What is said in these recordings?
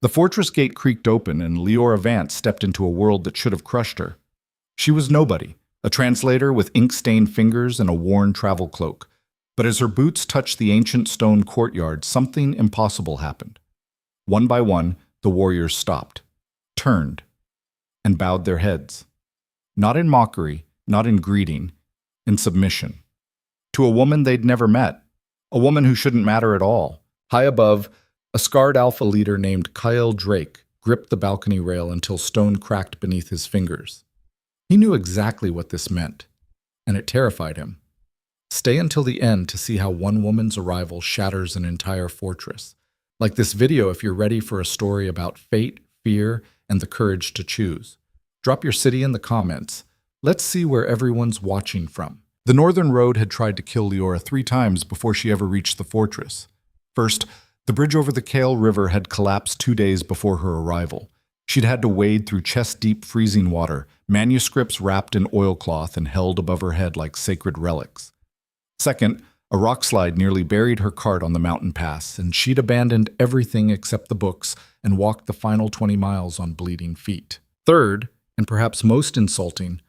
The fortress gate creaked open, and Leora Vance stepped into a world that should have crushed her. She was nobody, a translator with ink-stained fingers and a worn travel cloak. But as her boots touched the ancient stone courtyard, something impossible happened. One by one, the warriors stopped, turned, and bowed their heads. Not in mockery, not in greeting, in submission. To a woman they'd never met, a woman who shouldn't matter at all. High above, a scarred alpha leader named Kyle Drake gripped the balcony rail until stone cracked beneath his fingers. He knew exactly what this meant, and it terrified him. Stay until the end to see how one woman's arrival shatters an entire fortress. Like this video if you're ready for a story about fate, fear, and the courage to choose. Drop your city in the comments. Let's see where everyone's watching from. The Northern Road had tried to kill Leora 3 times before she ever reached the fortress. First, the bridge over the Kale River had collapsed 2 days before her arrival. She'd had to wade through chest-deep freezing water, manuscripts wrapped in oilcloth and held above her head like sacred relics. Second, a rock slide nearly buried her cart on the mountain pass, and she'd abandoned everything except the books and walked the final 20 miles on bleeding feet. Third, and perhaps most insulting,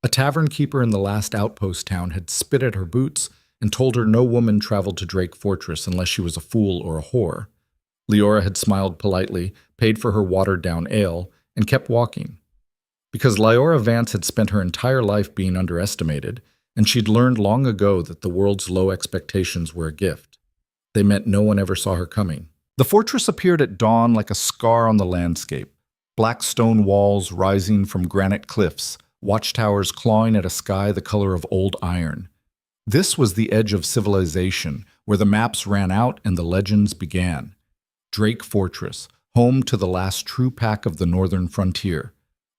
a tavern keeper in the last outpost town had spit at her boots and told her no woman traveled to Drake Fortress unless she was a fool or a whore. Leora had smiled politely, paid for her watered-down ale, and kept walking. Because Leora Vance had spent her entire life being underestimated, and she'd learned long ago that the world's low expectations were a gift. They meant no one ever saw her coming. The fortress appeared at dawn like a scar on the landscape. Black stone walls rising from granite cliffs, watchtowers clawing at a sky the color of old iron. This was the edge of civilization, where the maps ran out and the legends began. Drake Fortress, home to the last true pack of the northern frontier.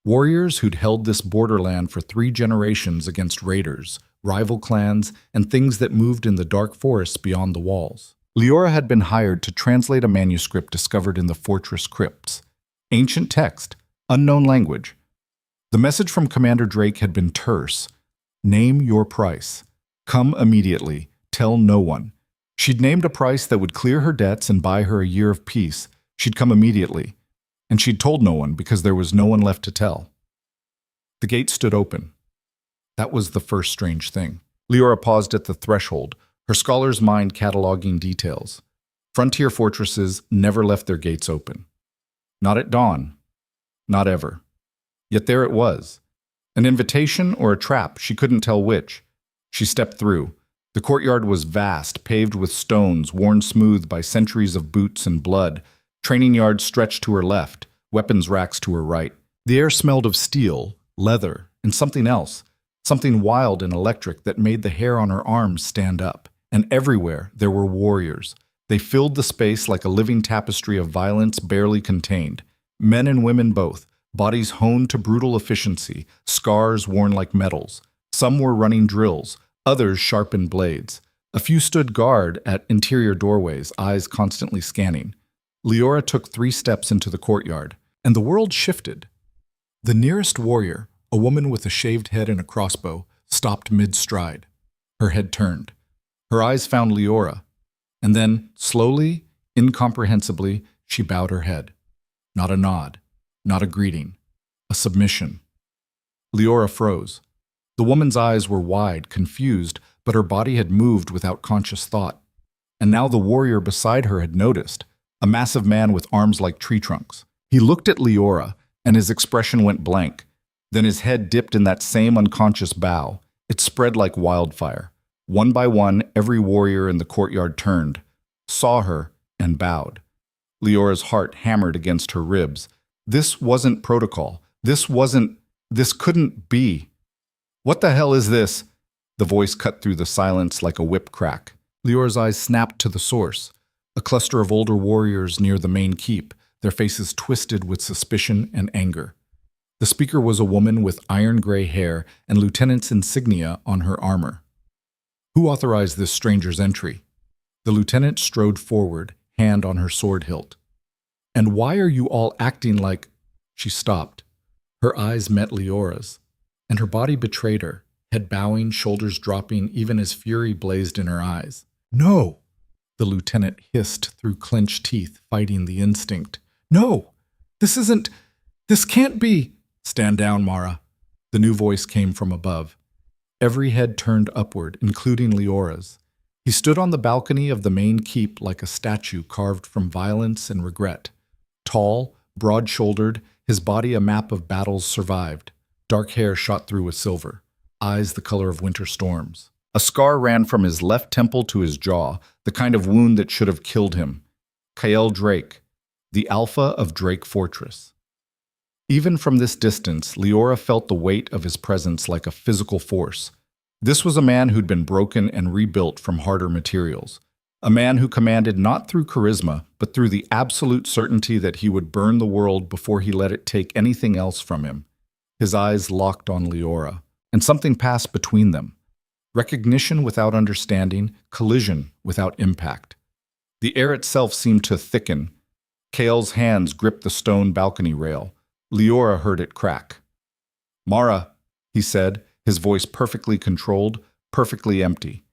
Warriors who'd held this borderland for 3 generations against raiders, rival clans, and things that moved in the dark forests beyond the walls. Leora had been hired to translate a manuscript discovered in the fortress crypts. Ancient text, unknown language. The message from Commander Drake had been terse. Name your price. Come immediately. Tell no one. She'd named a price that would clear her debts and buy her a year of peace. She'd come immediately. And she'd told no one because there was no one left to tell. The gate stood open. That was the first strange thing. Leora paused at the threshold, her scholar's mind cataloging details. Frontier fortresses never left their gates open. Not at dawn. Not ever. Yet there it was. An invitation or a trap, she couldn't tell which. She stepped through. The courtyard was vast, paved with stones, worn smooth by centuries of boots and blood. Training yards stretched to her left, weapons racks to her right. The air smelled of steel, leather, and something else. Something wild and electric that made the hair on her arms stand up. And everywhere there were warriors. They filled the space like a living tapestry of violence barely contained. Men and women both, bodies honed to brutal efficiency, scars worn like medals. Some were running drills, others sharpened blades. A few stood guard at interior doorways, eyes constantly scanning. Leora took 3 steps into the courtyard, and the world shifted. The nearest warrior, a woman with a shaved head and a crossbow, stopped mid-stride. Her head turned. Her eyes found Leora, and then, slowly, incomprehensibly, she bowed her head. Not a nod, not a greeting, a submission. Leora froze. The woman's eyes were wide, confused, but her body had moved without conscious thought. And now the warrior beside her had noticed, a massive man with arms like tree trunks. He looked at Leora, and his expression went blank. Then his head dipped in that same unconscious bow. It spread like wildfire. One by one, every warrior in the courtyard turned, saw her, and bowed. Leora's heart hammered against her ribs. This wasn't protocol. This couldn't be. What the hell is this? The voice cut through the silence like a whip crack. Leora's eyes snapped to the source. A cluster of older warriors near the main keep, their faces twisted with suspicion and anger. The speaker was a woman with iron-gray hair and lieutenant's insignia on her armor. Who authorized this stranger's entry? The lieutenant strode forward, hand on her sword hilt. And why are you all acting like... She stopped. Her eyes met Leora's, and her body betrayed her, head bowing, shoulders dropping even as fury blazed in her eyes. No! The lieutenant hissed through clenched teeth, fighting the instinct. No, this can't be. Stand down, Mara. The new voice came from above. Every head turned upward, including Leora's. He stood on the balcony of the main keep like a statue carved from violence and regret. Tall, broad-shouldered, his body a map of battles survived. Dark hair shot through with silver, eyes the color of winter storms. A scar ran from his left temple to his jaw, the kind of wound that should have killed him. Kael Drake, the Alpha of Drake Fortress. Even from this distance, Leora felt the weight of his presence like a physical force. This was a man who'd been broken and rebuilt from harder materials. A man who commanded not through charisma, but through the absolute certainty that he would burn the world before he let it take anything else from him. His eyes locked on Leora, and something passed between them. Recognition without understanding, collision without impact. The air itself seemed to thicken. Kael's hands gripped the stone balcony rail. Leora heard it crack. "Mara," he said, his voice perfectly controlled, perfectly empty.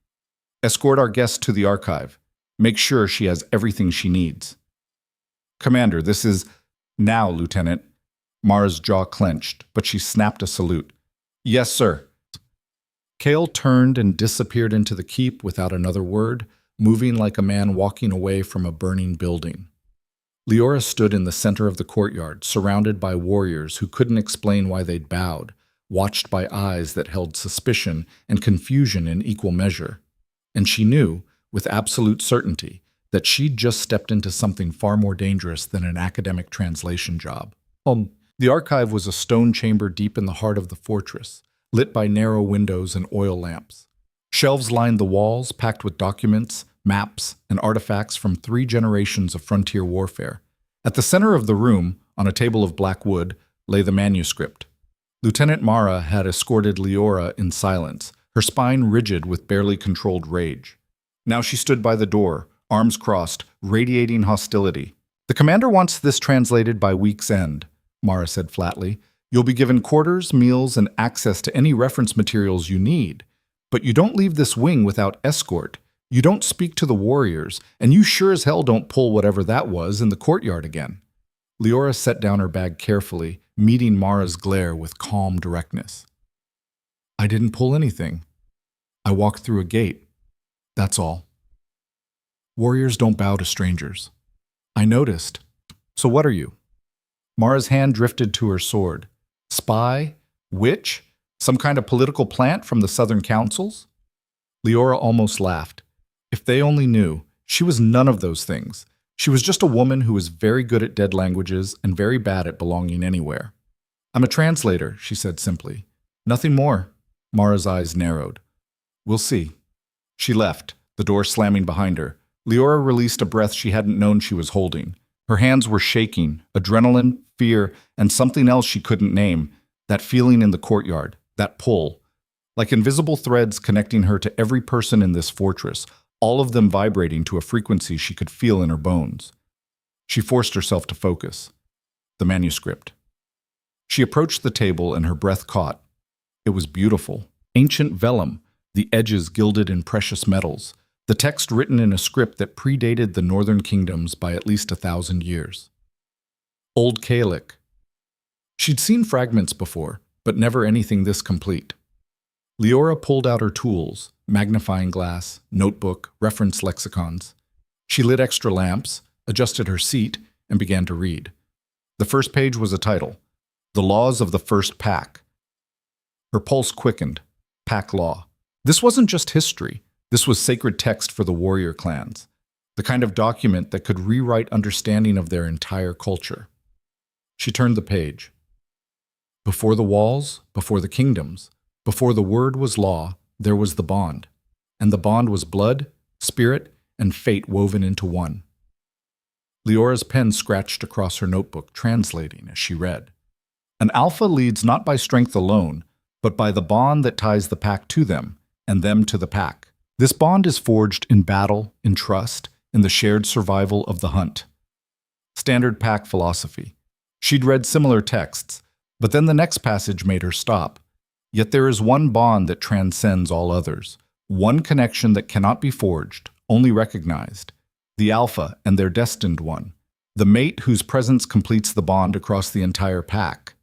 "Escort our guest to the archive. Make sure she has everything she needs." "Commander, this is—" "Now, Lieutenant." Mara's jaw clenched, but she snapped a salute. "Yes, sir." Kael turned and disappeared into the keep without another word, moving like a man walking away from a burning building. Leora stood in the center of the courtyard, surrounded by warriors who couldn't explain why they'd bowed, watched by eyes that held suspicion and confusion in equal measure. And she knew, with absolute certainty, that she'd just stepped into something far more dangerous than an academic translation job. The archive was a stone chamber deep in the heart of the fortress, lit by narrow windows and oil lamps. Shelves lined the walls, packed with documents, maps, and artifacts from 3 generations of frontier warfare. At the center of the room, on a table of black wood, lay the manuscript. Lieutenant Mara had escorted Leora in silence, her spine rigid with barely controlled rage. Now she stood by the door, arms crossed, radiating hostility. "The commander wants this translated by week's end," Mara said flatly. "You'll be given quarters, meals, and access to any reference materials you need. But you don't leave this wing without escort. You don't speak to the warriors, and you sure as hell don't pull whatever that was in the courtyard again." Leora set down her bag carefully, meeting Mara's glare with calm directness. "I didn't pull anything. I walked through a gate. That's all. Warriors don't bow to strangers. I noticed. So what are you?" Mara's hand drifted to her sword. "Spy? Witch? Some kind of political plant from the Southern Councils?" Leora almost laughed. If they only knew, she was none of those things. She was just a woman who was very good at dead languages and very bad at belonging anywhere. "I'm a translator," she said simply. "Nothing more." Mara's eyes narrowed. "We'll see." She left, the door slamming behind her. Leora released a breath she hadn't known she was holding. Her hands were shaking, adrenaline, fear, and something else she couldn't name, that feeling in the courtyard, that pull. Like invisible threads connecting her to every person in this fortress, all of them vibrating to a frequency she could feel in her bones. She forced herself to focus. The manuscript. She approached the table and her breath caught. It was beautiful. Ancient vellum, the edges gilded in precious metals, the text written in a script that predated the northern kingdoms by at least 1,000 years. Old Gaelic. She'd seen fragments before, but never anything this complete. Leora pulled out her tools, magnifying glass, notebook, reference lexicons. She lit extra lamps, adjusted her seat, and began to read. The first page was a title, The Laws of the First Pack. Her pulse quickened. Pack law. This wasn't just history. This was sacred text for the warrior clans, the kind of document that could rewrite understanding of their entire culture. She turned the page. Before the walls, before the kingdoms, before the word was law, there was the bond. And the bond was blood, spirit, and fate woven into one. Leora's pen scratched across her notebook, translating as she read. An alpha leads not by strength alone, but by the bond that ties the pack to them, and them to the pack. This bond is forged in battle, in trust, in the shared survival of the hunt. Standard pack philosophy. She'd read similar texts, but then the next passage made her stop. Yet there is one bond that transcends all others, one connection that cannot be forged, only recognized. The Alpha and their destined one, The mate whose presence completes the bond across the entire pack.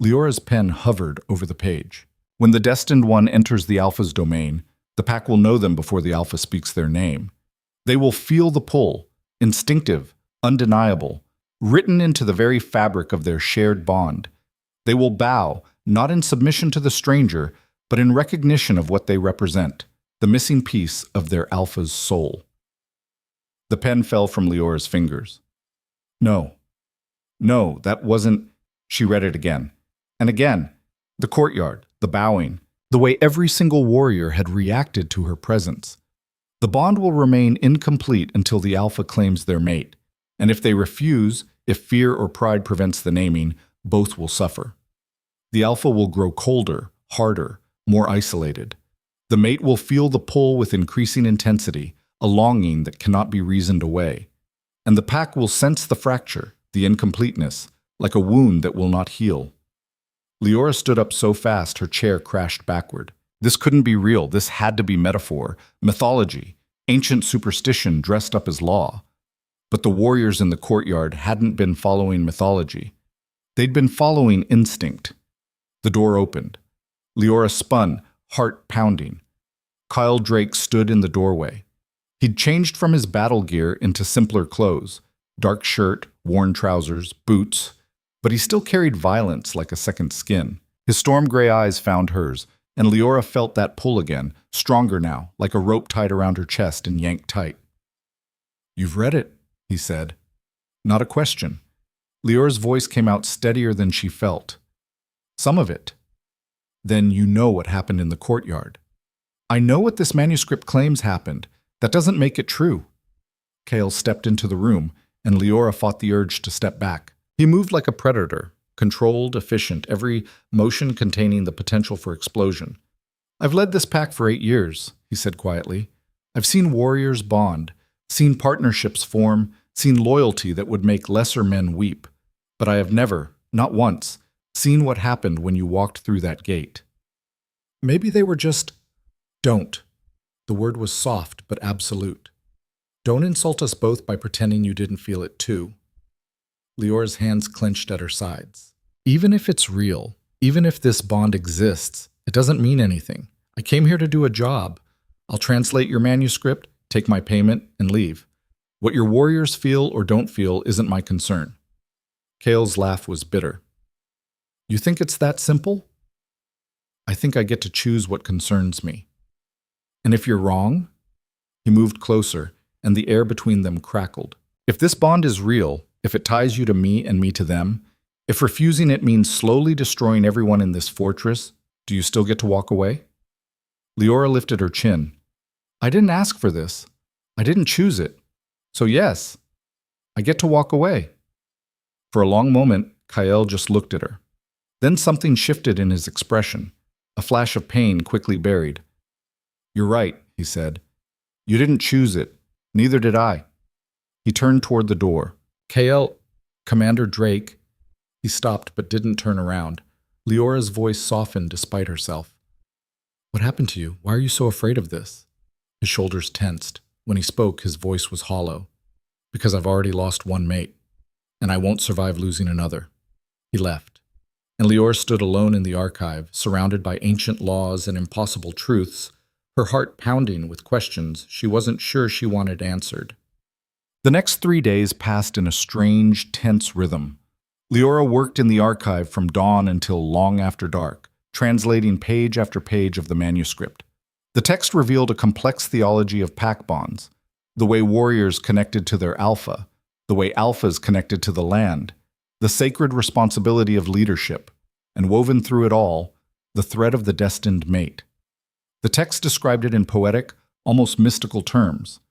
Leora's pen hovered over the page. When the destined one enters the Alpha's domain, the pack will know them before the Alpha speaks their name. They will feel the pull, instinctive, undeniable, written into the very fabric of their shared bond. They will bow, not in submission to the stranger, but in recognition of what they represent, the missing piece of their Alpha's soul. The pen fell from Leora's fingers. No, that wasn't... She read it again. And again. The courtyard, the bowing, the way every single warrior had reacted to her presence. The bond will remain incomplete until the Alpha claims their mate. And if they refuse, if fear or pride prevents the naming, both will suffer. The Alpha will grow colder, harder, more isolated. The mate will feel the pull with increasing intensity, a longing that cannot be reasoned away. And the pack will sense the fracture, the incompleteness, like a wound that will not heal. Leora stood up so fast her chair crashed backward. This couldn't be real. This had to be metaphor, mythology, ancient superstition dressed up as law. But the warriors in the courtyard hadn't been following mythology. They'd been following instinct. The door opened. Leora spun, heart pounding. Kyle Drake stood in the doorway. He'd changed from his battle gear into simpler clothes, dark shirt, worn trousers, boots, but he still carried violence like a second skin. His storm gray eyes found hers, and Leora felt that pull again, stronger now, like a rope tied around her chest and yanked tight. "You've read it," he said. Not a question. Leora's voice came out steadier than she felt. "Some of it. Then you know what happened in the courtyard." "I know what this manuscript claims happened. That doesn't make it true." Kale stepped into the room, and Leora fought the urge to step back. He moved like a predator, controlled, efficient, every motion containing the potential for explosion. "I've led this pack for 8 years," he said quietly. "I've seen warriors bond, seen partnerships form, seen loyalty that would make lesser men weep. But I have never, not once, seen what happened when you walked through that gate. Maybe they were just... Don't." The word was soft but absolute. "Don't insult us both by pretending you didn't feel it too." Leora's hands clenched at her sides. "Even if it's real, even if this bond exists, it doesn't mean anything. I came here to do a job. I'll translate your manuscript, take my payment, and leave. What your warriors feel or don't feel isn't my concern." Kale's laugh was bitter. "You think it's that simple?" "I think I get to choose what concerns me." "And if you're wrong?" He moved closer, and the air between them crackled. "If this bond is real, if it ties you to me and me to them, if refusing it means slowly destroying everyone in this fortress, do you still get to walk away?" Leora lifted her chin. "I didn't ask for this. I didn't choose it. So yes, I get to walk away." For a long moment, Kyle just looked at her. Then something shifted in his expression, a flash of pain quickly buried. "You're right," he said. "You didn't choose it. Neither did I." He turned toward the door. "Kale, Commander Drake." He stopped but didn't turn around. Leora's voice softened despite herself. "What happened to you? Why are you so afraid of this?" His shoulders tensed. When he spoke, his voice was hollow. "Because I've already lost one mate, and I won't survive losing another." He left, and Leora stood alone in the archive, surrounded by ancient laws and impossible truths, her heart pounding with questions she wasn't sure she wanted answered. The next 3 days passed in a strange, tense rhythm. Leora worked in the archive from dawn until long after dark, translating page after page of the manuscript. The text revealed a complex theology of pack bonds, the way warriors connected to their alpha, the way alphas connected to the land, the sacred responsibility of leadership, and woven through it all, the thread of the destined mate. The text described it in poetic, almost mystical terms.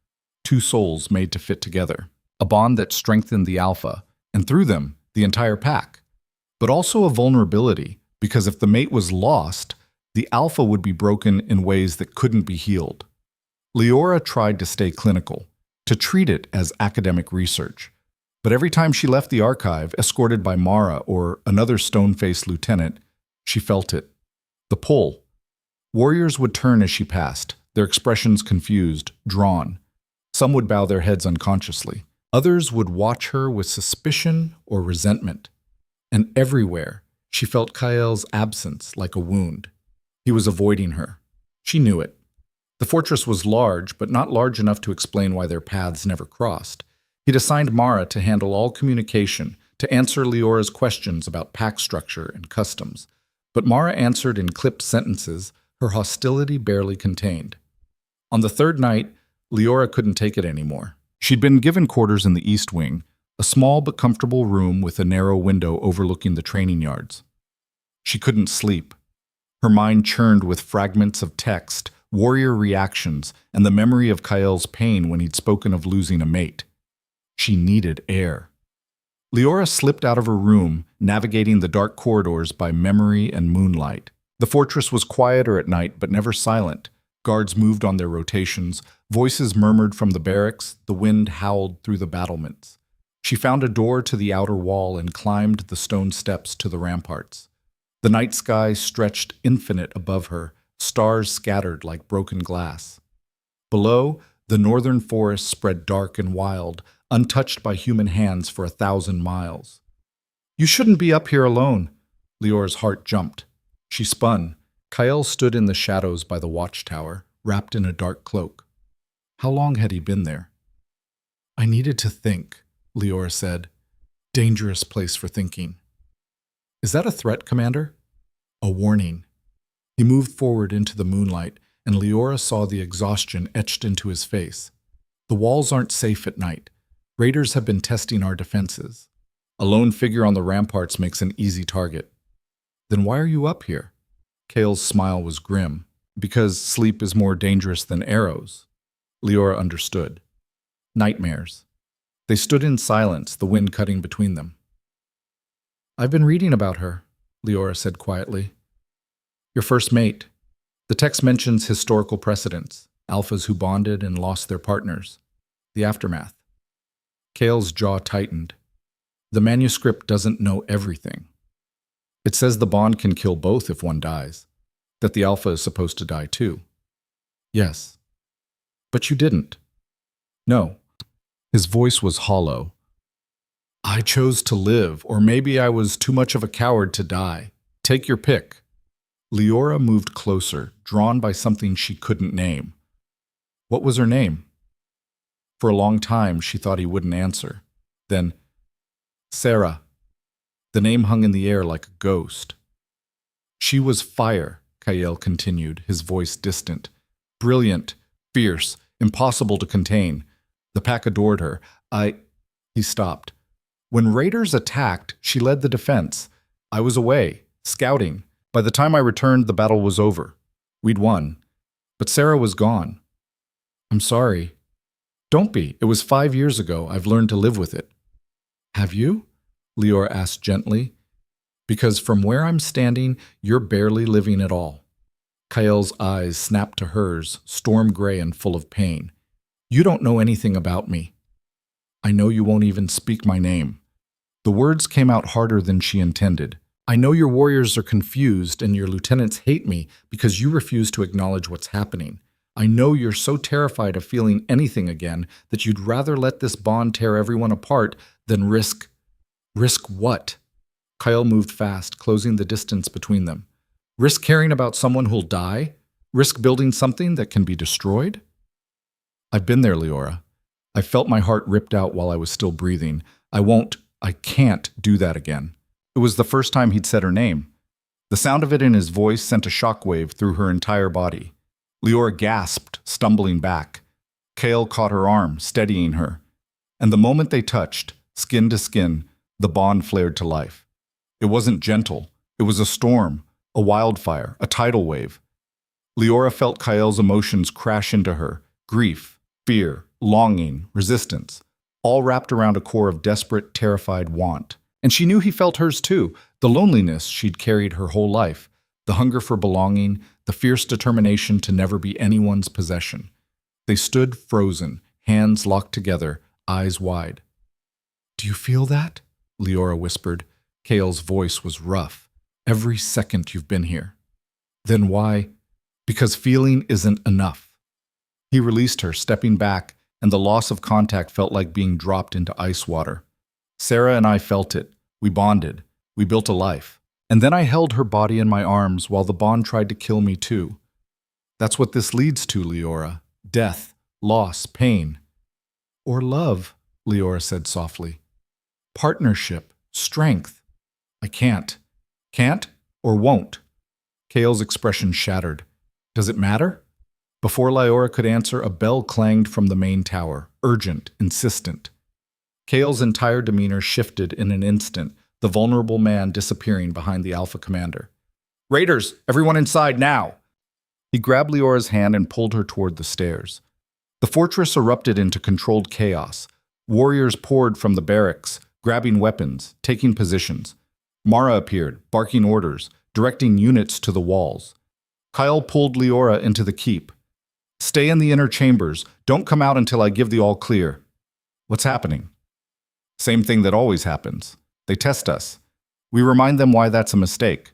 2 souls made to fit together, a bond that strengthened the alpha, and through them, the entire pack. But also a vulnerability, because if the mate was lost, the alpha would be broken in ways that couldn't be healed. Leora tried to stay clinical, to treat it as academic research. But every time she left the archive, escorted by Mara or another stone-faced lieutenant, she felt it. The pull. Warriors would turn as she passed, their expressions confused, drawn. Some would bow their heads unconsciously. Others would watch her with suspicion or resentment. And everywhere, she felt Kael's absence like a wound. He was avoiding her. She knew it. The fortress was large, but not large enough to explain why their paths never crossed. He'd assigned Mara to handle all communication, to answer Leora's questions about pack structure and customs. But Mara answered in clipped sentences, her hostility barely contained. On the third night, Leora couldn't take it anymore. She'd been given quarters in the East Wing, a small but comfortable room with a narrow window overlooking the training yards. She couldn't sleep. Her mind churned with fragments of text, warrior reactions, and the memory of Kael's pain when he'd spoken of losing a mate. She needed air. Leora slipped out of her room, navigating the dark corridors by memory and moonlight. The fortress was quieter at night, but never silent. Guards moved on their rotations, voices murmured from the barracks, the wind howled through the battlements. She found a door to the outer wall and climbed the stone steps to the ramparts. The night sky stretched infinite above her, stars scattered like broken glass. Below, the northern forest spread dark and wild, untouched by human hands for 1,000 miles. "You shouldn't be up here alone." Leora's heart jumped. She spun. Kael stood in the shadows by the watchtower, wrapped in a dark cloak. How long had he been there? "I needed to think," Leora said. "Dangerous place for thinking." "Is that a threat, Commander?" "A warning." He moved forward into the moonlight, and Leora saw the exhaustion etched into his face. "The walls aren't safe at night. Raiders have been testing our defenses. A lone figure on the ramparts makes an easy target." "Then why are you up here?" Kael's smile was grim. "Because sleep is more dangerous than arrows." Leora understood. Nightmares. They stood in silence, the wind cutting between them. "I've been reading about her," Leora said quietly. "Your first mate. The text mentions historical precedents, alphas who bonded and lost their partners. The aftermath." Kael's jaw tightened. "The manuscript doesn't know everything. It says the bond can kill both if one dies, that the alpha is supposed to die too." "Yes." "But you didn't." "No." His voice was hollow. "I chose to live, or maybe I was too much of a coward to die. Take your pick." Leora moved closer, drawn by something she couldn't name. "What was her name?" For a long time, she thought he wouldn't answer. Then, "Sarah." The name hung in the air like a ghost. "She was fire," Kael continued, his voice distant. "Brilliant, fierce, impossible to contain. The pack adored her. He stopped. "When raiders attacked, she led the defense. I was away, scouting. By the time I returned, the battle was over. We'd won. But Sarah was gone." "I'm sorry." "Don't be. It was 5 years ago. I've learned to live with it." "Have you?" Leora asked gently. "Because from where I'm standing, you're barely living at all." Kael's eyes snapped to hers, storm gray and full of pain. "You don't know anything about me." "I know you won't even speak my name." The words came out harder than she intended. "I know your warriors are confused and your lieutenants hate me because you refuse to acknowledge what's happening. I know you're so terrified of feeling anything again that you'd rather let this bond tear everyone apart than risk..." "Risk what?" Kael moved fast, closing the distance between them. "Risk caring about someone who'll die? Risk building something that can be destroyed?" "I've been there, Leora. I felt my heart ripped out while I was still breathing. I can't do that again." It was the first time he'd said her name. The sound of it in his voice sent a shockwave through her entire body. Leora gasped, stumbling back. Kael caught her arm, steadying her. And the moment they touched, skin to skin, the bond flared to life. It wasn't gentle. It was a storm, a wildfire, a tidal wave. Leora felt Kael's emotions crash into her. Grief, fear, longing, resistance, all wrapped around a core of desperate, terrified want. And she knew he felt hers too, the loneliness she'd carried her whole life, the hunger for belonging, the fierce determination to never be anyone's possession. They stood frozen, hands locked together, eyes wide. "Do you feel that?" Leora whispered. Kael's voice was rough. "Every second you've been here." "Then why?" "Because feeling isn't enough." He released her, stepping back, and the loss of contact felt like being dropped into ice water. Sarah and I felt it. We bonded. We built a life. And then I held her body in my arms while the bond tried to kill me too. That's what this leads to, Leora. Death, loss, pain. Or love, Leora said softly. Partnership, strength. I can't. Can't or won't. Kale's expression shattered. Does it matter? Before Leora could answer, a bell clanged from the main tower, urgent, insistent. Kale's entire demeanor shifted in an instant, the vulnerable man disappearing behind the Alpha commander. Raiders, everyone inside now! He grabbed Leora's hand and pulled her toward the stairs. The fortress erupted into controlled chaos. Warriors poured from the barracks, grabbing weapons, taking positions. Mara appeared, barking orders, directing units to the walls. Kyle pulled Leora into the keep. Stay in the inner chambers. Don't come out until I give the all clear. What's happening? Same thing that always happens. They test us. We remind them why that's a mistake.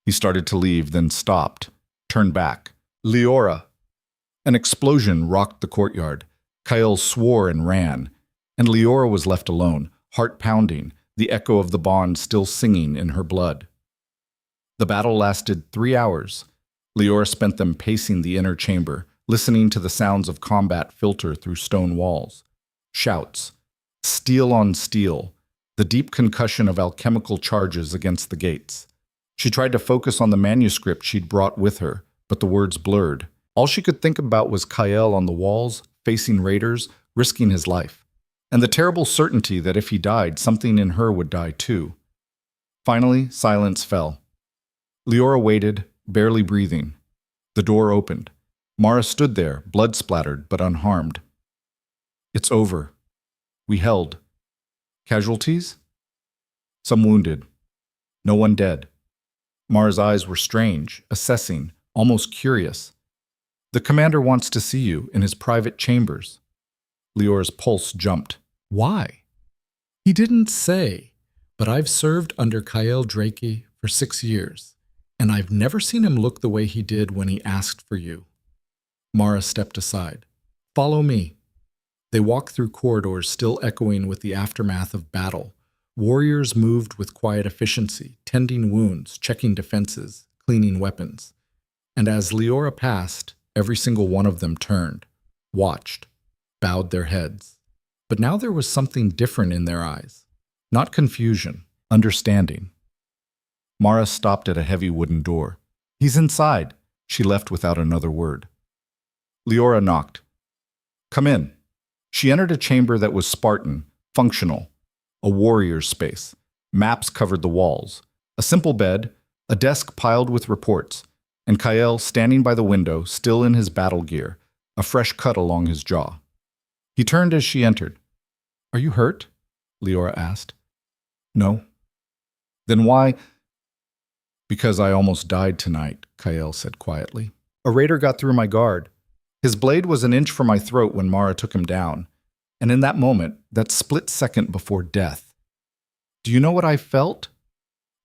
He started to leave, then stopped, turned back. Leora. An explosion rocked the courtyard. Kyle swore and ran, and Leora was left alone, heart pounding, the echo of the bond still singing in her blood. The battle lasted 3 hours. Leora spent them pacing the inner chamber, listening to the sounds of combat filter through stone walls. Shouts. Steel on steel. The deep concussion of alchemical charges against the gates. She tried to focus on the manuscript she'd brought with her, but the words blurred. All she could think about was Kyle on the walls, facing raiders, risking his life, and the terrible certainty that if he died, something in her would die too. Finally, silence fell. Leora waited, barely breathing. The door opened. Mara stood there, blood-splattered but unharmed. It's over. We held. Casualties? Some wounded. No one dead. Mara's eyes were strange, assessing, almost curious. The commander wants to see you in his private chambers. Leora's pulse jumped. Why? He didn't say, but I've served under Kyle Drake for 6 years, and I've never seen him look the way he did when he asked for you. Mara stepped aside. Follow me. They walked through corridors still echoing with the aftermath of battle. Warriors moved with quiet efficiency, tending wounds, checking defenses, cleaning weapons. And as Leora passed, every single one of them turned, watched, bowed their heads. But now there was something different in their eyes. Not confusion, understanding. Mara stopped at a heavy wooden door. He's inside. She left without another word. Leora knocked. Come in. She entered a chamber that was Spartan, functional, a warrior's space. Maps covered the walls. A simple bed, a desk piled with reports, and Kyle standing by the window, still in his battle gear, a fresh cut along his jaw. He turned as she entered. Are you hurt? Leora asked. No. Then why? Because I almost died tonight, Kyle said quietly. A raider got through my guard. His blade was an inch from my throat when Mara took him down, and in that moment, that split second before death. Do you know what I felt?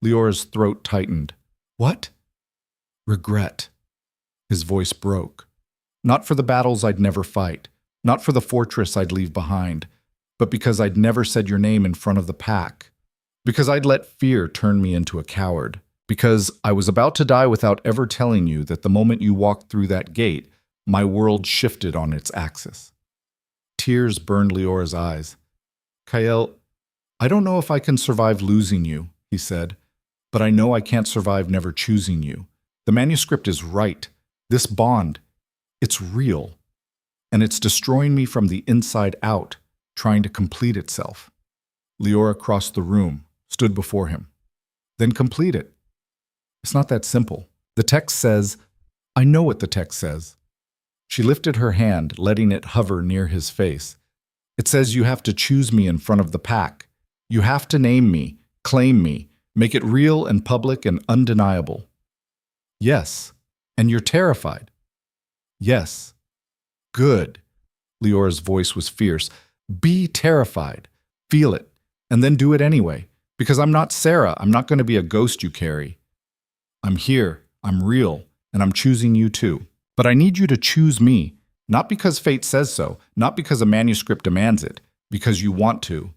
Leora's throat tightened. What? Regret. His voice broke. Not for the battles I'd never fight, not for the fortress I'd leave behind, but because I'd never said your name in front of the pack. Because I'd let fear turn me into a coward. Because I was about to die without ever telling you that the moment you walked through that gate, my world shifted on its axis. Tears burned Leora's eyes. Kyle, I don't know if I can survive losing you, he said, but I know I can't survive never choosing you. The manuscript is right. This bond, it's real. And it's destroying me from the inside out, trying to complete itself. Leora crossed the room, stood before him. Then complete it. It's not that simple. The text says, I know what the text says. She lifted her hand, letting it hover near his face. It says you have to choose me in front of the pack. You have to name me, claim me, make it real and public and undeniable. Yes. And you're terrified. Yes. Good. Leora's voice was fierce. Be terrified. Feel it. And then do it anyway. Because I'm not Sarah. I'm not going to be a ghost you carry. I'm here. I'm real. And I'm choosing you too. But I need you to choose me, Not because fate says so, not because a manuscript demands it, because you want to.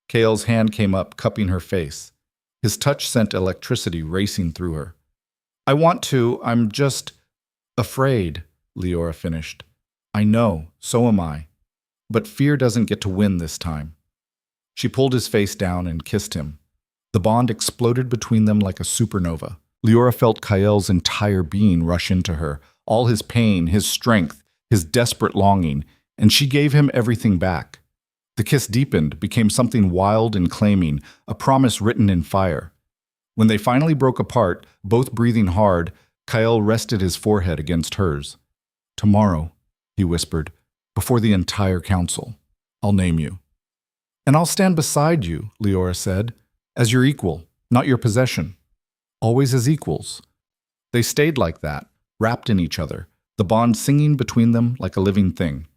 Kael's hand came up, cupping her face. His touch sent electricity racing through her. I want to, I'm just afraid, Leora finished. I know, so am I. But fear doesn't get to win this time. She pulled his face down and kissed him. The bond exploded between them like a supernova. Leora felt Kael's entire being rush into her, all his pain, his strength, his desperate longing, and she gave him everything back. The kiss deepened, became something wild and claiming, a promise written in fire. When they finally broke apart, both breathing hard, Kael rested his forehead against hers. Tomorrow, he whispered, before the entire council, I'll name you. And I'll stand beside you, Leora said, as your equal, not your possession. Always as equals. They stayed like that, wrapped in each other, the bond singing between them like a living thing.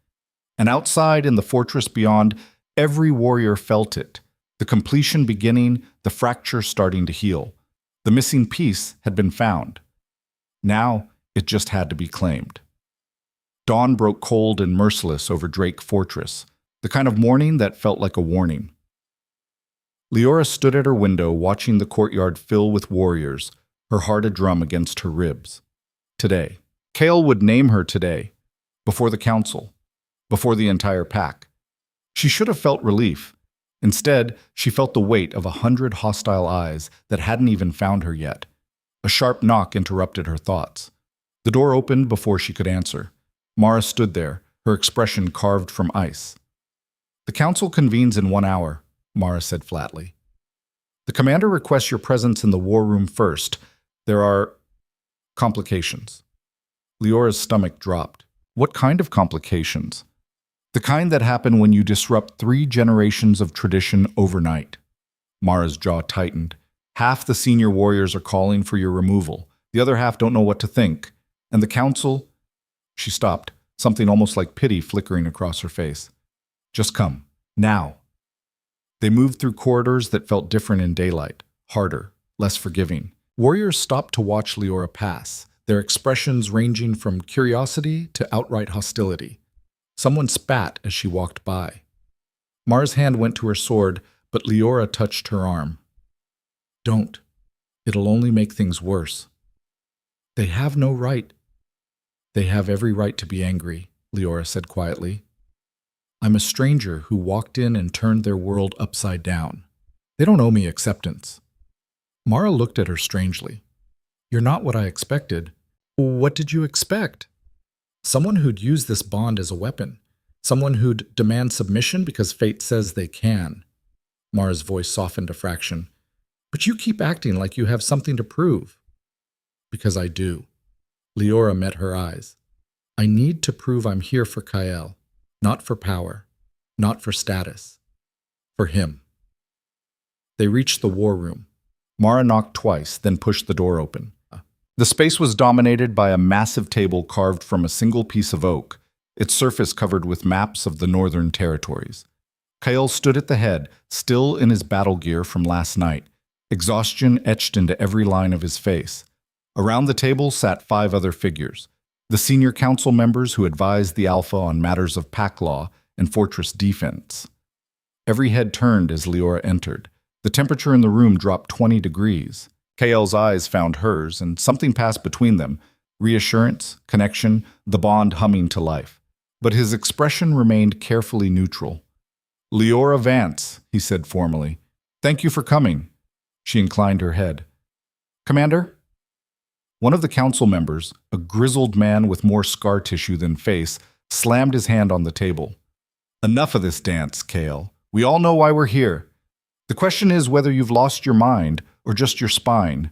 And outside in the fortress beyond, every warrior felt it, the completion beginning, the fracture starting to heal. The missing piece had been found. Now it just had to be claimed. Dawn broke cold and merciless over Drake Fortress, the kind of morning that felt like a warning. Leora stood at her window watching the courtyard fill with warriors, her heart a drum against her ribs. Today. Kael would name her today, before the council, before the entire pack. She should have felt relief. Instead, she felt the weight of 100 hostile eyes that hadn't even found her yet. A sharp knock interrupted her thoughts. The door opened before she could answer. Mara stood there, her expression carved from ice. The council convenes in 1 hour, Mara said flatly. The commander requests your presence in the war room first. There are complications. Leora's stomach dropped. What kind of complications? The kind that happen when you disrupt 3 generations of tradition overnight. Mara's jaw tightened. Half the senior warriors are calling for your removal. The other half don't know what to think. And the council... She stopped, something almost like pity flickering across her face. Just come. Now. They moved through corridors that felt different in daylight, harder, less forgiving. Warriors stopped to watch Leora pass, their expressions ranging from curiosity to outright hostility. Someone spat as she walked by. Mara's hand went to her sword, but Leora touched her arm. Don't. It'll only make things worse. They have no right. They have every right to be angry, Leora said quietly. I'm a stranger who walked in and turned their world upside down. They don't owe me acceptance. Mara looked at her strangely. You're not what I expected. What did you expect? Someone who'd use this bond as a weapon. Someone who'd demand submission because fate says they can. Mara's voice softened a fraction. But you keep acting like you have something to prove. Because I do. Leora met her eyes. I need to prove I'm here for Kael. Not for power. Not for status. For him. They reached the war room. Mara knocked twice, then pushed the door open. The space was dominated by a massive table carved from a single piece of oak, its surface covered with maps of the northern territories. Kael stood at the head, still in his battle gear from last night, exhaustion etched into every line of his face. Around the table sat 5 other figures, the senior council members who advised the Alpha on matters of pack law and fortress defense. Every head turned as Leora entered. The temperature in the room dropped 20 degrees. Kael's eyes found hers, and something passed between them, reassurance, connection, the bond humming to life. But his expression remained carefully neutral. Leora Vance, he said formally. Thank you for coming. She inclined her head. Commander? One of the council members, a grizzled man with more scar tissue than face, slammed his hand on the table. Enough of this dance, Kael. We all know why we're here. The question is whether you've lost your mind or just your spine.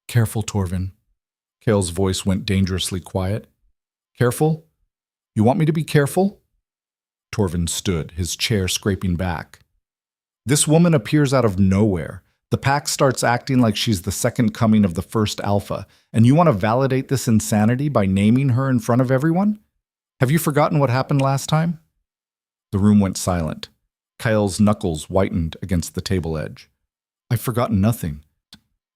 Careful, Torvin. Kael's voice went dangerously quiet. Careful? You want me to be careful? Torvin stood, his chair scraping back. This woman appears out of nowhere. The pack starts acting like she's the second coming of the first Alpha, and you want to validate this insanity by naming her in front of everyone? Have you forgotten what happened last time? The room went silent. Kael's knuckles whitened against the table edge. I've forgotten nothing.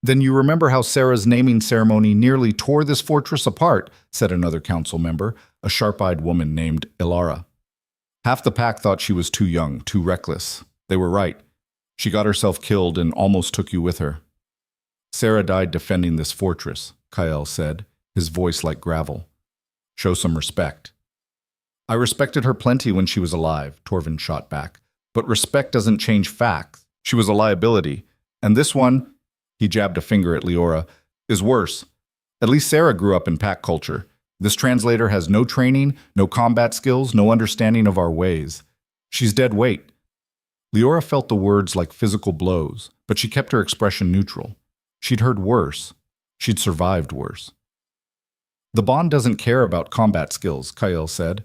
Then you remember how Sarah's naming ceremony nearly tore this fortress apart, said another council member, a sharp-eyed woman named Ilara. Half the pack thought she was too young, too reckless. They were right. She got herself killed and almost took you with her. Sarah died defending this fortress, Kael said, his voice like gravel. Show some respect. I respected her plenty when she was alive, Torvin shot back. But respect doesn't change facts. She was a liability. And this one, he jabbed a finger at Leora, is worse. At least Sarah grew up in pack culture. This translator has no training, no combat skills, no understanding of our ways. She's dead weight. Leora felt the words like physical blows, but she kept her expression neutral. She'd heard worse. She'd survived worse. The Bond doesn't care about combat skills, Kael said.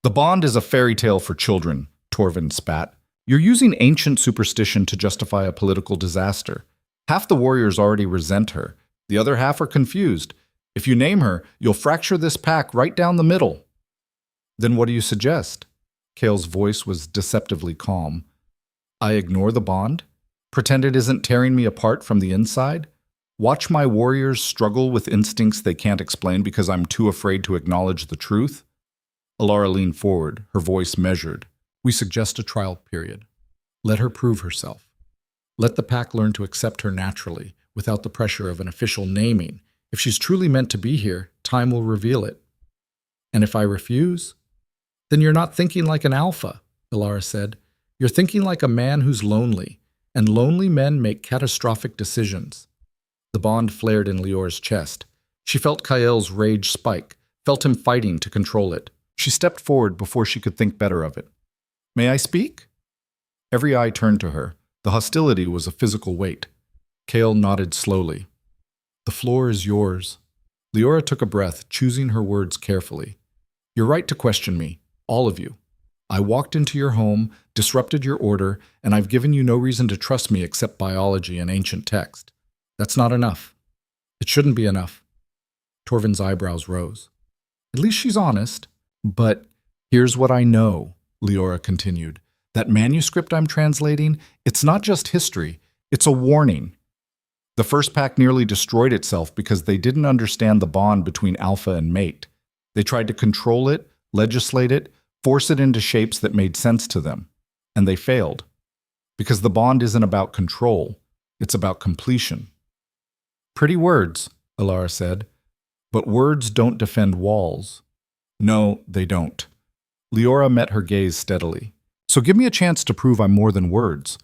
The Bond is a fairy tale for children, Torvin spat. You're using ancient superstition to justify a political disaster. Half the warriors already resent her. The other half are confused. If you name her, you'll fracture this pack right down the middle. Then what do you suggest? Kael's voice was deceptively calm. I ignore the Bond? Pretend it isn't tearing me apart from the inside? Watch my warriors struggle with instincts they can't explain because I'm too afraid to acknowledge the truth? Alara leaned forward, her voice measured. We suggest a trial period. Let her prove herself. Let the pack learn to accept her naturally, without the pressure of an official naming. If she's truly meant to be here, time will reveal it. And if I refuse? Then you're not thinking like an alpha, Alara said. You're thinking like a man who's lonely, and lonely men make catastrophic decisions. The Bond flared in Leora's chest. She felt Kael's rage spike, felt him fighting to control it. She stepped forward before she could think better of it. May I speak? Every eye turned to her. The hostility was a physical weight. Kael nodded slowly. The floor is yours. Leora took a breath, choosing her words carefully. You're right to question me, all of you. I walked into your home, disrupted your order, and I've given you no reason to trust me except biology and ancient text. That's not enough. It shouldn't be enough. Torvin's eyebrows rose. At least she's honest. But here's what I know, Leora continued. That manuscript I'm translating, it's not just history, it's a warning. The first pack nearly destroyed itself because they didn't understand the bond between alpha and mate. They tried to control it, legislate it, force it into shapes that made sense to them. And they failed. Because the bond isn't about control, it's about completion. Pretty words, Alara said, but words don't defend walls. No, they don't. Leora met her gaze steadily. So give me a chance to prove I'm more than words.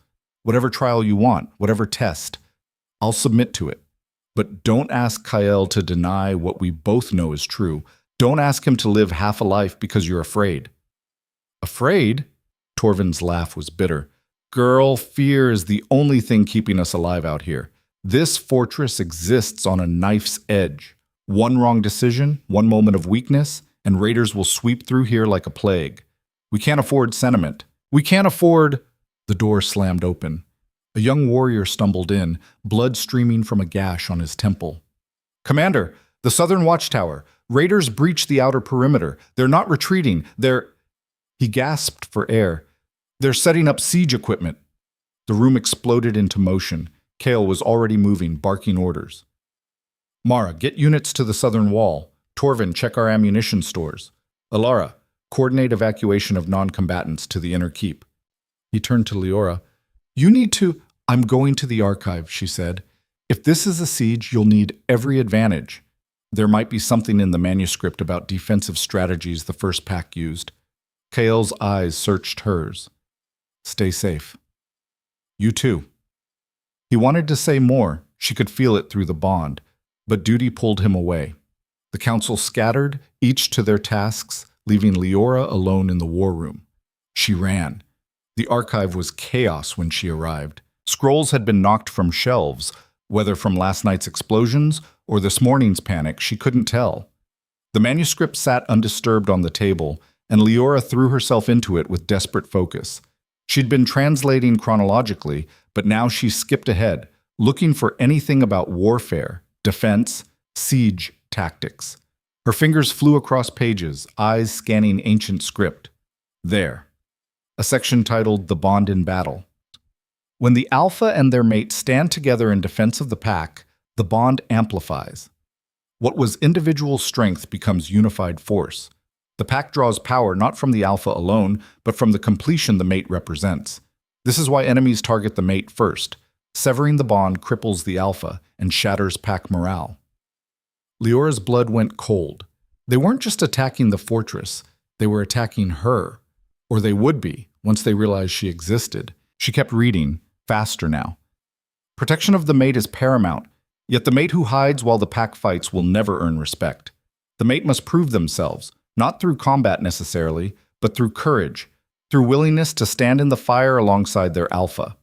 Whatever trial you want, whatever test, I'll submit to it. But don't ask Kael to deny what we both know is true. Don't ask him to live half a life because you're afraid. Afraid? Torvin's laugh was bitter. Girl, fear is the only thing keeping us alive out here. This fortress exists on a knife's edge. One wrong decision, one moment of weakness, and raiders will sweep through here like a plague. We can't afford sentiment. We can't afford... The door slammed open. A young warrior stumbled in, blood streaming from a gash on his temple. Commander, the southern watchtower. Raiders breached the outer perimeter. They're not retreating. He gasped for air. They're setting up siege equipment. The room exploded into motion. Kael was already moving, barking orders. Mara, get units to the southern wall. Torvin, check our ammunition stores. Alara, coordinate evacuation of non-combatants to the inner keep. He turned to Leora. You need to... I'm going to the archive, she said. If this is a siege, you'll need every advantage. There might be something in the manuscript about defensive strategies the first pack used. Kael's eyes searched hers. Stay safe. You too. He wanted to say more. She could feel it through the bond, but duty pulled him away. The council scattered, each to their tasks, leaving Leora alone in the war room. She ran. The archive was chaos when she arrived. Scrolls had been knocked from shelves, whether from last night's explosions or this morning's panic, she couldn't tell. The manuscript sat undisturbed on the table, and Leora threw herself into it with desperate focus. She'd been translating chronologically, but now she skipped ahead, looking for anything about warfare, defense, siege tactics. Her fingers flew across pages, eyes scanning ancient script. There. A section titled The Bond in Battle. When the Alpha and their mate stand together in defense of the pack, The bond amplifies. What was individual strength becomes unified force. The pack draws power not from the alpha alone, but from the completion the mate represents. This is why enemies target the mate first. Severing the bond cripples the alpha and shatters pack morale. Leora's blood went cold. They weren't just attacking the fortress, they were attacking her. Or they would be, once they realized she existed. She kept reading, faster now. Protection of the mate is paramount, yet the mate who hides while the pack fights will never earn respect. The mate must prove themselves, not through combat necessarily, but through courage, through willingness to stand in the fire alongside their alpha.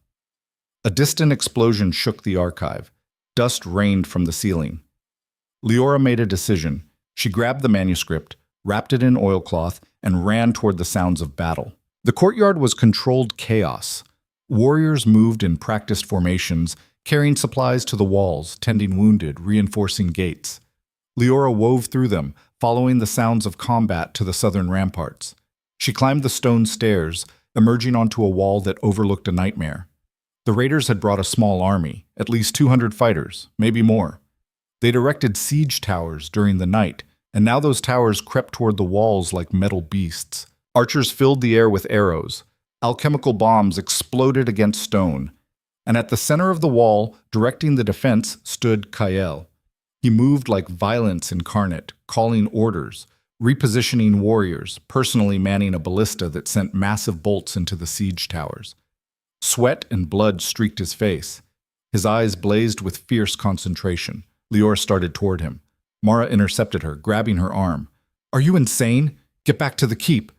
A distant explosion shook the archive. Dust rained from the ceiling. Leora made a decision. She grabbed the manuscript, wrapped it in oilcloth, and ran toward the sounds of battle. The courtyard was controlled chaos. Warriors moved in practiced formations, carrying supplies to the walls, tending wounded, reinforcing gates. Leora wove through them, following the sounds of combat to the southern ramparts. She climbed the stone stairs, emerging onto a wall that overlooked a nightmare. The raiders had brought a small army, at least 200 fighters, maybe more. They'd erected siege towers during the night, and now those towers crept toward the walls like metal beasts. Archers filled the air with arrows. Alchemical bombs exploded against stone. And at the center of the wall, directing the defense, stood Kael. He moved like violence incarnate, calling orders, repositioning warriors, personally manning a ballista that sent massive bolts into the siege towers. Sweat and blood streaked his face. His eyes blazed with fierce concentration. Leora started toward him. Mara intercepted her, grabbing her arm. "Are you insane? Get back to the keep."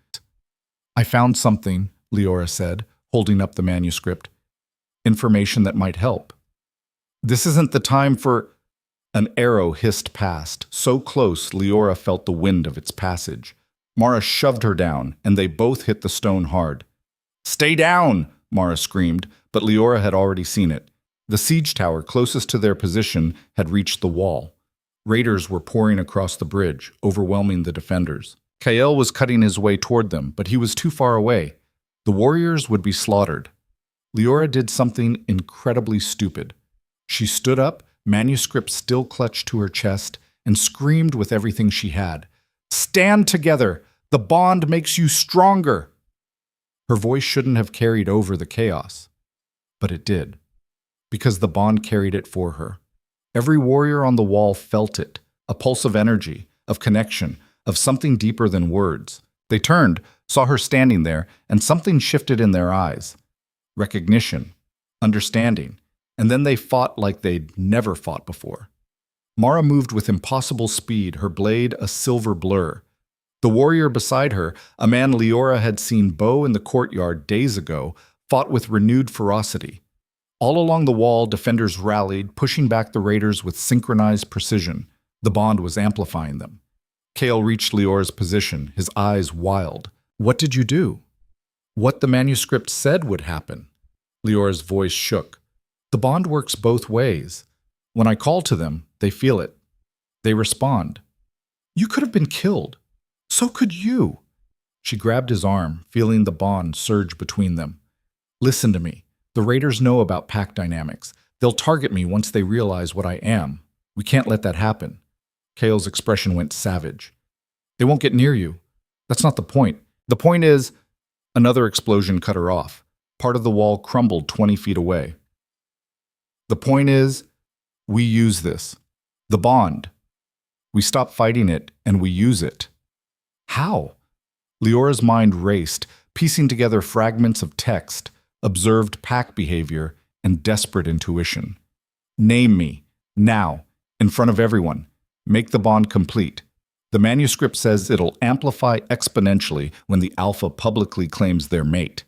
"I found something," Leora said, holding up the manuscript. "Information that might help." "This isn't the time for—" An arrow hissed past, so close Leora felt the wind of its passage. Mara shoved her down, and they both hit the stone hard. "Stay down!" Mara screamed, but Leora had already seen it. The siege tower closest to their position had reached the wall. Raiders were pouring across the bridge, overwhelming the defenders. Kael was cutting his way toward them, but he was too far away. The warriors would be slaughtered. Leora did something incredibly stupid. She stood up, manuscript still clutched to her chest, and screamed with everything she had. "Stand together! The bond makes you stronger!" Her voice shouldn't have carried over the chaos, but it did, because the bond carried it for her. Every warrior on the wall felt it, a pulse of energy, of connection, of something deeper than words. They turned, saw her standing there, and something shifted in their eyes. Recognition, understanding, and then they fought like they'd never fought before. Mara moved with impossible speed, her blade a silver blur. The warrior beside her, a man Leora had seen bow in the courtyard days ago, fought with renewed ferocity. All along the wall, defenders rallied, pushing back the raiders with synchronized precision. The bond was amplifying them. Kael reached Leora's position, his eyes wild. "What did you do?" "What the manuscript said would happen." Leora's voice shook. "The bond works both ways. When I call to them, they feel it. They respond. You could have been killed. So could you." She grabbed his arm, feeling the bond surge between them. "Listen to me. The raiders know about pack dynamics. They'll target me once they realize what I am. We can't let that happen." Kael's expression went savage. "They won't get near you. That's not the point. The point is—" Another explosion cut her off. Part of the wall crumbled 20 feet away. "The point is, we use this. The bond. We stop fighting it, and we use it." "How?" Leora's mind raced, piecing together fragments of text, observed pack behavior, and desperate intuition. "Name me, now, in front of everyone. Make the bond complete. The manuscript says it'll amplify exponentially when the alpha publicly claims their mate.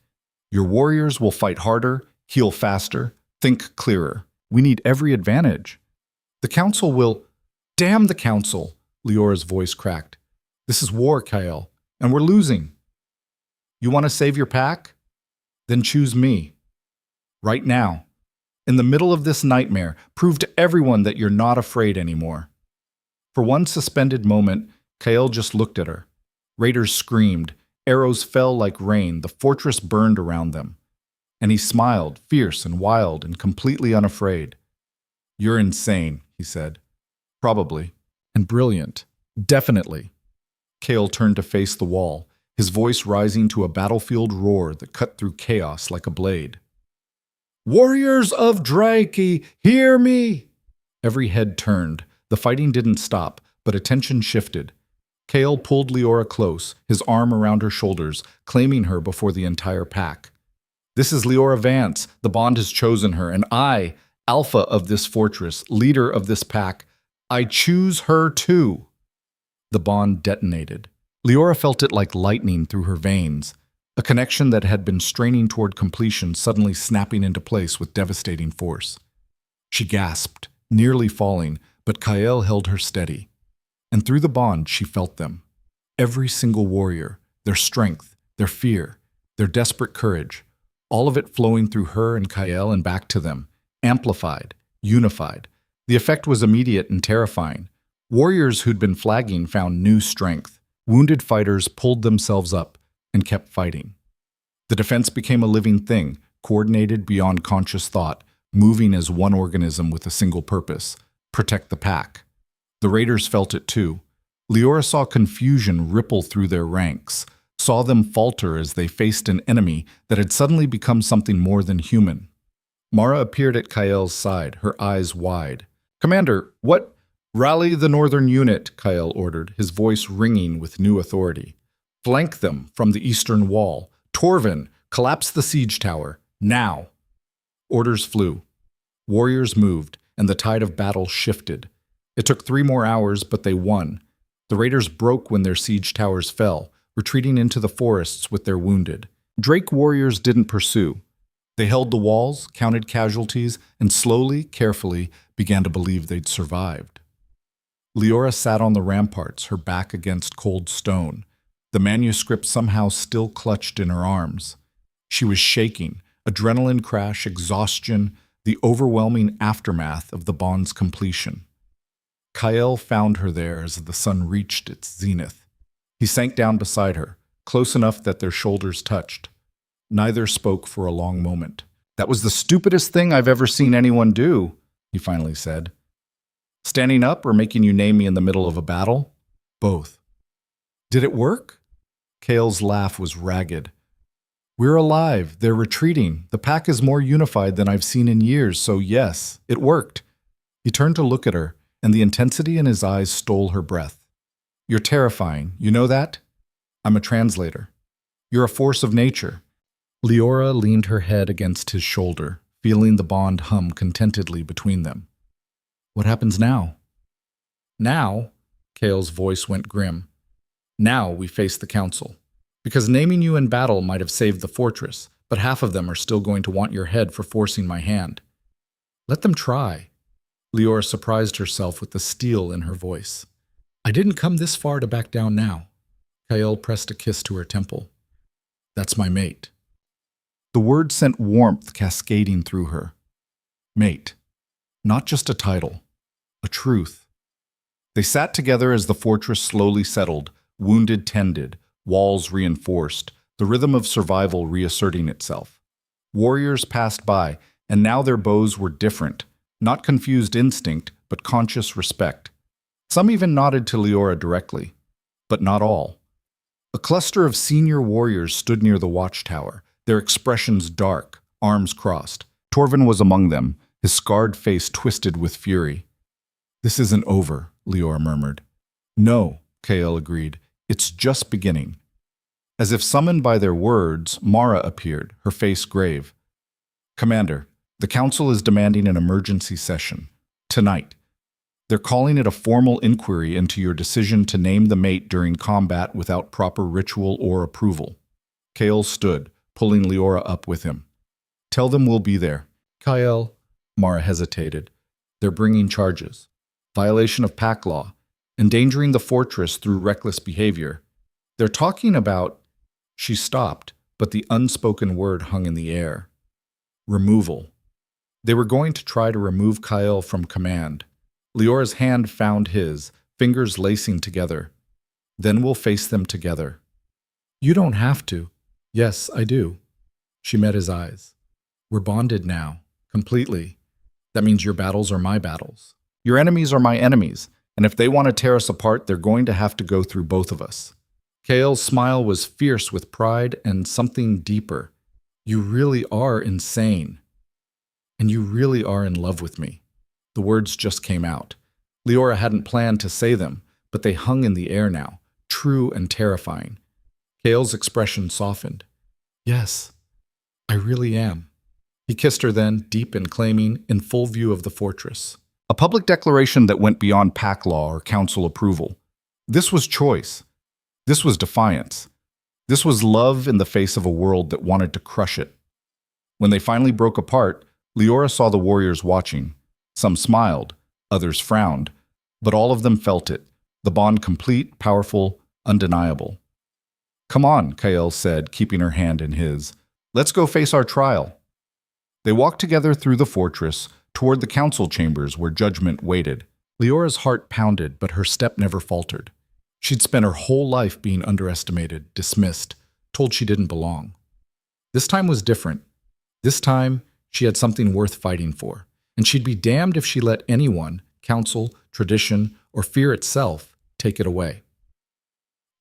Your warriors will fight harder, heal faster, think clearer. We need every advantage. The council will—" "Damn the council!" Leora's voice cracked. "This is war, Kael, and we're losing. You want to save your pack? Then choose me. Right now. In the middle of this nightmare, prove to everyone that you're not afraid anymore." For one suspended moment, Kael just looked at her. Raiders screamed. Arrows fell like rain. The fortress burned around them. And he smiled, fierce and wild and completely unafraid. "You're insane," he said. Probably. And brilliant. Definitely. Kale turned to face the wall, his voice rising to a battlefield roar that cut through chaos like a blade. Warriors of Drake, hear me! Every head turned. The fighting didn't stop, but attention shifted. Kale pulled Leora close, his arm around her shoulders, claiming her before the entire pack. This is Leora Vance. The Bond has chosen her, and I, alpha of this fortress, leader of this pack, I choose her too. The Bond detonated. Leora felt it like lightning through her veins, a connection that had been straining toward completion suddenly snapping into place with devastating force. She gasped, nearly falling, but Kael held her steady. And through the bond she felt them. Every single warrior, their strength, their fear, their desperate courage, all of it flowing through her and Kael and back to them, amplified, unified. The effect was immediate and terrifying. Warriors who'd been flagging found new strength. Wounded fighters pulled themselves up and kept fighting. The defense became a living thing, coordinated beyond conscious thought, moving as one organism with a single purpose: protect the pack. The raiders felt it too. Leora saw confusion ripple through their ranks, saw them falter as they faced an enemy that had suddenly become something more than human. Mara appeared at Kael's side, her eyes wide. "Commander, what—" "Rally the northern unit," Kael ordered, his voice ringing with new authority. "Flank them from the eastern wall. Torvin, collapse the siege tower. Now!" Orders flew. Warriors moved, and the tide of battle shifted. It took 3 more hours, but they won. The raiders broke when their siege towers fell, retreating into the forests with their wounded. Drake warriors didn't pursue. They held the walls, counted casualties, and slowly, carefully, began to believe they'd survived. Leora sat on the ramparts, her back against cold stone, the manuscript somehow still clutched in her arms. She was shaking, adrenaline crash, exhaustion, the overwhelming aftermath of the bond's completion. Kael found her there as the sun reached its zenith. He sank down beside her, close enough that their shoulders touched. Neither spoke for a long moment. "That was the stupidest thing I've ever seen anyone do," he finally said. "Standing up or making you name me in the middle of a battle?" "Both." "Did it work?" Kael's laugh was ragged. "We're alive. They're retreating. The pack is more unified than I've seen in years, so yes, it worked." He turned to look at her, and the intensity in his eyes stole her breath. "You're terrifying. You know that? I'm a translator. You're a force of nature." Leora leaned her head against his shoulder, feeling the bond hum contentedly between them. "What happens now?" "Now," Kael's voice went grim, "now we face the council. Because naming you in battle might have saved the fortress, but half of them are still going to want your head for forcing my hand." "Let them try." Leora surprised herself with the steel in her voice. "I didn't come this far to back down now." Kael pressed a kiss to her temple. "That's my mate." The word sent warmth cascading through her. Mate. Not just a title. A truth. They sat together as the fortress slowly settled, wounded tended, walls reinforced, the rhythm of survival reasserting itself. Warriors passed by, and now their bows were different, not confused instinct, but conscious respect. Some even nodded to Leora directly, but not all. A cluster of senior warriors stood near the watchtower, their expressions dark, arms crossed. Torvin was among them, his scarred face twisted with fury. "This isn't over," Leora murmured. "No," Kael agreed. "It's just beginning." As if summoned by their words, Mara appeared, her face grave. "Commander, the council is demanding an emergency session. Tonight. They're calling it a formal inquiry into your decision to name the mate during combat without proper ritual or approval." Kael stood, pulling Leora up with him. "Tell them we'll be there." "Kael," Mara hesitated. "They're bringing charges. Violation of pack law. Endangering the fortress through reckless behavior. They're talking about—" She stopped, but the unspoken word hung in the air. Removal. They were going to try to remove Kael from command. Leora's hand found his, fingers lacing together. "Then we'll face them together." "You don't have to." "Yes, I do." She met his eyes. "We're bonded now, completely. That means your battles are my battles. Your enemies are my enemies, and if they want to tear us apart, they're going to have to go through both of us. Kael's smile was fierce with pride and something deeper. You really are insane. And you really are in love with me. The words just came out. Leora hadn't planned to say them, but they hung in the air now, true and terrifying. Kael's expression softened. Yes, I really am. He kissed her then, deep and claiming, in full view of the fortress. A public declaration that went beyond pack law or council approval. This was choice. This was defiance. This was love in the face of a world that wanted to crush it. When they finally broke apart, Leora saw the warriors watching. Some smiled, others frowned, but all of them felt it. The bond complete, powerful, undeniable. Come on, Kael said, keeping her hand in his. Let's go face our trial. They walked together through the fortress, toward the council chambers where judgment waited. Leora's heart pounded, but her step never faltered. She'd spent her whole life being underestimated, dismissed, told she didn't belong. This time was different. This time, she had something worth fighting for, and she'd be damned if she let anyone, council, tradition, or fear itself, take it away.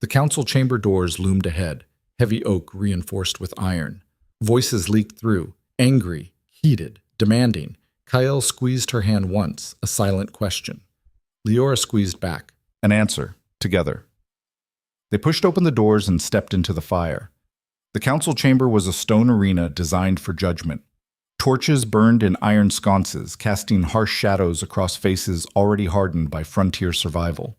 The council chamber doors loomed ahead, heavy oak reinforced with iron. Voices leaked through, angry, heated, demanding. Kael squeezed her hand once, a silent question. Leora squeezed back, an answer, together. They pushed open the doors and stepped into the fire. The council chamber was a stone arena designed for judgment. Torches burned in iron sconces, casting harsh shadows across faces already hardened by frontier survival.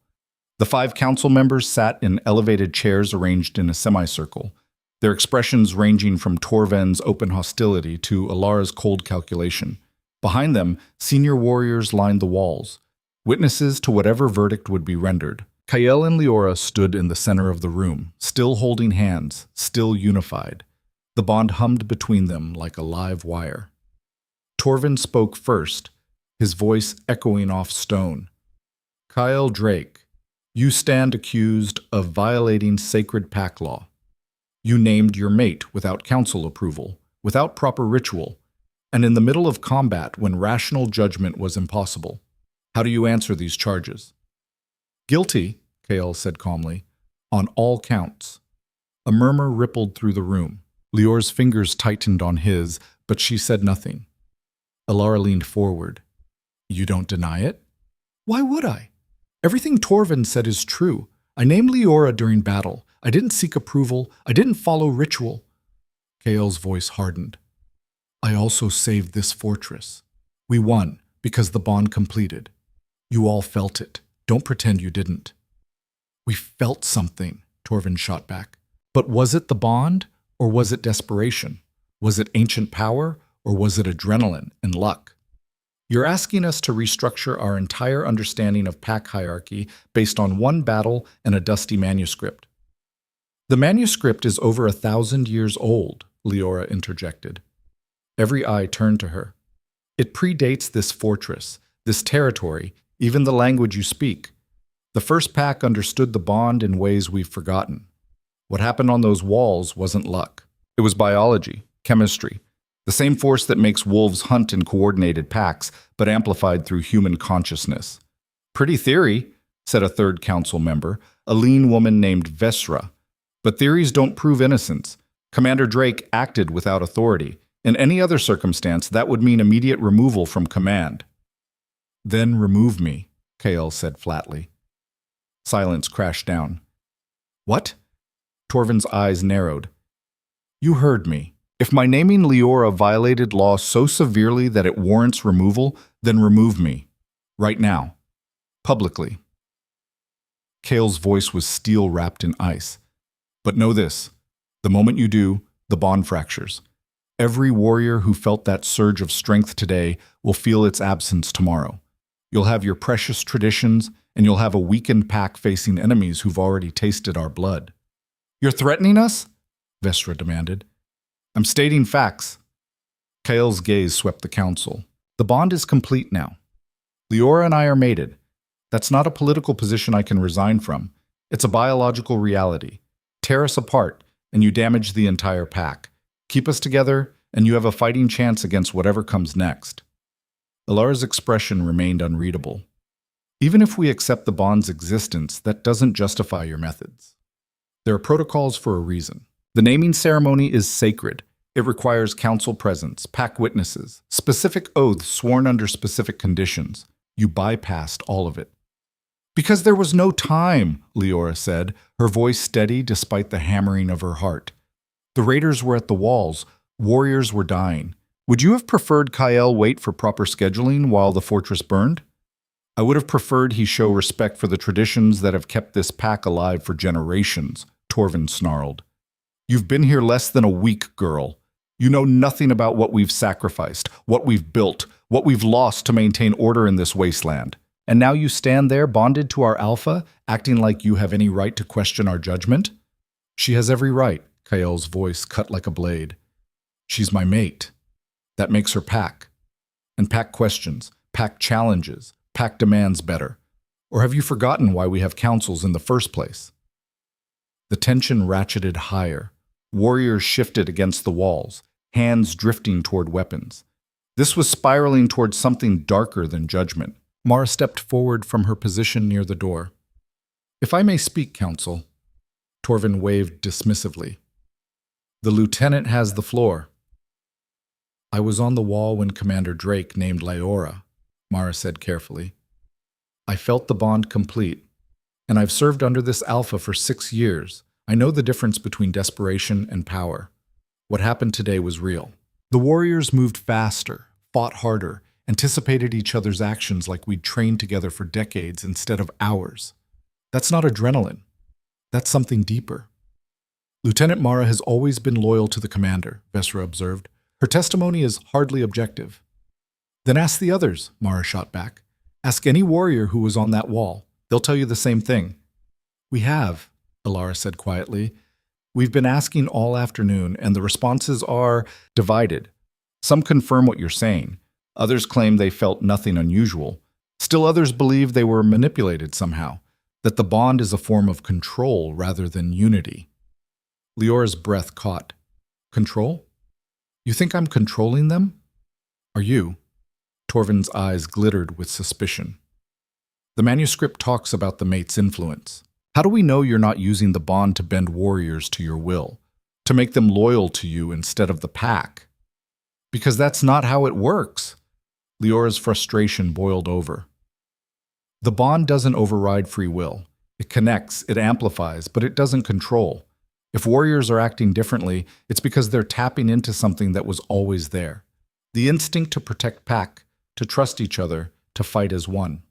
The 5 council members sat in elevated chairs arranged in a semicircle, their expressions ranging from Torven's open hostility to Alara's cold calculation. Behind them, senior warriors lined the walls, witnesses to whatever verdict would be rendered. Kael and Leora stood in the center of the room, still holding hands, still unified. The bond hummed between them like a live wire. Torven spoke first, his voice echoing off stone. Kael Drake, you stand accused of violating sacred pack law. You named your mate without council approval, without proper ritual, and in the middle of combat when rational judgment was impossible. How do you answer these charges? Guilty, Kael said calmly, on all counts. A murmur rippled through the room. Leora's fingers tightened on his, but she said nothing. Alara leaned forward. You don't deny it? Why would I? Everything Torven said is true. I named Leora during battle. I didn't seek approval. I didn't follow ritual. Kael's voice hardened. I also saved this fortress. We won because the bond completed. You all felt it. Don't pretend you didn't. We felt something, Torven shot back. But was it the bond, or was it desperation? Was it ancient power, or was it adrenaline and luck? You're asking us to restructure our entire understanding of pack hierarchy based on one battle and a dusty manuscript. The manuscript is over 1,000 years old, Leora interjected. Every eye turned to her. It predates this fortress, this territory, even the language you speak. The first pack understood the bond in ways we've forgotten. What happened on those walls wasn't luck. It was biology, chemistry, the same force that makes wolves hunt in coordinated packs, but amplified through human consciousness. Pretty theory, said a third council member, a lean woman named Vesra. But theories don't prove innocence. Commander Drake acted without authority. In any other circumstance, that would mean immediate removal from command. Then remove me, Kael said flatly. Silence crashed down. What? Torven's eyes narrowed. You heard me. If my naming Leora violated law so severely that it warrants removal, then remove me. Right now. Publicly. Kael's voice was steel wrapped in ice. But know this. The moment you do, the bond fractures. Every warrior who felt that surge of strength today will feel its absence tomorrow. You'll have your precious traditions, and you'll have a weakened pack facing enemies who've already tasted our blood. You're threatening us? Vesra demanded. I'm stating facts. Kael's gaze swept the council. The bond is complete now. Leora and I are mated. That's not a political position I can resign from. It's a biological reality. Tear us apart, and you damage the entire pack. Keep us together, and you have a fighting chance against whatever comes next. Alara's expression remained unreadable. Even if we accept the bond's existence, that doesn't justify your methods. There are protocols for a reason. The naming ceremony is sacred. It requires council presence, pack witnesses, specific oaths sworn under specific conditions. You bypassed all of it. Because there was no time, Leora said, her voice steady despite the hammering of her heart. The raiders were at the walls. Warriors were dying. Would you have preferred Kyle wait for proper scheduling while the fortress burned? I would have preferred he show respect for the traditions that have kept this pack alive for generations, Torvin snarled. You've been here less than a week, girl. You know nothing about what we've sacrificed, what we've built, what we've lost to maintain order in this wasteland. And now you stand there bonded to our alpha, acting like you have any right to question our judgment? She has every right, Kyle's voice cut like a blade. She's my mate. That makes her pack. And pack questions, pack challenges, pack demands better. Or have you forgotten why we have councils in the first place? The tension ratcheted higher. Warriors shifted against the walls, hands drifting toward weapons. This was spiraling toward something darker than judgment. Mara stepped forward from her position near the door. If I may speak, Council, Torvin waved dismissively. The lieutenant has the floor. I was on the wall when Commander Drake named Lyora, Mara said carefully. I felt the bond complete, and I've served under this alpha for 6 years. I know the difference between desperation and power. What happened today was real. The warriors moved faster, fought harder, anticipated each other's actions like we'd trained together for decades instead of hours. That's not adrenaline. That's something deeper. Lieutenant Mara has always been loyal to the commander, Vesra observed. Her testimony is hardly objective. Then ask the others, Mara shot back. Ask any warrior who was on that wall. They'll tell you the same thing. We have, Alara said quietly. We've been asking all afternoon, and the responses are divided. Some confirm what you're saying. Others claim they felt nothing unusual. Still others believe they were manipulated somehow, that the bond is a form of control rather than unity. Leora's breath caught. Control? You think I'm controlling them? Are you? Torvin's eyes glittered with suspicion. The manuscript talks about the mate's influence. How do we know you're not using the bond to bend warriors to your will, to make them loyal to you instead of the pack? Because that's not how it works. Leora's frustration boiled over. The bond doesn't override free will. It connects, it amplifies, but it doesn't control. If warriors are acting differently, it's because they're tapping into something that was always there. The instinct to protect pack, to trust each other, to fight as one.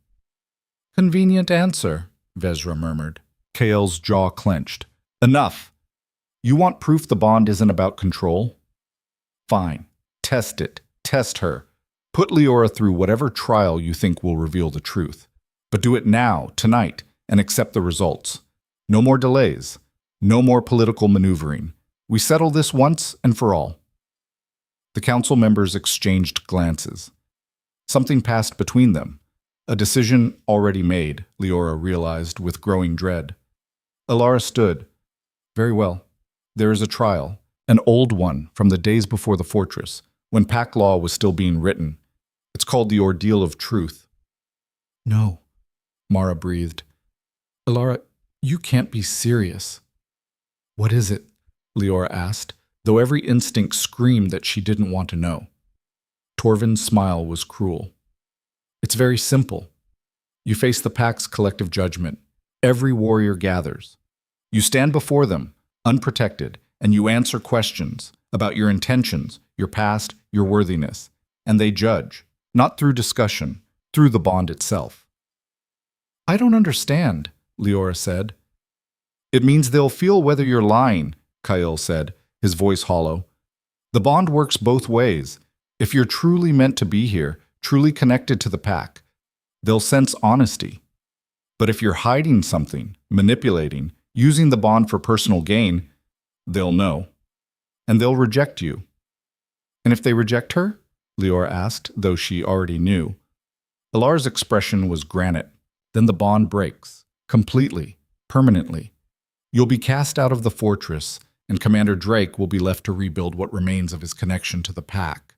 Convenient answer, Vesra murmured. Kael's jaw clenched. Enough! You want proof the bond isn't about control? Fine. Test it. Test her. Put Leora through whatever trial you think will reveal the truth. But do it now, tonight, and accept the results. No more delays. No more political maneuvering. We settle this once and for all. The council members exchanged glances. Something passed between them. A decision already made, Leora realized with growing dread. Alara stood. Very well. There is a trial, an old one from the days before the fortress, when pack law was still being written. It's called the Ordeal of Truth. No, Mara breathed. Alara, you can't be serious. What is it? Leora asked, though every instinct screamed that she didn't want to know. Torvin's smile was cruel. It's very simple. You face the pack's collective judgment. Every warrior gathers. You stand before them, unprotected, and you answer questions about your intentions, your past, your worthiness, and they judge, not through discussion, through the bond itself. I don't understand, Leora said. It means they'll feel whether you're lying, Kyle said, his voice hollow. The bond works both ways. If you're truly meant to be here, truly connected to the pack, they'll sense honesty. But if you're hiding something, manipulating, using the bond for personal gain, they'll know. And they'll reject you. And if they reject her? Leora asked, though she already knew. Alara's expression was granite. Then the bond breaks. Completely. Permanently. You'll be cast out of the fortress, and Commander Drake will be left to rebuild what remains of his connection to the pack.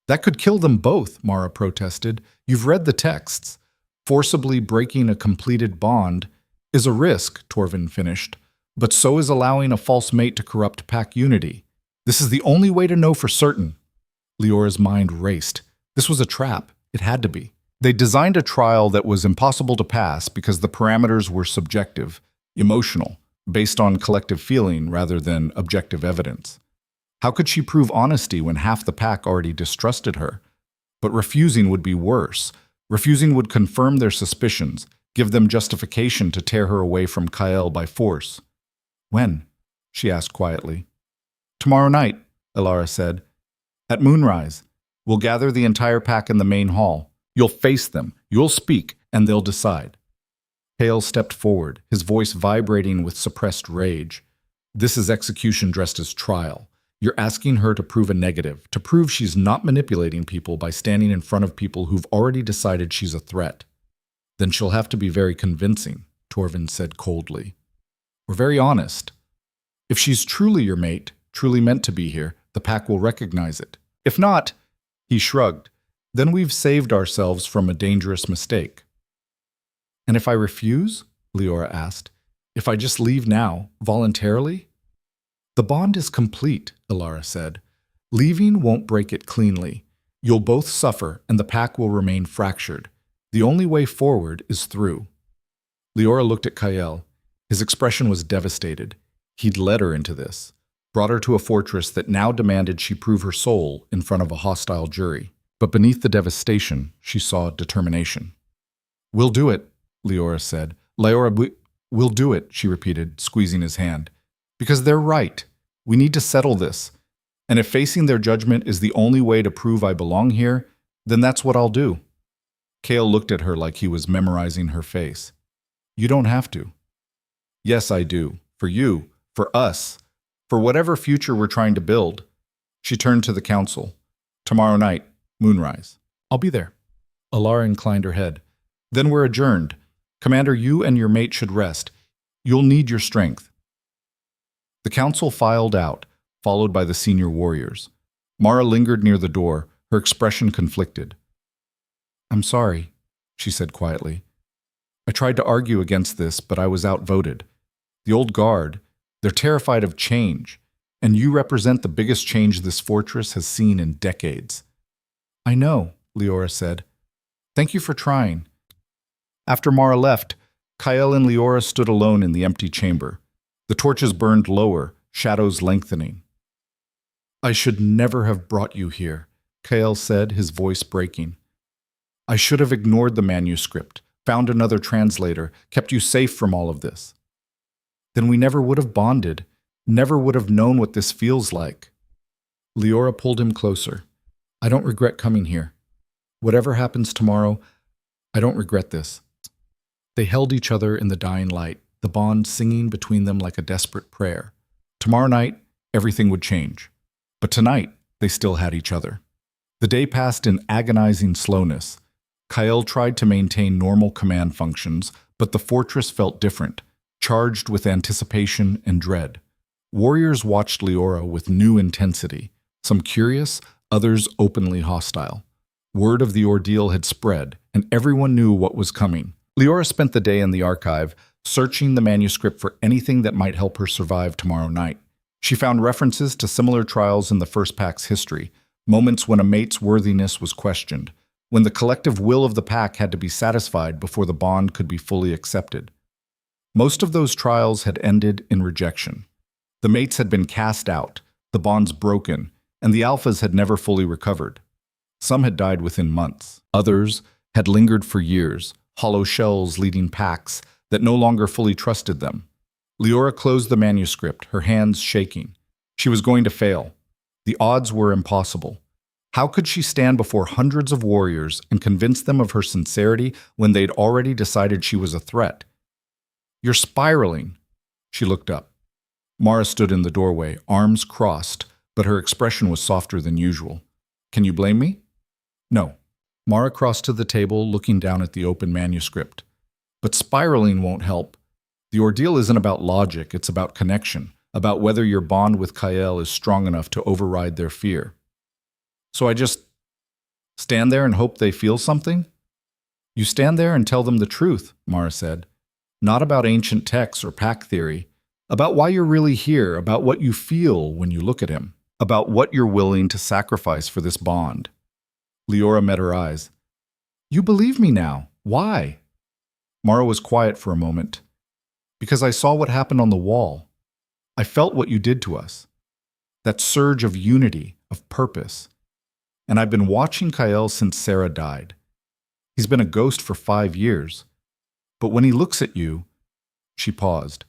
That could kill them both, Mara protested. You've read the texts. Forcibly breaking a completed bond is a risk, Torvin finished, but so is allowing a false mate to corrupt pack unity. This is the only way to know for certain. Leora's mind raced. This was a trap. It had to be. They designed a trial that was impossible to pass because the parameters were subjective, emotional, based on collective feeling rather than objective evidence. How could she prove honesty when half the pack already distrusted her? But refusing would be worse. Refusing would confirm their suspicions, give them justification to tear her away from Kael by force. When? She asked quietly. Tomorrow night, Elara said. At moonrise. We'll gather the entire pack in the main hall. You'll face them, you'll speak, and they'll decide. Kael stepped forward, his voice vibrating with suppressed rage. This is execution dressed as trial. You're asking her to prove a negative, to prove she's not manipulating people by standing in front of people who've already decided she's a threat. Then she'll have to be very convincing, Torvin said coldly. Or very honest. If she's truly your mate, truly meant to be here, the pack will recognize it. If not, he shrugged, then we've saved ourselves from a dangerous mistake. And if I refuse? Leora asked. If I just leave now, voluntarily? The bond is complete, Elara said. Leaving won't break it cleanly. You'll both suffer, and the pack will remain fractured. The only way forward is through. Leora looked at Kael. His expression was devastated. He'd led her into this, brought her to a fortress that now demanded she prove her soul in front of a hostile jury. But beneath the devastation, she saw determination. We'll do it, Leora said. We'll do it, she repeated, squeezing his hand. Because they're right. We need to settle this. And if facing their judgment is the only way to prove I belong here, then that's what I'll do. Kael looked at her like he was memorizing her face. You don't have to. Yes, I do. For you. For us. For whatever future we're trying to build. She turned to the council. Tomorrow night, moonrise. I'll be there. Elara inclined her head. Then we're adjourned. Commander, you and your mate should rest. You'll need your strength. The council filed out, followed by the senior warriors. Mara lingered near the door, her expression conflicted. I'm sorry, she said quietly. I tried to argue against this, but I was outvoted. The old guard, they're terrified of change, and you represent the biggest change this fortress has seen in decades. I know, Leora said. Thank you for trying. After Mara left, Kael and Leora stood alone in the empty chamber. The torches burned lower, shadows lengthening. I should never have brought you here, Kael said, his voice breaking. I should have ignored the manuscript, found another translator, kept you safe from all of this. Then we never would have bonded, never would have known what this feels like. Leora pulled him closer. I don't regret coming here. Whatever happens tomorrow, I don't regret this. They held each other in the dying light, the bond singing between them like a desperate prayer. Tomorrow night, everything would change. But tonight, they still had each other. The day passed in agonizing slowness. Kael tried to maintain normal command functions, but the fortress felt different, charged with anticipation and dread. Warriors watched Leora with new intensity, some curious, others openly hostile. Word of the ordeal had spread, and everyone knew what was coming. Leora spent the day in the archive, searching the manuscript for anything that might help her survive tomorrow night. She found references to similar trials in the first pack's history, moments when a mate's worthiness was questioned, when the collective will of the pack had to be satisfied before the bond could be fully accepted. Most of those trials had ended in rejection. The mates had been cast out, the bonds broken, and the alphas had never fully recovered. Some had died within months. Others had lingered for years, hollow shells leading packs that no longer fully trusted them. Leora closed the manuscript, her hands shaking. She was going to fail. The odds were impossible. How could she stand before hundreds of warriors and convince them of her sincerity when they'd already decided she was a threat? You're spiraling. She looked up. Mara stood in the doorway, arms crossed, but her expression was softer than usual. Can you blame me? No. Mara crossed to the table, looking down at the open manuscript. But spiraling won't help. The ordeal isn't about logic, it's about connection, about whether your bond with Kael is strong enough to override their fear. So I just stand there and hope they feel something? You stand there and tell them the truth, Mara said. Not about ancient texts or pack theory. About why you're really here, about what you feel when you look at him. About what you're willing to sacrifice for this bond. Leora met her eyes. You believe me now. Why? Mara was quiet for a moment. Because I saw what happened on the wall. I felt what you did to us. That surge of unity, of purpose. And I've been watching Kyle since Sarah died. He's been a ghost for 5 years. But when he looks at you, she paused.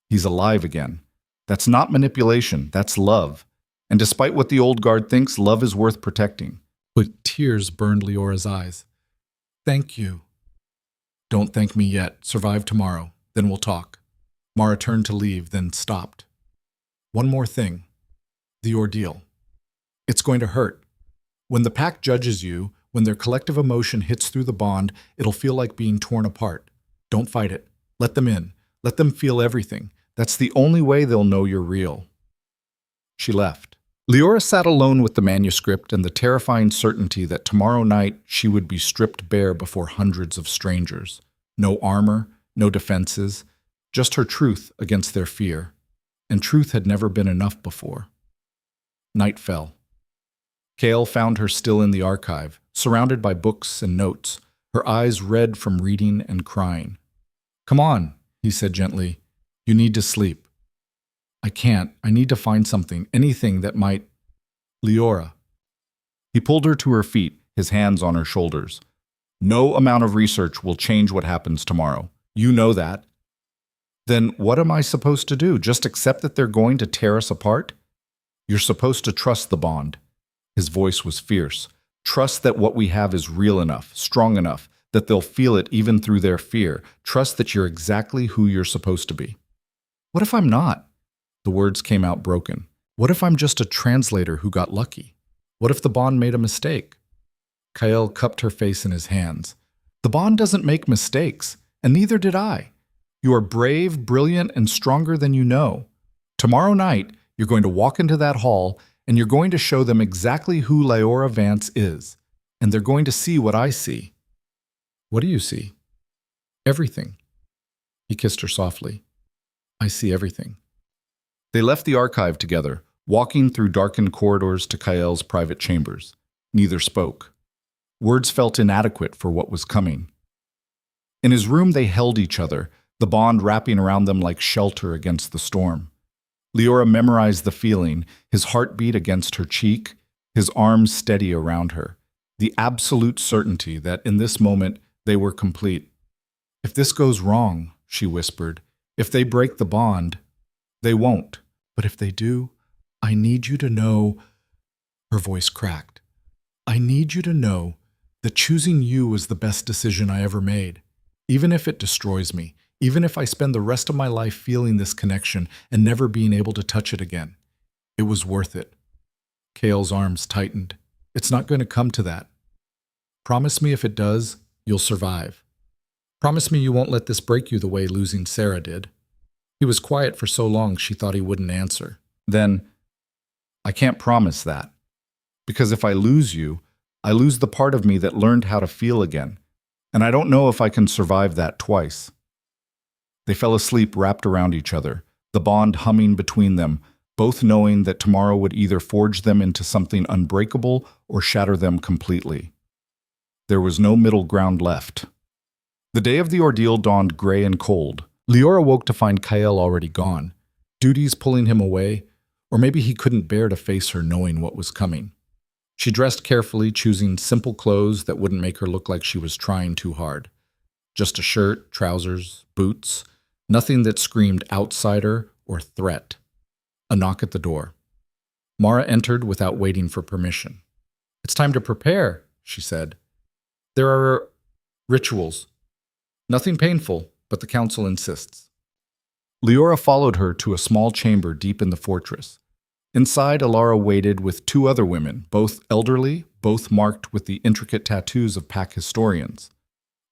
He's alive again. That's not manipulation, that's love. And despite what the old guard thinks, love is worth protecting. But tears burned Leora's eyes. Thank you. Don't thank me yet. Survive tomorrow. Then we'll talk. Mara turned to leave, then stopped. One more thing. The ordeal. It's going to hurt. When the pack judges you, when their collective emotion hits through the bond, it'll feel like being torn apart. Don't fight it. Let them in. Let them feel everything. That's the only way they'll know you're real. She left. Leora sat alone with the manuscript and the terrifying certainty that tomorrow night she would be stripped bare before hundreds of strangers. No armor, no defenses, just her truth against their fear. And truth had never been enough before. Night fell. Kale found her still in the archive, surrounded by books and notes, her eyes red from reading and crying. Come on, he said gently. You need to sleep. I can't. I need to find something, anything that might... Leora. He pulled her to her feet, his hands on her shoulders. No amount of research will change what happens tomorrow. You know that. Then what am I supposed to do? Just accept that they're going to tear us apart? You're supposed to trust the bond. His voice was fierce. Trust that what we have is real enough, strong enough, that they'll feel it even through their fear. Trust that you're exactly who you're supposed to be. What if I'm not? The words came out broken. What if I'm just a translator who got lucky? What if the bond made a mistake? Kyle cupped her face in his hands. The bond doesn't make mistakes, and neither did I. You are brave, brilliant, and stronger than you know. Tomorrow night, you're going to walk into that hall, and you're going to show them exactly who Leora Vance is. And they're going to see what I see. What do you see? Everything. He kissed her softly. I see everything. They left the archive together, walking through darkened corridors to Kyle's private chambers. Neither spoke. Words felt inadequate for what was coming. In his room, they held each other, the bond wrapping around them like shelter against the storm. Leora memorized the feeling, his heartbeat against her cheek, his arms steady around her, the absolute certainty that in this moment they were complete. If this goes wrong, she whispered, if they break the bond, they won't. But if they do, I need you to know, her voice cracked. I need you to know that choosing you was the best decision I ever made. Even if it destroys me, even if I spend the rest of my life feeling this connection and never being able to touch it again, it was worth it. Kale's arms tightened. It's not going to come to that. Promise me if it does, you'll survive. Promise me you won't let this break you the way losing Sarah did. He was quiet for so long she thought he wouldn't answer. Then, I can't promise that. Because if I lose you, I lose the part of me that learned how to feel again. And I don't know if I can survive that twice. They fell asleep wrapped around each other, the bond humming between them, both knowing that tomorrow would either forge them into something unbreakable or shatter them completely. There was no middle ground left. The day of the ordeal dawned gray and cold. Leora woke to find Kyle already gone, duties pulling him away, or maybe he couldn't bear to face her knowing what was coming. She dressed carefully, choosing simple clothes that wouldn't make her look like she was trying too hard. Just a shirt, trousers, boots, nothing that screamed outsider or threat. A knock at the door. Mara entered without waiting for permission. It's time to prepare, she said. There are rituals. Nothing painful, but the council insists. Leora followed her to a small chamber deep in the fortress. Inside, Alara waited with 2 other women, both elderly, both marked with the intricate tattoos of pack historians.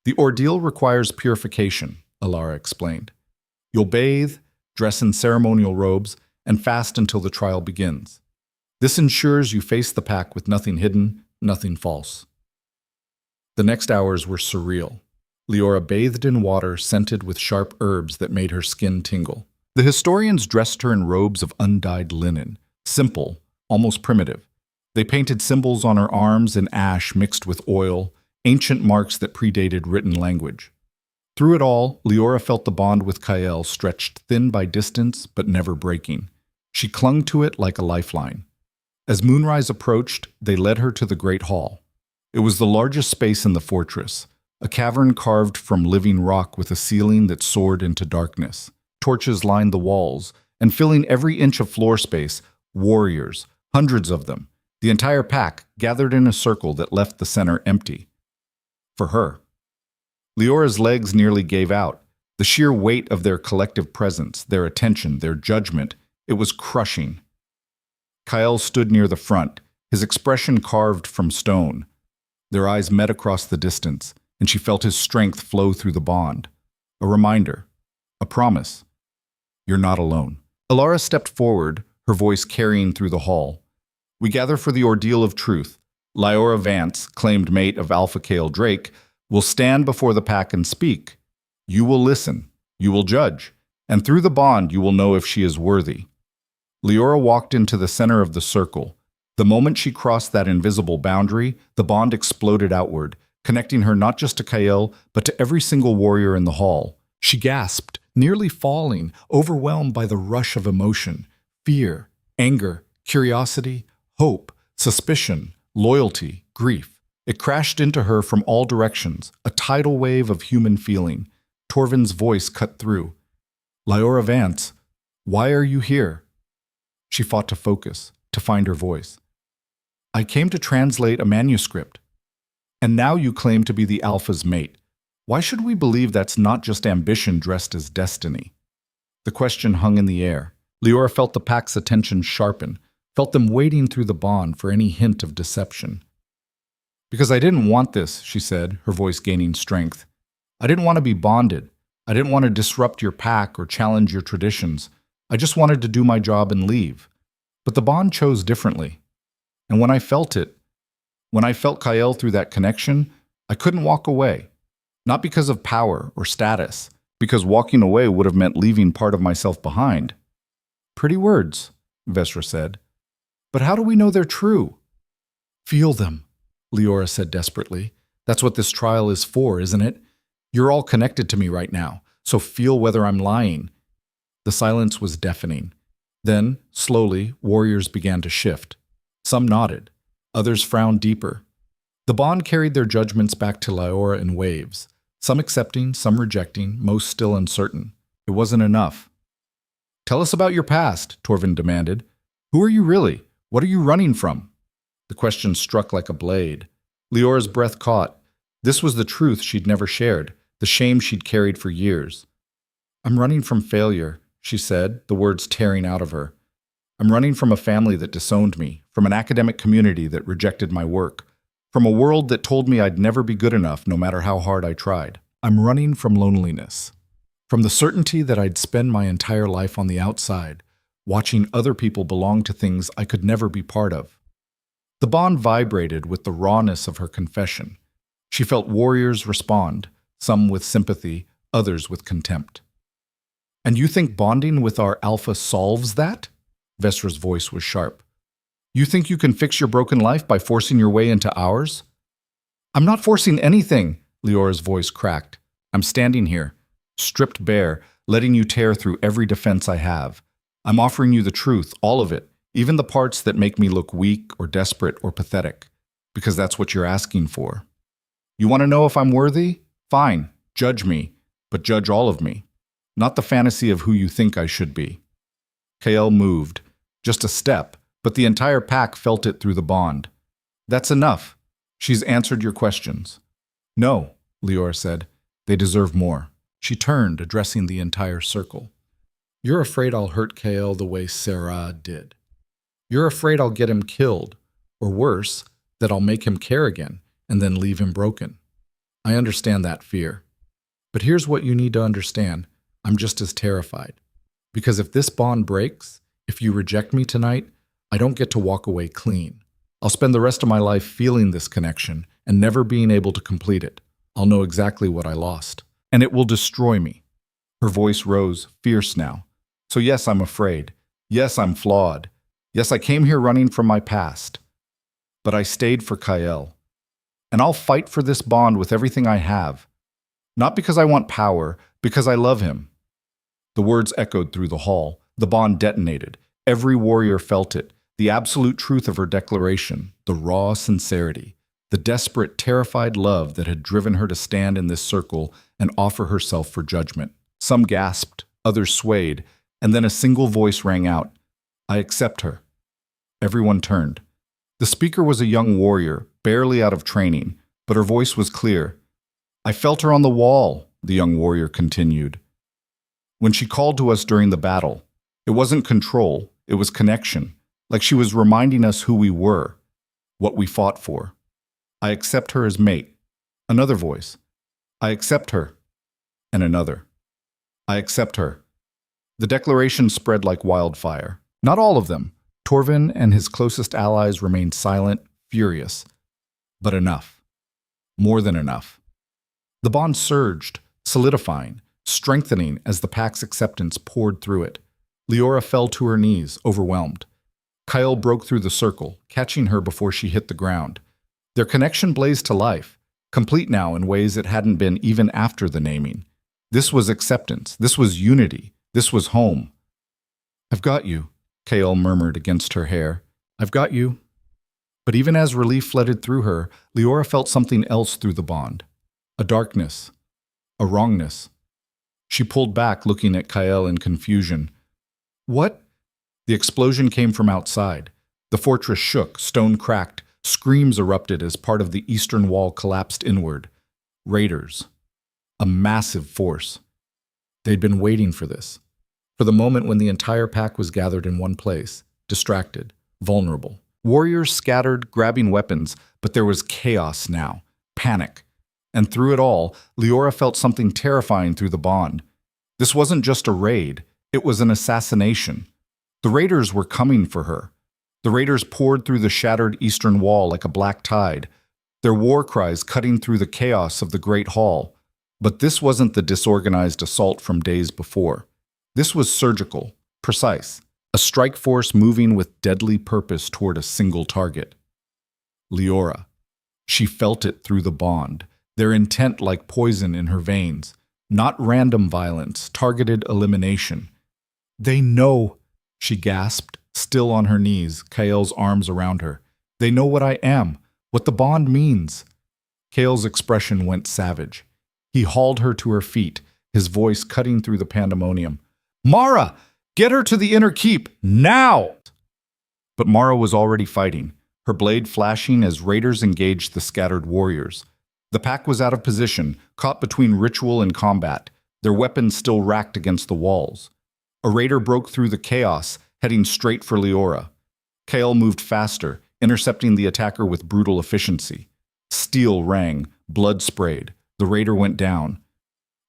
The ordeal requires purification, Alara explained. You'll bathe, dress in ceremonial robes, and fast until the trial begins. This ensures you face the pack with nothing hidden, nothing false. The next hours were surreal. Leora bathed in water scented with sharp herbs that made her skin tingle. The historians dressed her in robes of undyed linen, simple, almost primitive. They painted symbols on her arms in ash mixed with oil, ancient marks that predated written language. Through it all, Leora felt the bond with Kael stretched thin by distance but never breaking. She clung to it like a lifeline. As moonrise approached, they led her to the Great Hall. It was the largest space in the fortress, a cavern carved from living rock with a ceiling that soared into darkness. Torches lined the walls, and filling every inch of floor space, warriors, hundreds of them, the entire pack gathered in a circle that left the center empty. For her. Leora's legs nearly gave out. The sheer weight of their collective presence, their attention, their judgment, it was crushing. Kael stood near the front, his expression carved from stone. Their eyes met across the distance, and she felt his strength flow through the bond. A reminder, a promise. You're not alone. Alara stepped forward, her voice carrying through the hall. We gather for the ordeal of truth. Lyora Vance, claimed mate of Alpha Kale Drake, will stand before the pack and speak. You will listen. You will judge. And through the bond, you will know if she is worthy. Leora walked into the center of the circle. The moment she crossed that invisible boundary, the bond exploded outward, connecting her not just to Kael, but to every single warrior in the hall. She gasped, nearly falling, overwhelmed by the rush of emotion, fear, anger, curiosity, hope, suspicion, loyalty, grief. It crashed into her from all directions, a tidal wave of human feeling. Torvin's voice cut through. Lyora Vance, why are you here? She fought to focus, to find her voice. I came to translate a manuscript. And now you claim to be the Alpha's mate. Why should we believe that's not just ambition dressed as destiny? The question hung in the air. Leora felt the pack's attention sharpen, felt them waiting through the bond for any hint of deception. Because I didn't want this, she said, her voice gaining strength. I didn't want to be bonded. I didn't want to disrupt your pack or challenge your traditions. I just wanted to do my job and leave. But the bond chose differently. And when I felt Kael through that connection, I couldn't walk away. Not because of power or status, because walking away would have meant leaving part of myself behind. Pretty words, Vestra said. But how do we know they're true? Feel them, Leora said desperately. That's what this trial is for, isn't it? You're all connected to me right now, so feel whether I'm lying. The silence was deafening. Then, slowly, warriors began to shift. Some nodded. Others frowned deeper. The bond carried their judgments back to Lyora in waves, some accepting, some rejecting, most still uncertain. It wasn't enough. Tell us about your past, Torvin demanded. Who are you really? What are you running from? The question struck like a blade. Leora's breath caught. This was the truth she'd never shared, the shame she'd carried for years. I'm running from failure, she said, the words tearing out of her. I'm running from a family that disowned me, from an academic community that rejected my work, from a world that told me I'd never be good enough no matter how hard I tried. I'm running from loneliness, from the certainty that I'd spend my entire life on the outside, watching other people belong to things I could never be part of. The bond vibrated with the rawness of her confession. She felt warriors respond, some with sympathy, others with contempt. And you think bonding with our Alpha solves that? Vestra's voice was sharp. You think you can fix your broken life by forcing your way into ours? I'm not forcing anything, Leora's voice cracked. I'm standing here, stripped bare, letting you tear through every defense I have. I'm offering you the truth, all of it, even the parts that make me look weak or desperate or pathetic, because that's what you're asking for. You want to know if I'm worthy? Fine, judge me, but judge all of me, not the fantasy of who you think I should be. Kael moved, just a step, but the entire pack felt it through the bond. That's enough. She's answered your questions. No, Leora said. They deserve more. She turned, addressing the entire circle. You're afraid I'll hurt Kael the way Sarah did. You're afraid I'll get him killed, or worse, that I'll make him care again and then leave him broken. I understand that fear. But here's what you need to understand. I'm just as terrified. Because if this bond breaks, if you reject me tonight, I don't get to walk away clean. I'll spend the rest of my life feeling this connection and never being able to complete it. I'll know exactly what I lost. And it will destroy me. Her voice rose, fierce now. So yes, I'm afraid. Yes, I'm flawed. Yes, I came here running from my past. But I stayed for Kyle. And I'll fight for this bond with everything I have. Not because I want power, because I love him. The words echoed through the hall. The bond detonated. Every warrior felt it. The absolute truth of her declaration, the raw sincerity, the desperate, terrified love that had driven her to stand in this circle and offer herself for judgment. Some gasped, others swayed, and then a single voice rang out, "I accept her." Everyone turned. The speaker was a young warrior, barely out of training, but her voice was clear. "I felt her on the wall," the young warrior continued. "When she called to us during the battle, it wasn't control, it was connection, like she was reminding us who we were, what we fought for. I accept her as mate." Another voice. "I accept her." And another. "I accept her." The declaration spread like wildfire. Not all of them. Torvin and his closest allies remained silent, furious. But enough. More than enough. The bond surged, solidifying, strengthening as the pack's acceptance poured through it. Leora fell to her knees, overwhelmed. Kyle broke through the circle, catching her before she hit the ground. Their connection blazed to life, complete now in ways it hadn't been even after the naming. This was acceptance. This was unity. This was home. "I've got you," Kale murmured against her hair. "I've got you." But even as relief flooded through her, Leora felt something else through the bond. A darkness. A wrongness. She pulled back, looking at Kyle in confusion. "What?" The explosion came from outside. The fortress shook, stone cracked, screams erupted as part of the eastern wall collapsed inward. Raiders. A massive force. They'd been waiting for this. For the moment when the entire pack was gathered in one place, distracted, vulnerable. Warriors scattered, grabbing weapons, but there was chaos now. Panic. And through it all, Leora felt something terrifying through the bond. This wasn't just a raid, it was an assassination. The raiders were coming for her. The raiders poured through the shattered eastern wall like a black tide, their war cries cutting through the chaos of the Great Hall. But this wasn't the disorganized assault from days before. This was surgical, precise, a strike force moving with deadly purpose toward a single target. Leora. She felt it through the bond, their intent like poison in her veins. Not random violence, targeted elimination. "They know," she gasped, still on her knees, Kael's arms around her. "They know what I am, what the bond means." Kael's expression went savage. He hauled her to her feet, his voice cutting through the pandemonium. "Mara! Get her to the inner keep, now!" But Mara was already fighting, her blade flashing as raiders engaged the scattered warriors. The pack was out of position, caught between ritual and combat, their weapons still racked against the walls. A raider broke through the chaos, heading straight for Leora. Kael moved faster, intercepting the attacker with brutal efficiency. Steel rang, blood sprayed. The raider went down.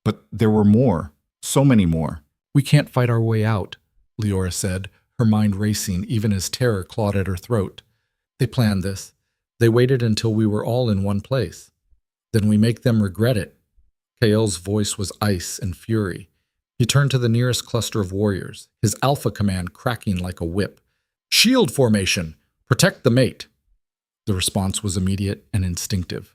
But there were more, so many more. "We can't fight our way out," Leora said, her mind racing even as terror clawed at her throat. "They planned this. They waited until we were all in one place. Then we make them regret it." Kael's voice was ice and fury. He turned to the nearest cluster of warriors, his alpha command cracking like a whip. "Shield formation! Protect the mate!" The response was immediate and instinctive.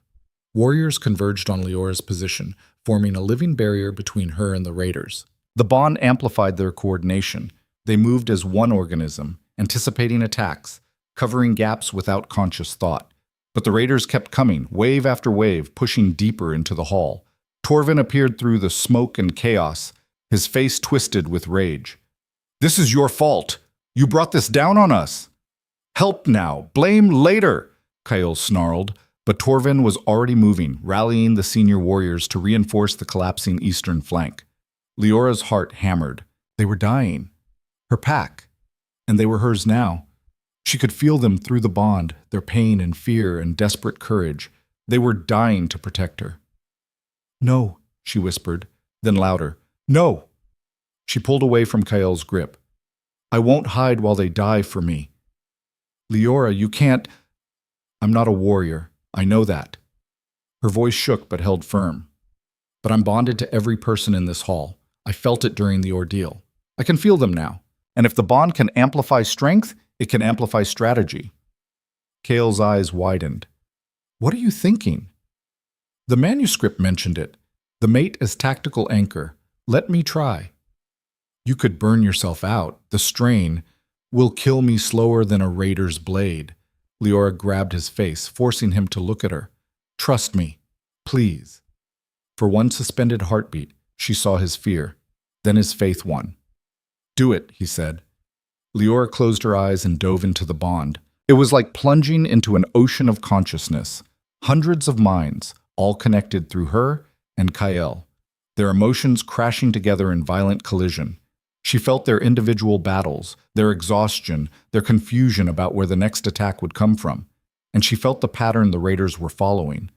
Warriors converged on Leora's position, forming a living barrier between her and the raiders. The bond amplified their coordination. They moved as one organism, anticipating attacks, covering gaps without conscious thought. But the raiders kept coming, wave after wave, pushing deeper into the hall. Torvin appeared through the smoke and chaos, his face twisted with rage. "This is your fault! You brought this down on us!" "Help now! Blame later!" Kyle snarled, but Torvin was already moving, rallying the senior warriors to reinforce the collapsing eastern flank. Leora's heart hammered. They were dying. Her pack. And they were hers now. She could feel them through the bond, their pain and fear and desperate courage. They were dying to protect her. "No," she whispered, then louder. "No!" She pulled away from Kael's grip. "I won't hide while they die for me." "Leora, you can't—" "I'm not a warrior. I know that. Her voice shook but held firm. But I'm bonded to every person in this hall. I felt it during the ordeal. I can feel them now. And if the bond can amplify strength, it can amplify strategy. Kale's eyes widened. What are you thinking? The manuscript mentioned it. The mate as tactical anchor. Let me try. You could burn yourself out. The strain will kill me slower than a raider's blade. Leora grabbed his face, forcing him to look at her. Trust me, please. For one suspended heartbeat, she saw his fear. Then his faith won. Do it, he said. Leora closed her eyes and dove into the bond. It was like plunging into an ocean of consciousness. Hundreds of minds, all connected through her and Kael. Their emotions crashing together in violent collision. She felt their individual battles, their exhaustion, their confusion about where the next attack would come from. And she felt the pattern the raiders were following.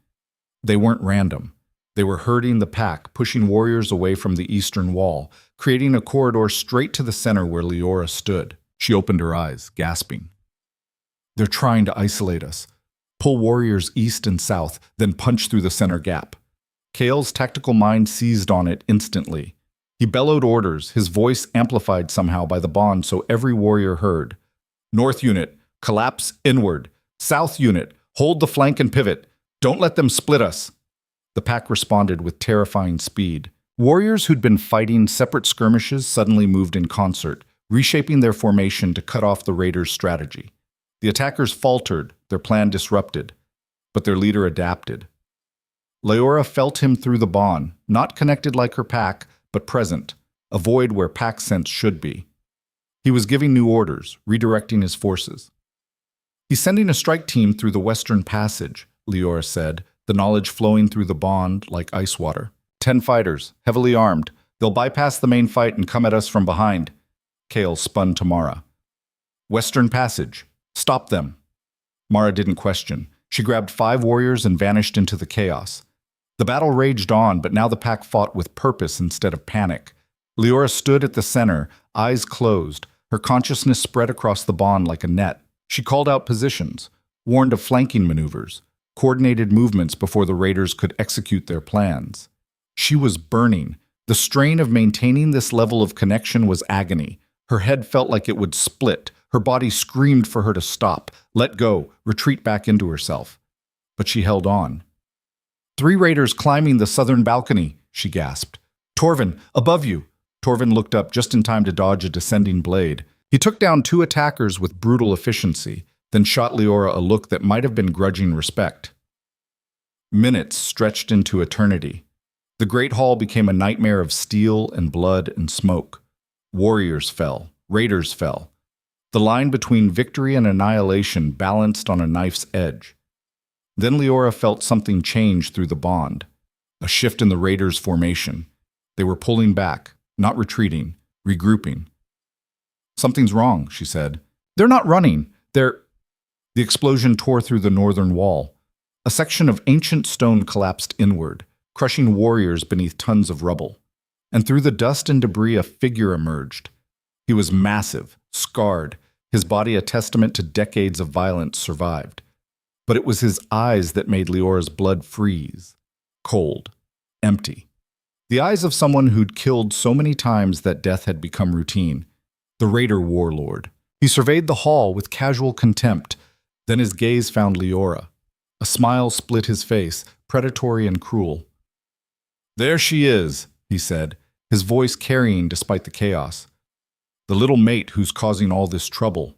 They weren't random. They were herding the pack, pushing warriors away from the eastern wall, creating a corridor straight to the center where Leora stood. She opened her eyes, gasping. They're trying to isolate us. Pull warriors east and south, then punch through the center gap. Kael's tactical mind seized on it instantly. He bellowed orders, his voice amplified somehow by the bond so every warrior heard. North unit, collapse inward. South unit, hold the flank and pivot. Don't let them split us. The pack responded with terrifying speed. Warriors who'd been fighting separate skirmishes suddenly moved in concert, reshaping their formation to cut off the raiders' strategy. The attackers faltered, their plan disrupted, but their leader adapted. Leora felt him through the bond, not connected like her pack, but present, a void where pack sense should be. He was giving new orders, redirecting his forces. He's sending a strike team through the Western Passage, Leora said, the knowledge flowing through the bond like ice water. 10 fighters, heavily armed. They'll bypass the main fight and come at us from behind. Kael spun to Mara. Western Passage. Stop them. Mara didn't question. She grabbed 5 warriors and vanished into the chaos. The battle raged on, but now the pack fought with purpose instead of panic. Leora stood at the center, eyes closed, her consciousness spread across the bond like a net. She called out positions, warned of flanking maneuvers, coordinated movements before the raiders could execute their plans. She was burning. The strain of maintaining this level of connection was agony. Her head felt like it would split. Her body screamed for her to stop, let go, retreat back into herself. But she held on. 3 raiders climbing the southern balcony, she gasped. Torvin, above you. Torvin looked up just in time to dodge a descending blade. He took down 2 attackers with brutal efficiency, then shot Leora a look that might have been grudging respect. Minutes stretched into eternity. The great hall became a nightmare of steel and blood and smoke. Warriors fell. Raiders fell. The line between victory and annihilation balanced on a knife's edge. Then Leora felt something change through the bond. A shift in the raiders' formation. They were pulling back, not retreating, regrouping. Something's wrong, she said. They're not running. The explosion tore through the northern wall. A section of ancient stone collapsed inward, crushing warriors beneath tons of rubble. And through the dust and debris a figure emerged. He was massive, scarred, his body a testament to decades of violence survived. But it was his eyes that made Leora's blood freeze. Cold. Empty. The eyes of someone who'd killed so many times that death had become routine. The raider warlord. He surveyed the hall with casual contempt. Then his gaze found Leora. A smile split his face, predatory and cruel. There she is, he said, his voice carrying despite the chaos. The little mate who's causing all this trouble.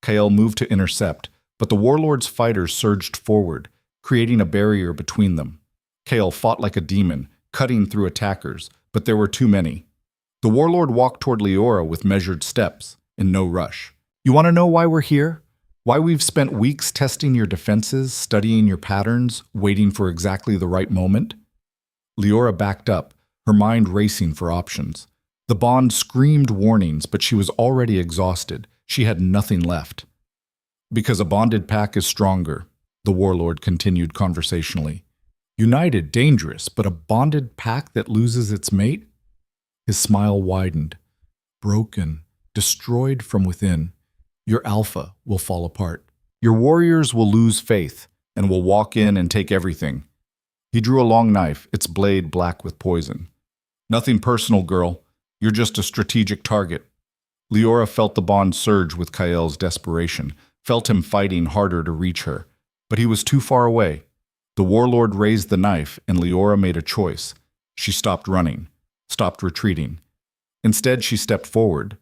Kael moved to intercept, but the warlord's fighters surged forward, creating a barrier between them. Kael fought like a demon, cutting through attackers, but there were too many. The warlord walked toward Leora with measured steps, in no rush. You want to know why we're here? Why we've spent weeks testing your defenses, studying your patterns, waiting for exactly the right moment? Leora backed up, her mind racing for options. The bond screamed warnings, but she was already exhausted. She had nothing left. Because a bonded pack is stronger, the warlord continued conversationally. United, dangerous, but a bonded pack that loses its mate? His smile widened. Broken, destroyed from within. Your alpha will fall apart. Your warriors will lose faith and will walk in and take everything. He drew a long knife, its blade black with poison. Nothing personal, girl. You're just a strategic target. Leora felt the bond surge with Kael's desperation, felt him fighting harder to reach her. But he was too far away. The warlord raised the knife, and Leora made a choice. She stopped running, stopped retreating. Instead, she stepped forward.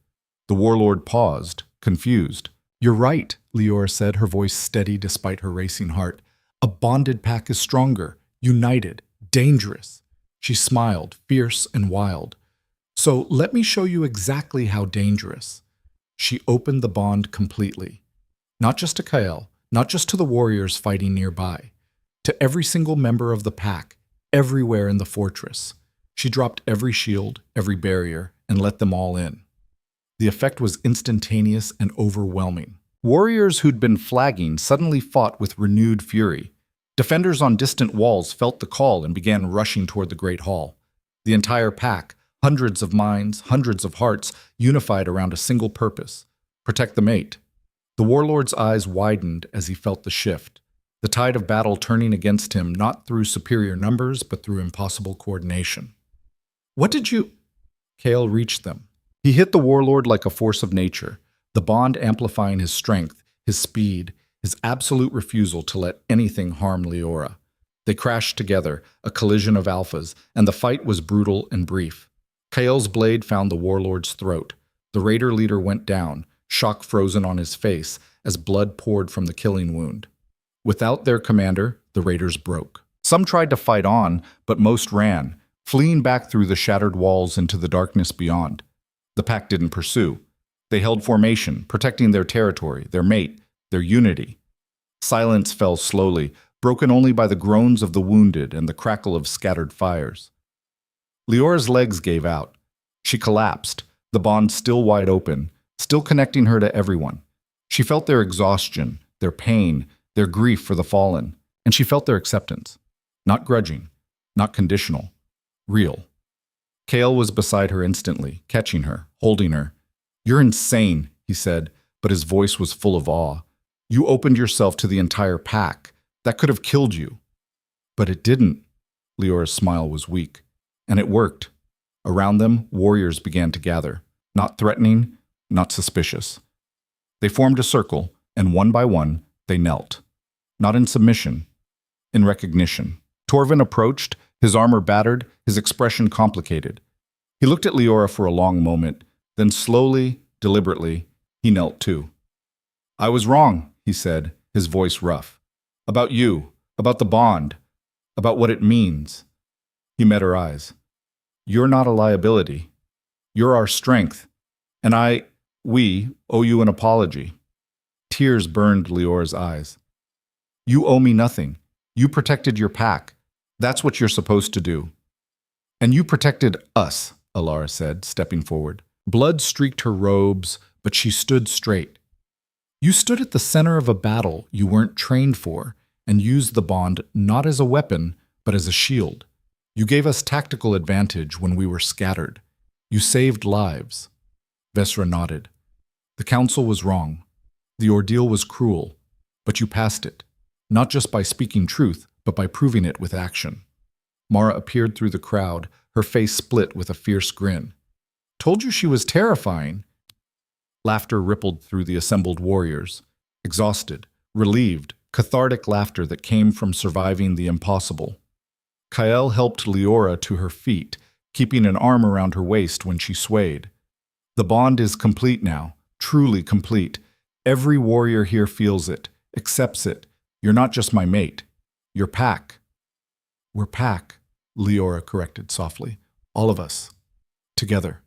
The warlord paused, confused. "You're right," Leora said, her voice steady despite her racing heart. "A bonded pack is stronger, united, dangerous." She smiled, fierce and wild. "So let me show you exactly how dangerous." She opened the bond completely. Not just to Kael, not just to the warriors fighting nearby. To every single member of the pack, everywhere in the fortress. She dropped every shield, every barrier, and let them all in. The effect was instantaneous and overwhelming. Warriors who'd been flagging suddenly fought with renewed fury. Defenders on distant walls felt the call and began rushing toward the Great Hall. The entire pack, hundreds of minds, hundreds of hearts, unified around a single purpose: protect the mate. The warlord's eyes widened as he felt the shift, the tide of battle turning against him not through superior numbers but through impossible coordination. "What did you—" Kael reached them. He hit the warlord like a force of nature, the bond amplifying his strength, his speed, his absolute refusal to let anything harm Leora. They crashed together, a collision of alphas, and the fight was brutal and brief. Kael's blade found the warlord's throat. The raider leader went down, shock frozen on his face, as blood poured from the killing wound. Without their commander, the raiders broke. Some tried to fight on, but most ran, fleeing back through the shattered walls into the darkness beyond. The pack didn't pursue. They held formation, protecting their territory, their mate, their unity. Silence fell slowly, broken only by the groans of the wounded and the crackle of scattered fires. Leora's legs gave out. She collapsed, the bond still wide open, still connecting her to everyone. She felt their exhaustion, their pain, their grief for the fallen, and she felt their acceptance. Not grudging, not conditional, real. Kael was beside her instantly, catching her, holding her. "You're insane," he said, but his voice was full of awe. "You opened yourself to the entire pack. That could have killed you." "But it didn't." Leora's smile was weak. And it worked. Around them, warriors began to gather, not threatening, not suspicious. They formed a circle, and one by one, they knelt. Not in submission, in recognition. Torvin approached, his armor battered, his expression complicated. He looked at Leora for a long moment, then slowly, deliberately, he knelt too. "I was wrong," he said, his voice rough. "About you, about the bond, about what it means." He met her eyes. "You're not a liability. You're our strength. And we owe you an apology." Tears burned Leora's eyes. "You owe me nothing. You protected your pack. That's what you're supposed to do." "And you protected us," Alara said, stepping forward. Blood streaked her robes, but she stood straight. "You stood at the center of a battle you weren't trained for and used the bond not as a weapon, but as a shield. You gave us tactical advantage when we were scattered. You saved lives." Vesra nodded. "The council was wrong. The ordeal was cruel, but you passed it, not just by speaking truth, but by proving it with action." Mara appeared through the crowd, her face split with a fierce grin. "Told you she was terrifying." Laughter rippled through the assembled warriors. Exhausted, relieved, cathartic laughter that came from surviving the impossible. Kael helped Leora to her feet, keeping an arm around her waist when she swayed. "The bond is complete now, truly complete. Every warrior here feels it, accepts it. You're not just my mate. You're pack." "We're pack," Leora corrected softly. "All of us. Together."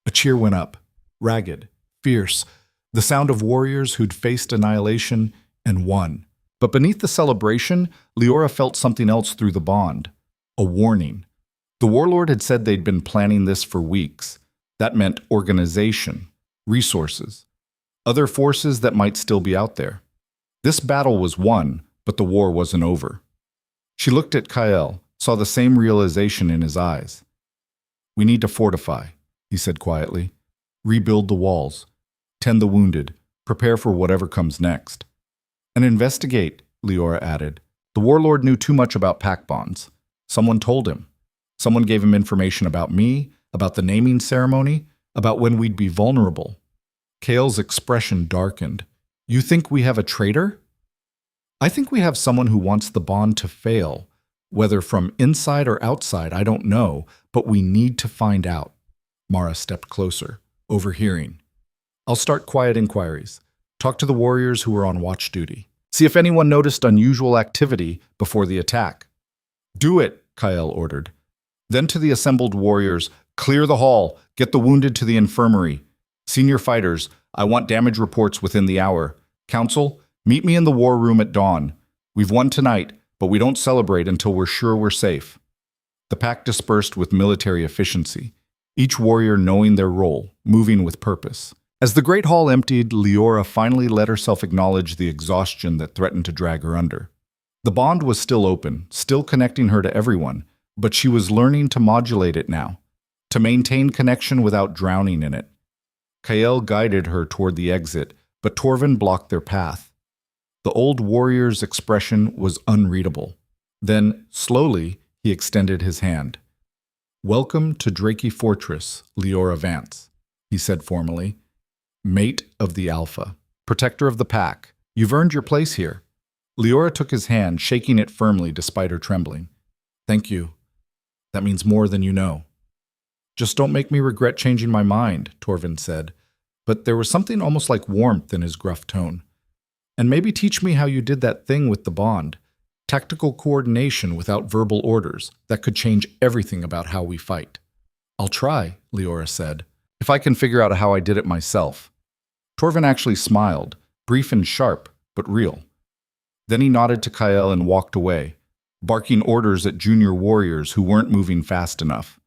A cheer went up, ragged, fierce, the sound of warriors who'd faced annihilation and won. But beneath the celebration, Leora felt something else through the bond. A warning. The warlord had said they'd been planning this for weeks. That meant organization, resources, other forces that might still be out there. This battle was won, but the war wasn't over. She looked at Kael, saw the same realization in his eyes. "We need to fortify," he said quietly. "Rebuild the walls, tend the wounded, prepare for whatever comes next." "And investigate," Leora added. The warlord knew too much about pack bonds. Someone told him. Someone gave him information about me, about the naming ceremony, about when we'd be vulnerable. Kale's expression darkened. You think we have a traitor? I think we have someone who wants the bond to fail. Whether from inside or outside, I don't know, but we need to find out. Mara stepped closer, overhearing. I'll start quiet inquiries. Talk to the warriors who are on watch duty. See if anyone noticed unusual activity before the attack. Do it, Kael ordered. Then to the assembled warriors, clear the hall, get the wounded to the infirmary. Senior fighters, I want damage reports within the hour. Council, meet me in the war room at dawn. We've won tonight, but we don't celebrate until we're sure we're safe. The pack dispersed with military efficiency, each warrior knowing their role, moving with purpose. As the great hall emptied, Leora finally let herself acknowledge the exhaustion that threatened to drag her under. The bond was still open, still connecting her to everyone, but she was learning to modulate it now, to maintain connection without drowning in it. Kael guided her toward the exit, but Torvin blocked their path. The old warrior's expression was unreadable. Then, slowly, he extended his hand. Welcome to Drakey Fortress, Leora Vance, he said formally. Mate of the Alpha, protector of the pack, you've earned your place here. Leora took his hand, shaking it firmly despite her trembling. Thank you. That means more than you know. Just don't make me regret changing my mind, Torvin said, but there was something almost like warmth in his gruff tone. And maybe teach me how you did that thing with the bond. Tactical coordination without verbal orders that could change everything about how we fight. I'll try, Leora said, if I can figure out how I did it myself. Torvin actually smiled, brief and sharp, but real. Then he nodded to Kael and walked away, barking orders at junior warriors who weren't moving fast enough.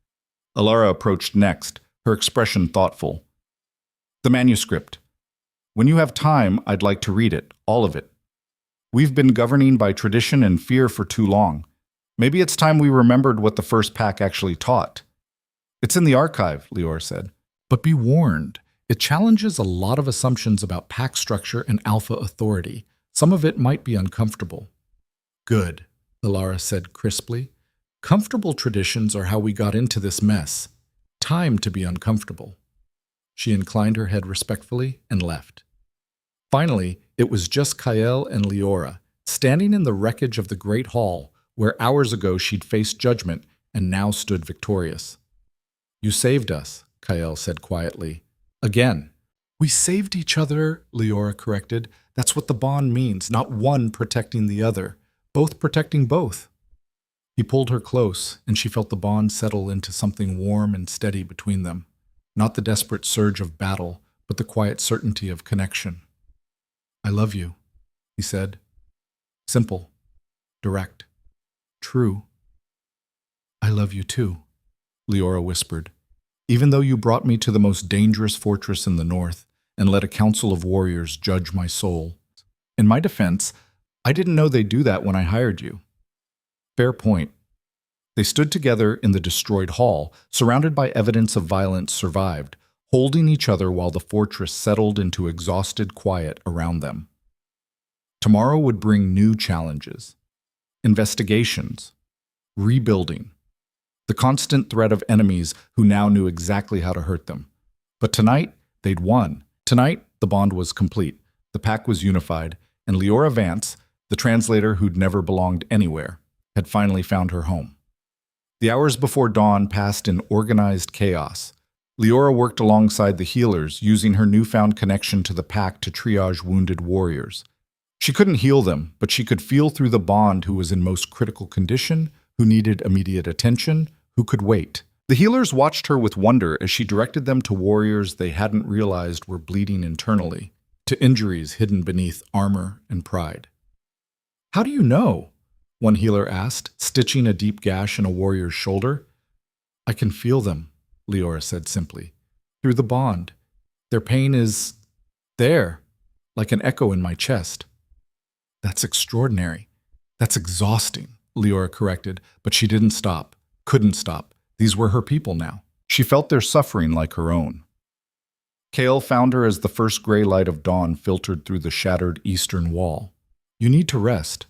Alara approached next, her expression thoughtful. The manuscript. When you have time, I'd like to read it, all of it. We've been governing by tradition and fear for too long. Maybe it's time we remembered what the first pack actually taught. It's in the archive, Leora said. But be warned, it challenges a lot of assumptions about pack structure and alpha authority. Some of it might be uncomfortable. Good, Alara said crisply. Comfortable traditions are how we got into this mess. Time to be uncomfortable. She inclined her head respectfully and left. Finally, it was just Kael and Leora, standing in the wreckage of the Great Hall, where hours ago she'd faced judgment and now stood victorious. You saved us, Kael said quietly. Again. We saved each other, Leora corrected. That's what the bond means, not one protecting the other, both protecting both. He pulled her close, and she felt the bond settle into something warm and steady between them. Not the desperate surge of battle, but the quiet certainty of connection. I love you, he said. Simple, direct, true. I love you too, Leora whispered. Even though you brought me to the most dangerous fortress in the north and let a council of warriors judge my soul. In my defense, I didn't know they'd do that when I hired you. Fair point. They stood together in the destroyed hall, surrounded by evidence of violence survived, holding each other while the fortress settled into exhausted quiet around them. Tomorrow would bring new challenges. Investigations. Rebuilding. The constant threat of enemies who now knew exactly how to hurt them. But tonight, they'd won. Tonight, the bond was complete. The pack was unified, and Leora Vance, the translator who'd never belonged anywhere, had finally found her home. The hours before dawn passed in organized chaos. Leora worked alongside the healers, using her newfound connection to the pack to triage wounded warriors. She couldn't heal them, but she could feel through the bond who was in most critical condition, who needed immediate attention, who could wait. The healers watched her with wonder as she directed them to warriors they hadn't realized were bleeding internally, to injuries hidden beneath armor and pride. How do you know? One healer asked, stitching a deep gash in a warrior's shoulder. I can feel them, Leora said simply. Through the bond. Their pain is there, like an echo in my chest. That's extraordinary. That's exhausting, Leora corrected, but she didn't stop, couldn't stop. These were her people now. She felt their suffering like her own. Kael found her as the first gray light of dawn filtered through the shattered eastern wall. You need to rest.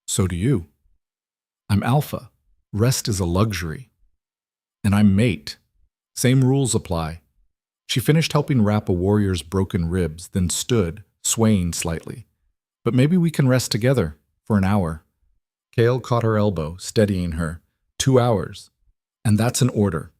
So do you. I'm Alpha. Rest is a luxury. And I'm Mate. Same rules apply. She finished helping wrap a warrior's broken ribs, then stood, swaying slightly. But maybe we can rest together for an hour. Kale caught her elbow, steadying her. 2 hours. And that's an order.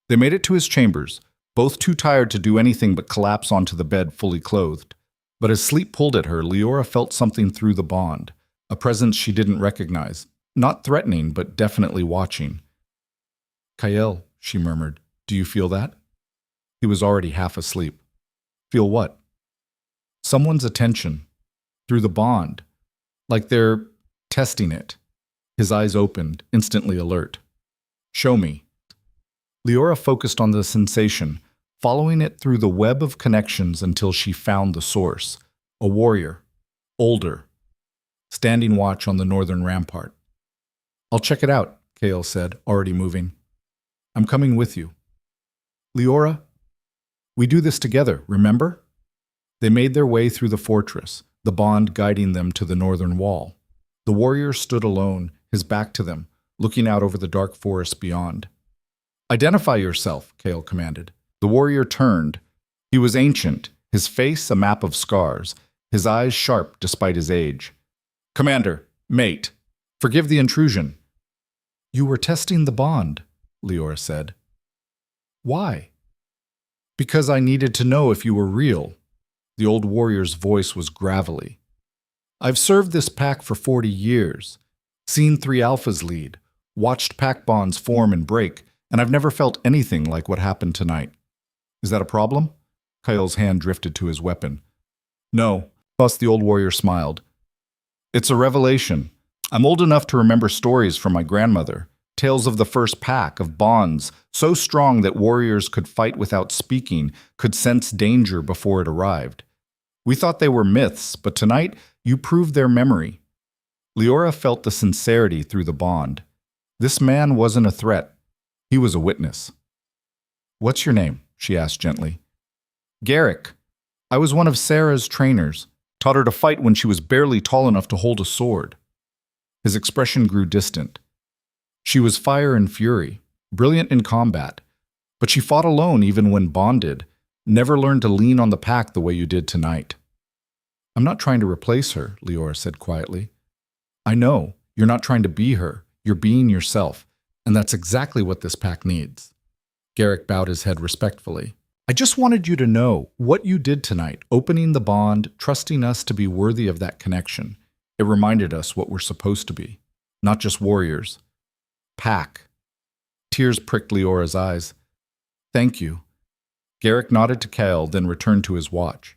They made it to his chambers, both too tired to do anything but collapse onto the bed fully clothed. But as sleep pulled at her, Leora felt something through the bond, a presence she didn't recognize, not threatening, but definitely watching. Kael, she murmured, do you feel that? He was already half asleep. Feel what? Someone's attention. Through the bond. Like they're testing it. His eyes opened, instantly alert. Show me. Leora focused on the sensation, following it through the web of connections until she found the source. A warrior. Older. Standing watch on the northern rampart. I'll check it out, Kael said, already moving. I'm coming with you. Leora, we do this together, remember? They made their way through the fortress, the bond guiding them to the northern wall. The warrior stood alone, his back to them, looking out over the dark forest beyond. Identify yourself, Kael commanded. The warrior turned. He was ancient, his face a map of scars, his eyes sharp despite his age. Commander, Mate, forgive the intrusion. You were testing the bond, Leora said. Why? Because I needed to know if you were real. The old warrior's voice was gravelly. I've served this pack for 40 years, seen 3 alphas lead, watched pack bonds form and break, and I've never felt anything like what happened tonight. Is that a problem? Kael's hand drifted to his weapon. No, thus the old warrior smiled. It's a revelation. I'm old enough to remember stories from my grandmother, tales of the first pack, of bonds so strong that warriors could fight without speaking, could sense danger before it arrived. We thought they were myths, but tonight you proved their memory. Leora felt the sincerity through the bond. This man wasn't a threat. He was a witness. What's your name? She asked gently. Garrick. I was one of Sarah's trainers, taught her to fight when she was barely tall enough to hold a sword. His expression grew distant. She was fire and fury, brilliant in combat, but she fought alone even when bonded, never learned to lean on the pack the way you did tonight. I'm not trying to replace her, Leora said quietly. I know, you're not trying to be her, you're being yourself, and that's exactly what this pack needs. Garrick bowed his head respectfully. I just wanted you to know what you did tonight, opening the bond, trusting us to be worthy of that connection. It reminded us what we're supposed to be, not just warriors. Pack. Tears pricked Leora's eyes. Thank you. Garrick nodded to Kael, then returned to his watch.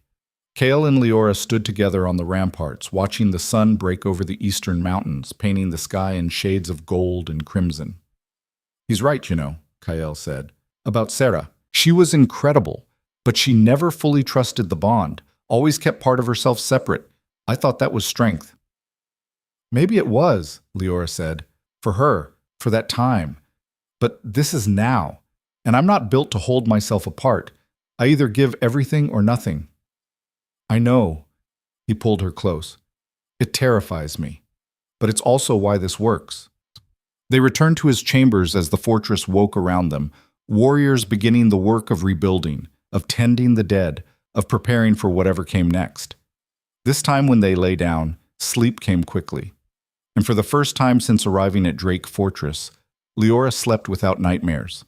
Kael and Leora stood together on the ramparts, watching the sun break over the eastern mountains, painting the sky in shades of gold and crimson. He's right, you know, Kael said, about Sarah. She was incredible, but she never fully trusted the bond, always kept part of herself separate. I thought that was strength. Maybe it was, Leora said, for her, for that time. But this is now, and I'm not built to hold myself apart. I either give everything or nothing. I know, he pulled her close. It terrifies me, but it's also why this works. They returned to his chambers as the fortress woke around them, warriors beginning the work of rebuilding, of tending the dead, of preparing for whatever came next. This time when they lay down, sleep came quickly. And for the first time since arriving at Drake Fortress, Leora slept without nightmares.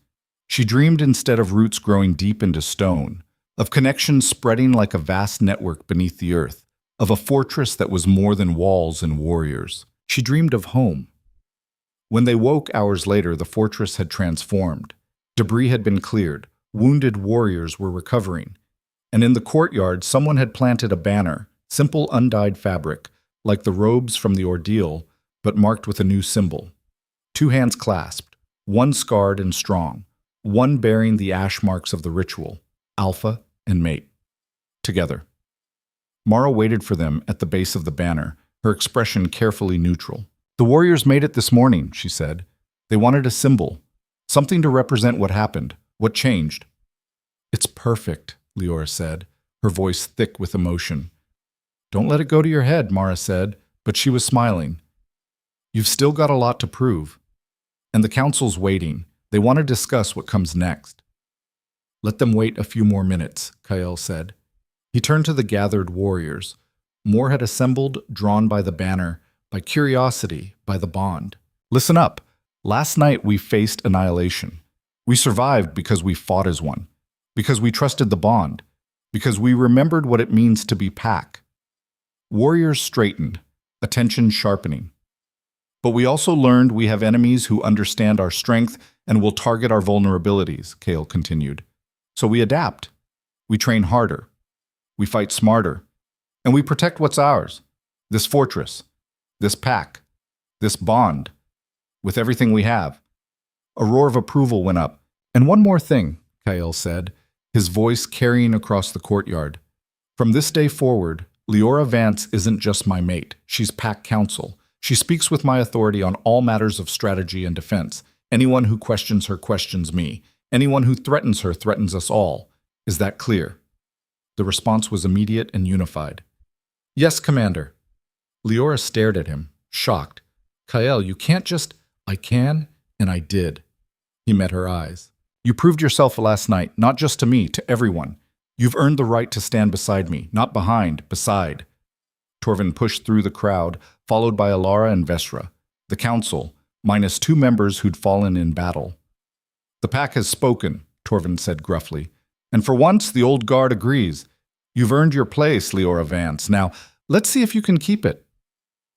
She dreamed instead of roots growing deep into stone, of connections spreading like a vast network beneath the earth, of a fortress that was more than walls and warriors. She dreamed of home. When they woke hours later, the fortress had transformed. Debris had been cleared, wounded warriors were recovering, and in the courtyard someone had planted a banner, simple undyed fabric, like the robes from the ordeal, but marked with a new symbol. 2 hands clasped, one scarred and strong, one bearing the ash marks of the ritual, Alpha and Mate. Together. Mara waited for them at the base of the banner, her expression carefully neutral. The warriors made it this morning, she said. They wanted a symbol, something to represent what happened, what changed. It's perfect, Leora said, her voice thick with emotion. Don't let it go to your head, Mara said, but she was smiling. You've still got a lot to prove. And the council's waiting. They want to discuss what comes next. Let them wait a few more minutes, Kael said. He turned to the gathered warriors. More had assembled, drawn by the banner, by curiosity, by the bond. Listen up. Last night we faced annihilation. We survived because we fought as one, because we trusted the bond, because we remembered what it means to be pack. Warriors straightened, attention sharpening. But we also learned we have enemies who understand our strength and will target our vulnerabilities, Kael continued. So we adapt. We train harder. We fight smarter. And we protect what's ours. This fortress. This pack. This bond. With everything we have. A roar of approval went up. And one more thing, Kael said, his voice carrying across the courtyard. From this day forward, Leora Vance isn't just my mate. She's pack counsel. She speaks with my authority on all matters of strategy and defense. Anyone who questions her questions me. Anyone who threatens her threatens us all. Is that clear? The response was immediate and unified. Yes, Commander. Leora stared at him, shocked. Kael, you can't just... I can, and I did. He met her eyes. You proved yourself last night, not just to me, to everyone. You've earned the right to stand beside me, not behind, beside. Torvin pushed through the crowd, followed by Alara and Vesra, the council, minus 2 members who'd fallen in battle. The pack has spoken, Torvin said gruffly. And for once, the old guard agrees. You've earned your place, Leora Vance. Now, let's see if you can keep it.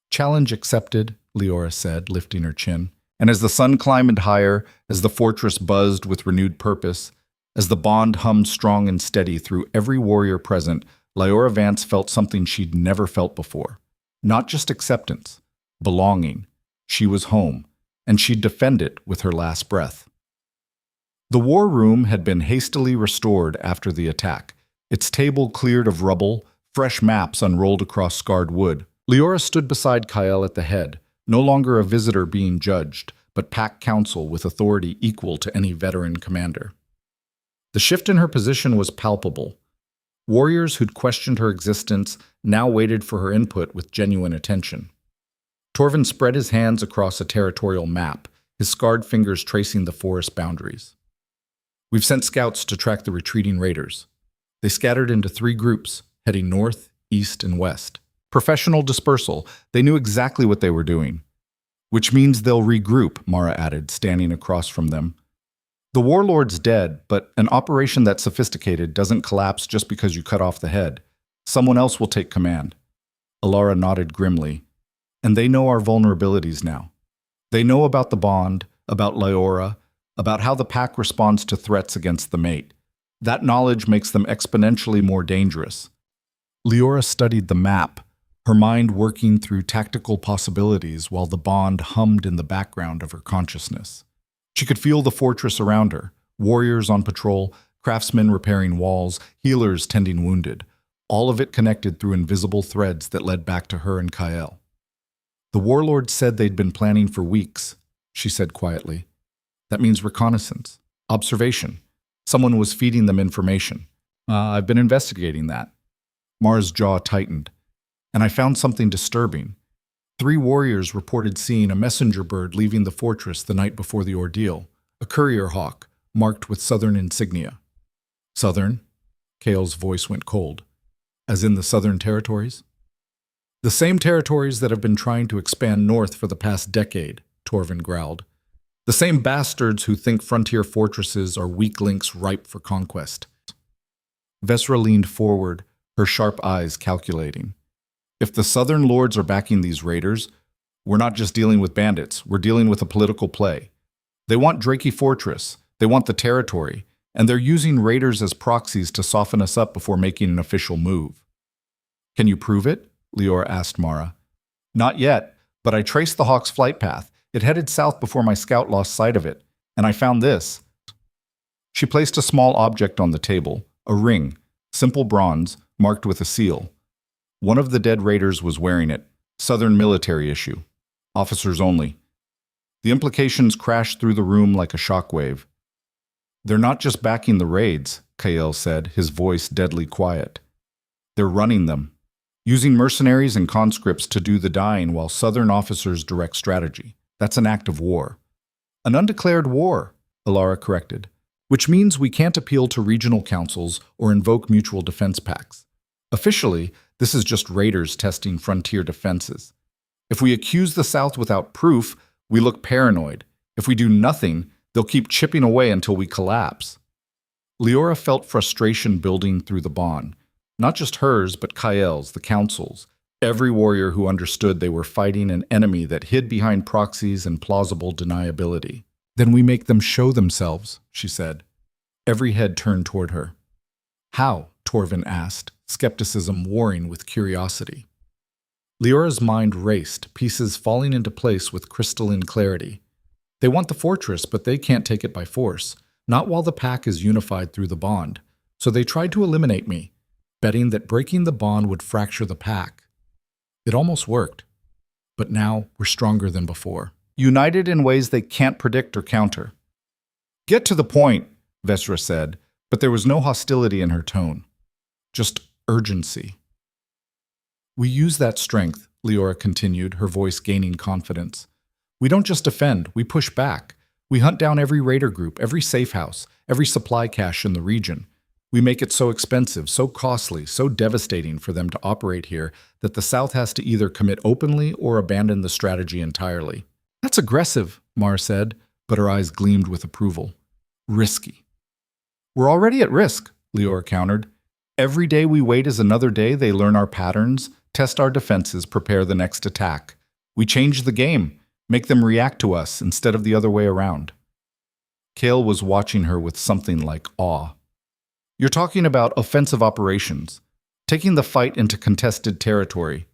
Challenge accepted, Leora said, lifting her chin. And as the sun climbed higher, as the fortress buzzed with renewed purpose, as the bond hummed strong and steady through every warrior present, Leora Vance felt something she'd never felt before. Not just acceptance, belonging. She was home, and she'd defend it with her last breath. The war room had been hastily restored after the attack, its table cleared of rubble, fresh maps unrolled across scarred wood. Leora stood beside Kael at the head, no longer a visitor being judged, but pack counsel with authority equal to any veteran commander. The shift in her position was palpable. Warriors who'd questioned her existence now waited for her input with genuine attention. Torvin spread his hands across a territorial map, his scarred fingers tracing the forest boundaries. We've sent scouts to track the retreating raiders. They scattered into 3 groups, heading north, east, and west. Professional dispersal. They knew exactly what they were doing. Which means they'll regroup, Mara added, standing across from them. The warlord's dead, but an operation that sophisticated doesn't collapse just because you cut off the head. Someone else will take command. Alara nodded grimly. And they know our vulnerabilities now. They know about the bond, about Leora, about how the pack responds to threats against the mate. That knowledge makes them exponentially more dangerous. Leora studied the map, her mind working through tactical possibilities while the bond hummed in the background of her consciousness. She could feel the fortress around her, warriors on patrol, craftsmen repairing walls, healers tending wounded, all of it connected through invisible threads that led back to her and Kael. The warlord said they'd been planning for weeks, she said quietly. That means reconnaissance, observation. Someone was feeding them information. I've been investigating that. Mara's jaw tightened. And I found something disturbing. 3 warriors reported seeing a messenger bird leaving the fortress the night before the ordeal, a courier hawk marked with southern insignia. Southern? Kael's voice went cold. As in the southern territories? The same territories that have been trying to expand north for the past decade, Torvin growled. The same bastards who think frontier fortresses are weak links ripe for conquest. Vesra leaned forward, her sharp eyes calculating. If the southern lords are backing these raiders, we're not just dealing with bandits, we're dealing with a political play. They want Drakey Fortress, they want the territory, and they're using raiders as proxies to soften us up before making an official move. Can you prove it? Leora asked Mara. Not yet, but I traced the hawk's flight path. It headed south before my scout lost sight of it, and I found this. She placed a small object on the table, a ring, simple bronze, marked with a seal. One of the dead raiders was wearing it, Southern military issue, officers only. The implications crashed through the room like a shockwave. They're not just backing the raids, Kael said, his voice deadly quiet. They're running them. using mercenaries and conscripts to do the dying while Southern officers direct strategy. That's an act of war. An undeclared war, Alara corrected, which means we can't appeal to regional councils or invoke mutual defense pacts. Officially, this is just raiders testing frontier defenses. If we accuse the South without proof, we look paranoid. If we do nothing, they'll keep chipping away until we collapse. Leora felt frustration building through the bond. Not just hers, but Kael's, the council's. Every warrior who understood they were fighting an enemy that hid behind proxies and plausible deniability. Then we make them show themselves, she said. Every head turned toward her. How? Torvin asked, skepticism warring with curiosity. Leora's mind raced, pieces falling into place with crystalline clarity. They want the fortress, but they can't take it by force, not while the pack is unified through the bond. So they tried to eliminate me, betting that breaking the bond would fracture the pack. It almost worked. But now we're stronger than before, united in ways they can't predict or counter. Get to the point, Vesra said, but there was no hostility in her tone. Just urgency. We use that strength, Leora continued, her voice gaining confidence. We don't just defend, we push back. We hunt down every raider group, every safe house, every supply cache in the region. We make it so expensive, so costly, so devastating for them to operate here that the South has to either commit openly or abandon the strategy entirely. That's aggressive, Mara said, but her eyes gleamed with approval. Risky. We're already at risk, Leora countered. Every day we wait is another day they learn our patterns, test our defenses, prepare the next attack. We change the game, make them react to us instead of the other way around. Kael was watching her with something like awe. You're talking about offensive operations, taking the fight into contested territory.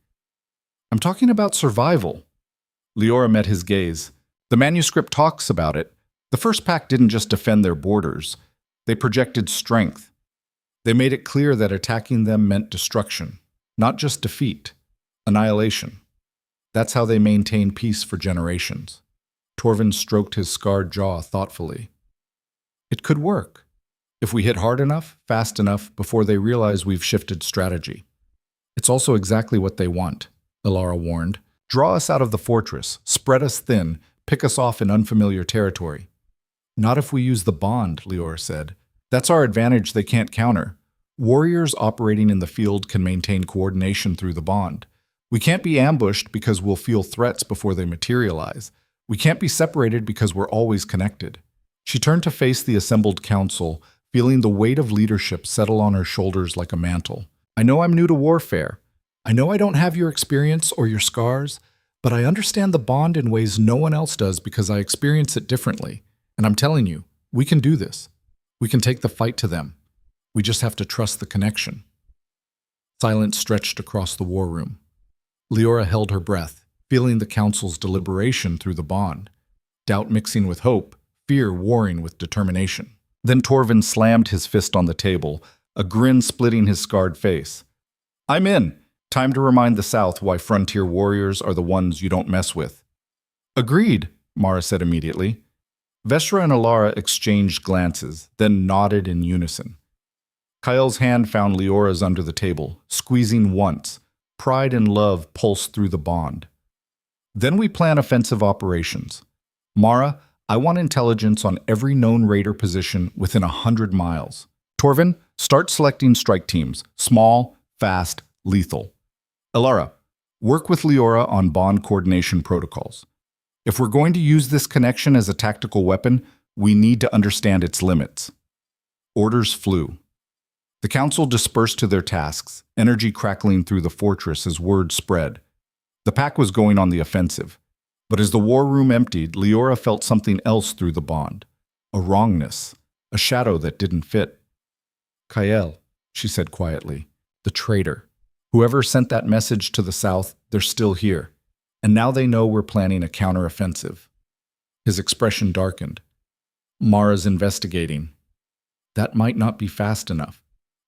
I'm talking about survival. Leora met his gaze. The manuscript talks about it. The first pack didn't just defend their borders. They projected strength. They made it clear that attacking them meant destruction, not just defeat, annihilation. That's how they maintained peace for generations. Torvin stroked his scarred jaw thoughtfully. It could work. If we hit hard enough, fast enough, before they realize we've shifted strategy. It's also exactly what they want, Alara warned. Draw us out of the fortress, spread us thin, pick us off in unfamiliar territory. Not if we use the bond, Leora said. That's our advantage they can't counter. Warriors operating in the field can maintain coordination through the bond. We can't be ambushed because we'll feel threats before they materialize. We can't be separated because we're always connected. She turned to face the assembled council, feeling the weight of leadership settle on her shoulders like a mantle. I know I'm new to warfare. I know I don't have your experience or your scars, but I understand the bond in ways no one else does because I experience it differently. And I'm telling you, we can do this. We can take the fight to them. We just have to trust the connection. Silence stretched across the war room. Leora held her breath, feeling the council's deliberation through the bond. Doubt mixing with hope, fear warring with determination. Then Torvin slammed his fist on the table, a grin splitting his scarred face. I'm in. Time to remind the South why frontier warriors are the ones you don't mess with. Agreed, Mara said immediately. Vesra and Alara exchanged glances, then nodded in unison. Kael's hand found Leora's under the table, squeezing once. Pride and love pulsed through the bond. Then we plan offensive operations. Mara, I want intelligence on every known raider position within 100 miles. Torvin, start selecting strike teams. Small, fast, lethal. Alara, work with Leora on bond coordination protocols. If we're going to use this connection as a tactical weapon, we need to understand its limits. Orders flew. The council dispersed to their tasks, energy crackling through the fortress as word spread. The pack was going on the offensive. But as the war room emptied, Leora felt something else through the bond. A wrongness, a shadow that didn't fit. Kael, she said quietly, the traitor. Whoever sent that message to the South, they're still here. And now they know we're planning a counteroffensive. His expression darkened. Mara's investigating. That might not be fast enough.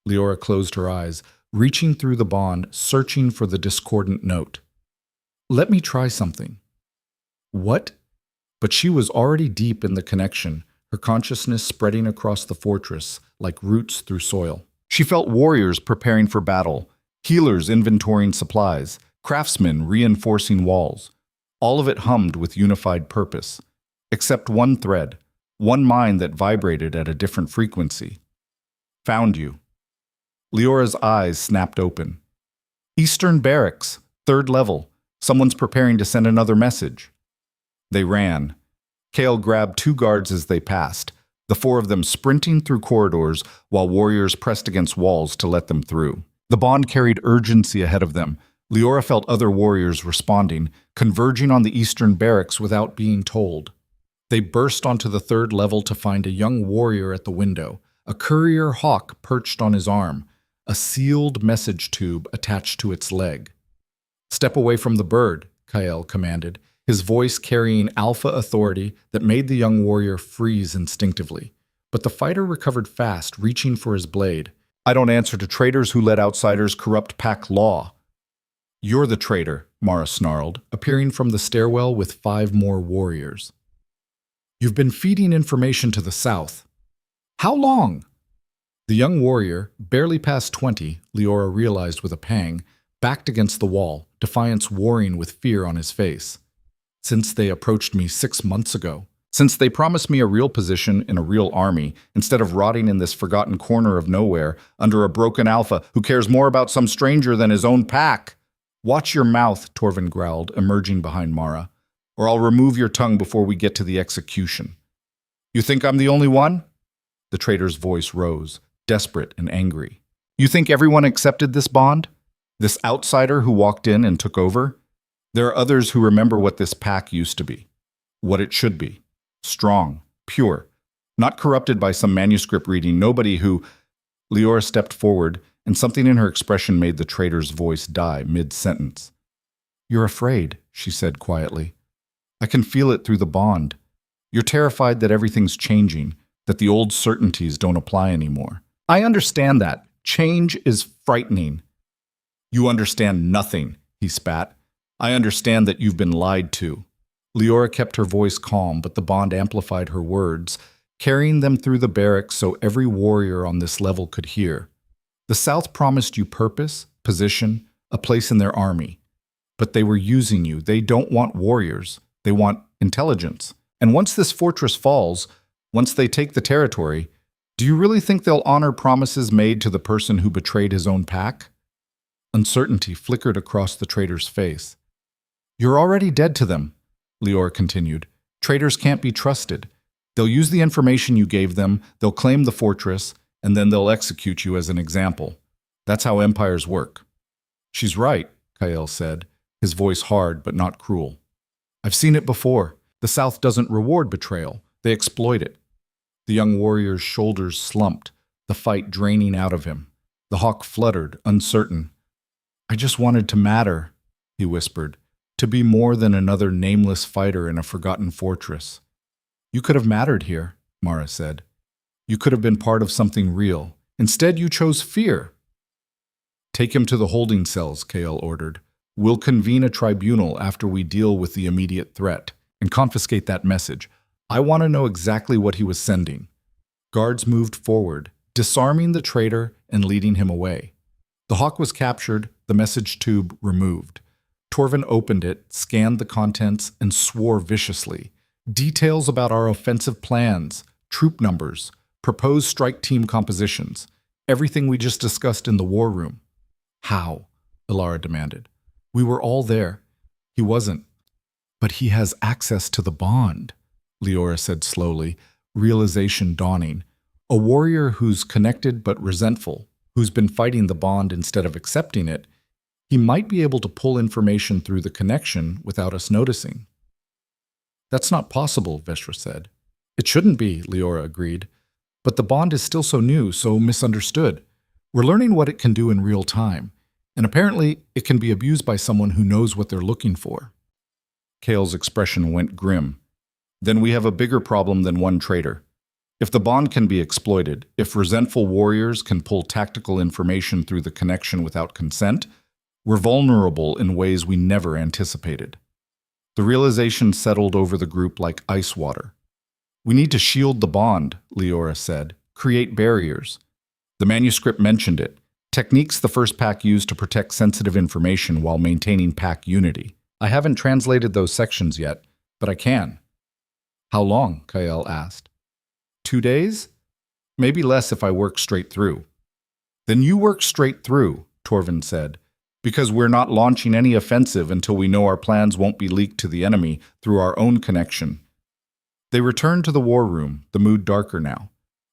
Leora closed her eyes, reaching through the bond, searching for the discordant note. Let me try something. What? But she was already deep in the connection, her consciousness spreading across the fortress like roots through soil. She felt warriors preparing for battle, Healers inventorying supplies, craftsmen reinforcing walls. All of it hummed with unified purpose, except one thread, one mind that vibrated at a different frequency. Found you. Leora's eyes snapped open. Eastern Barracks, 3rd level. Someone's preparing to send another message. They ran. Kale grabbed 2 guards as they passed, the 4 of them sprinting through corridors while warriors pressed against walls to let them through. The bond carried urgency ahead of them. Leora felt other warriors responding, converging on the Eastern Barracks without being told. They burst onto the 3rd level to find a young warrior at the window, a courier hawk perched on his arm, a sealed message tube attached to its leg. "Step away from the bird," Kael commanded, his voice carrying alpha authority that made the young warrior freeze instinctively. But the fighter recovered fast, reaching for his blade. "I don't answer to traitors who let outsiders corrupt pack law." "You're the traitor," Mara snarled, appearing from the stairwell with 5 more warriors. "You've been feeding information to the south. How long?" The young warrior, barely past 20, Leora realized with a pang, backed against the wall, defiance warring with fear on his face. "Since they approached me 6 months ago. Since they promised me a real position in a real army, instead of rotting in this forgotten corner of nowhere, under a broken alpha who cares more about some stranger than his own pack." "Watch your mouth," Torvin growled, emerging behind Mara, "or I'll remove your tongue before we get to the execution." "You think I'm the only one?" The traitor's voice rose, desperate and angry. "You think everyone accepted this bond? This outsider who walked in and took over? There are others who remember what this pack used to be, what it should be. Strong, pure, not corrupted by some manuscript reading, nobody who—" Leora stepped forward, and something in her expression made the traitor's voice die mid-sentence. "You're afraid," she said quietly. "I can feel it through the bond. You're terrified that everything's changing, that the old certainties don't apply anymore. I understand that. Change is frightening." "You understand nothing," he spat. "I understand that you've been lied to." Leora kept her voice calm, but the bond amplified her words, carrying them through the barracks so every warrior on this level could hear. "The South promised you purpose, position, a place in their army. But they were using you. They don't want warriors. They want intelligence. And once this fortress falls, once they take the territory, do you really think they'll honor promises made to the person who betrayed his own pack?" Uncertainty flickered across the traitor's face. "You're already dead to them," Leora continued. "Traitors can't be trusted. They'll use the information you gave them, they'll claim the fortress, and then they'll execute you as an example. That's how empires work." "She's right," Kael said, his voice hard but not cruel. "I've seen it before. The South doesn't reward betrayal. They exploit it." The young warrior's shoulders slumped, the fight draining out of him. The hawk fluttered, uncertain. "I just wanted to matter," he whispered, "to be more than another nameless fighter in a forgotten fortress." "You could have mattered here," Mara said. "You could have been part of something real. Instead, you chose fear." "Take him to the holding cells," Kael ordered. "We'll convene a tribunal after we deal with the immediate threat and confiscate that message. I want to know exactly what he was sending." Guards moved forward, disarming the traitor and leading him away. The hawk was captured, the message tube removed. Torvin opened it, scanned the contents, and swore viciously. "Details about our offensive plans, troop numbers, proposed strike team compositions, everything we just discussed in the war room." "How?" Ilara demanded. "We were all there." "He wasn't." "But he has access to the bond," Leora said slowly, realization dawning. "A warrior who's connected but resentful, who's been fighting the bond instead of accepting it, he might be able to pull information through the connection without us noticing." "That's not possible," Veshra said. "It shouldn't be," Leora agreed. "But the bond is still so new, so misunderstood. We're learning what it can do in real time, and apparently it can be abused by someone who knows what they're looking for." Kael's expression went grim. "Then we have a bigger problem than one traitor. If the bond can be exploited, if resentful warriors can pull tactical information through the connection without consent, we're vulnerable in ways we never anticipated." The realization settled over the group like ice water. "We need to shield the bond," Leora said. "Create barriers." The manuscript mentioned it. Techniques the first pack used to protect sensitive information while maintaining pack unity. I haven't translated those sections yet, but I can. How long? Kael asked. 2 days? Maybe less if I work straight through. Then you work straight through, Torvin said, because we're not launching any offensive until we know our plans won't be leaked to the enemy through our own connection. They returned to the war room, the mood darker now.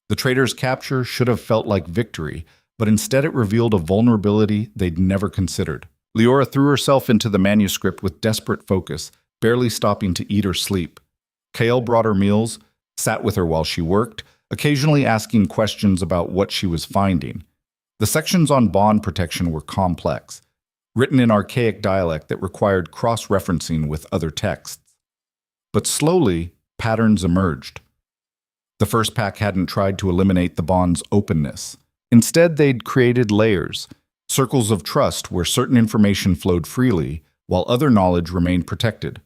The traitor's capture should have felt like victory, but instead it revealed a vulnerability they'd never considered. Leora threw herself into the manuscript with desperate focus, barely stopping to eat or sleep. Kael brought her meals, sat with her while she worked, occasionally asking questions about what she was finding. The sections on bond protection were complex, written in archaic dialect that required cross-referencing with other texts. But slowly, patterns emerged. The first pack hadn't tried to eliminate the bond's openness. Instead, they'd created layers, circles of trust where certain information flowed freely, while other knowledge remained protected.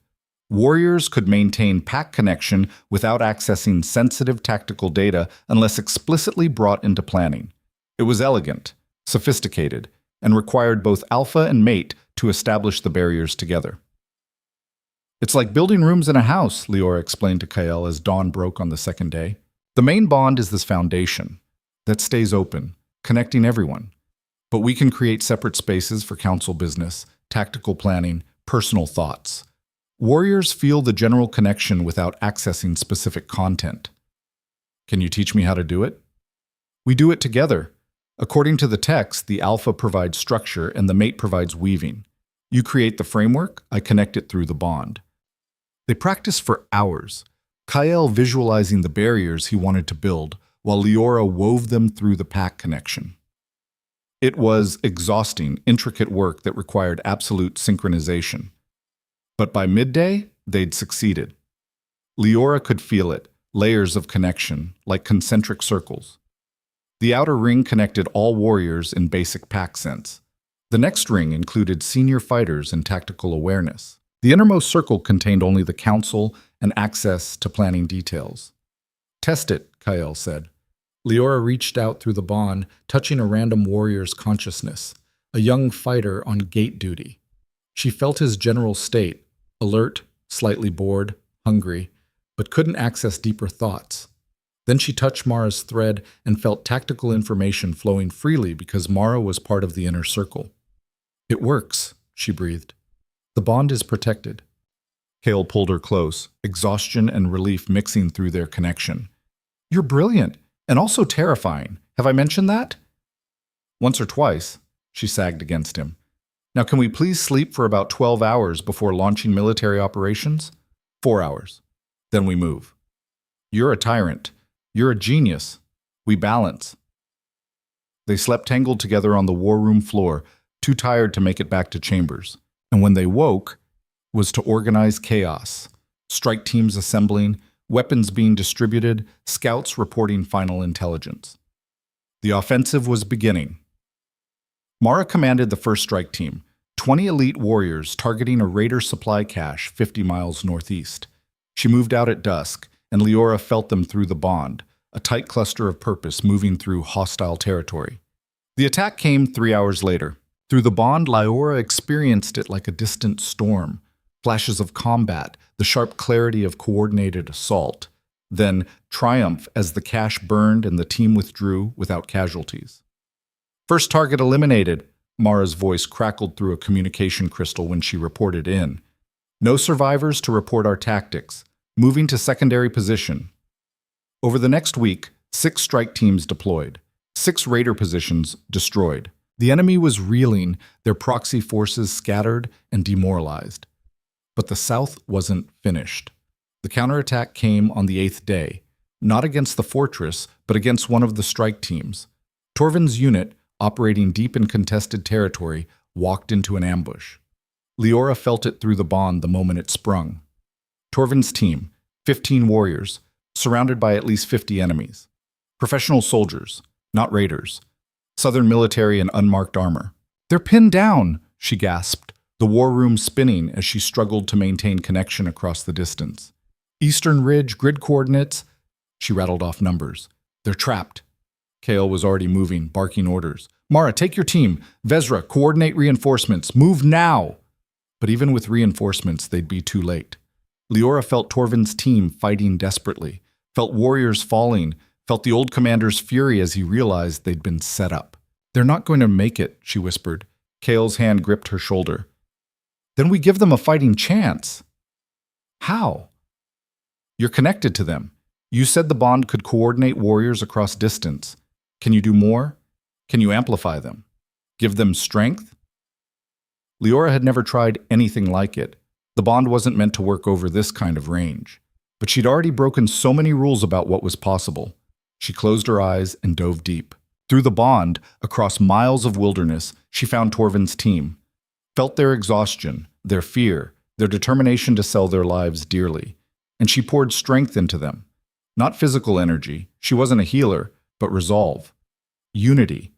Warriors could maintain pack connection without accessing sensitive tactical data unless explicitly brought into planning. It was elegant, sophisticated, and required both alpha and mate to establish the barriers together. It's like building rooms in a house, Leora explained to Kael as dawn broke on the second day. The main bond is this foundation that stays open, connecting everyone. But we can create separate spaces for council business, tactical planning, personal thoughts. Warriors feel the general connection without accessing specific content. Can you teach me how to do it? We do it together. According to the text, the alpha provides structure and the mate provides weaving. You create the framework, I connect it through the bond. They practiced for hours, Kael visualizing the barriers he wanted to build, while Leora wove them through the pack connection. It was exhausting, intricate work that required absolute synchronization. But by midday, they'd succeeded. Leora could feel it, layers of connection, like concentric circles. The outer ring connected all warriors in basic pack sense. The next ring included senior fighters and tactical awareness. The innermost circle contained only the council and access to planning details. Test it, Kael said. Leora reached out through the bond, touching a random warrior's consciousness, a young fighter on gate duty. She felt his general state, alert, slightly bored, hungry, but couldn't access deeper thoughts. Then she touched Mara's thread and felt tactical information flowing freely because Mara was part of the inner circle. It works, she breathed. The bond is protected. Kael pulled her close, exhaustion and relief mixing through their connection. You're brilliant, and also terrifying. Have I mentioned that? Once or twice, she sagged against him. Now can we please sleep for about 12 hours before launching military operations? 4 hours. Then we move. You're a tyrant. You're a genius. We balance. They slept tangled together on the war room floor, too tired to make it back to chambers. And when they woke, was to organize chaos. Strike teams assembling, weapons being distributed, scouts reporting final intelligence. The offensive was beginning. Mara commanded the first strike team, 20 elite warriors targeting a raider supply cache 50 miles northeast. She moved out at dusk, and Leora felt them through the bond, a tight cluster of purpose moving through hostile territory. The attack came 3 hours later. Through the bond, Leora experienced it like a distant storm, flashes of combat, the sharp clarity of coordinated assault, then triumph as the cache burned and the team withdrew without casualties. First target eliminated, Mara's voice crackled through a communication crystal when she reported in. No survivors to report our tactics, moving to secondary position. Over the next week, 6 strike teams deployed, 6 raider positions destroyed. The enemy was reeling, their proxy forces scattered and demoralized. But the South wasn't finished. The counterattack came on the 8th day, not against the fortress, but against one of the strike teams. Torvin's unit, operating deep in contested territory, walked into an ambush. Leora felt it through the bond the moment it sprung. Torvin's team, 15 warriors, surrounded by at least 50 enemies. Professional soldiers, not raiders. Southern military in unmarked armor. They're pinned down, she gasped, the war room spinning as she struggled to maintain connection across the distance. Eastern Ridge, grid coordinates. She rattled off numbers. They're trapped. Kale was already moving, barking orders. Mara, take your team. Vezra, coordinate reinforcements. Move now! But even with reinforcements, they'd be too late. Leora felt Torvin's team fighting desperately, felt warriors falling, felt the old commander's fury as he realized they'd been set up. They're not going to make it, she whispered. Kale's hand gripped her shoulder. Then we give them a fighting chance. How? You're connected to them. You said the bond could coordinate warriors across distance. Can you do more? Can you amplify them? Give them strength? Leora had never tried anything like it. The bond wasn't meant to work over this kind of range. But she'd already broken so many rules about what was possible. She closed her eyes and dove deep. Through the bond, across miles of wilderness, she found Torvin's team. Felt their exhaustion, their fear, their determination to sell their lives dearly. And she poured strength into them. Not physical energy, she wasn't a healer, but resolve. Unity.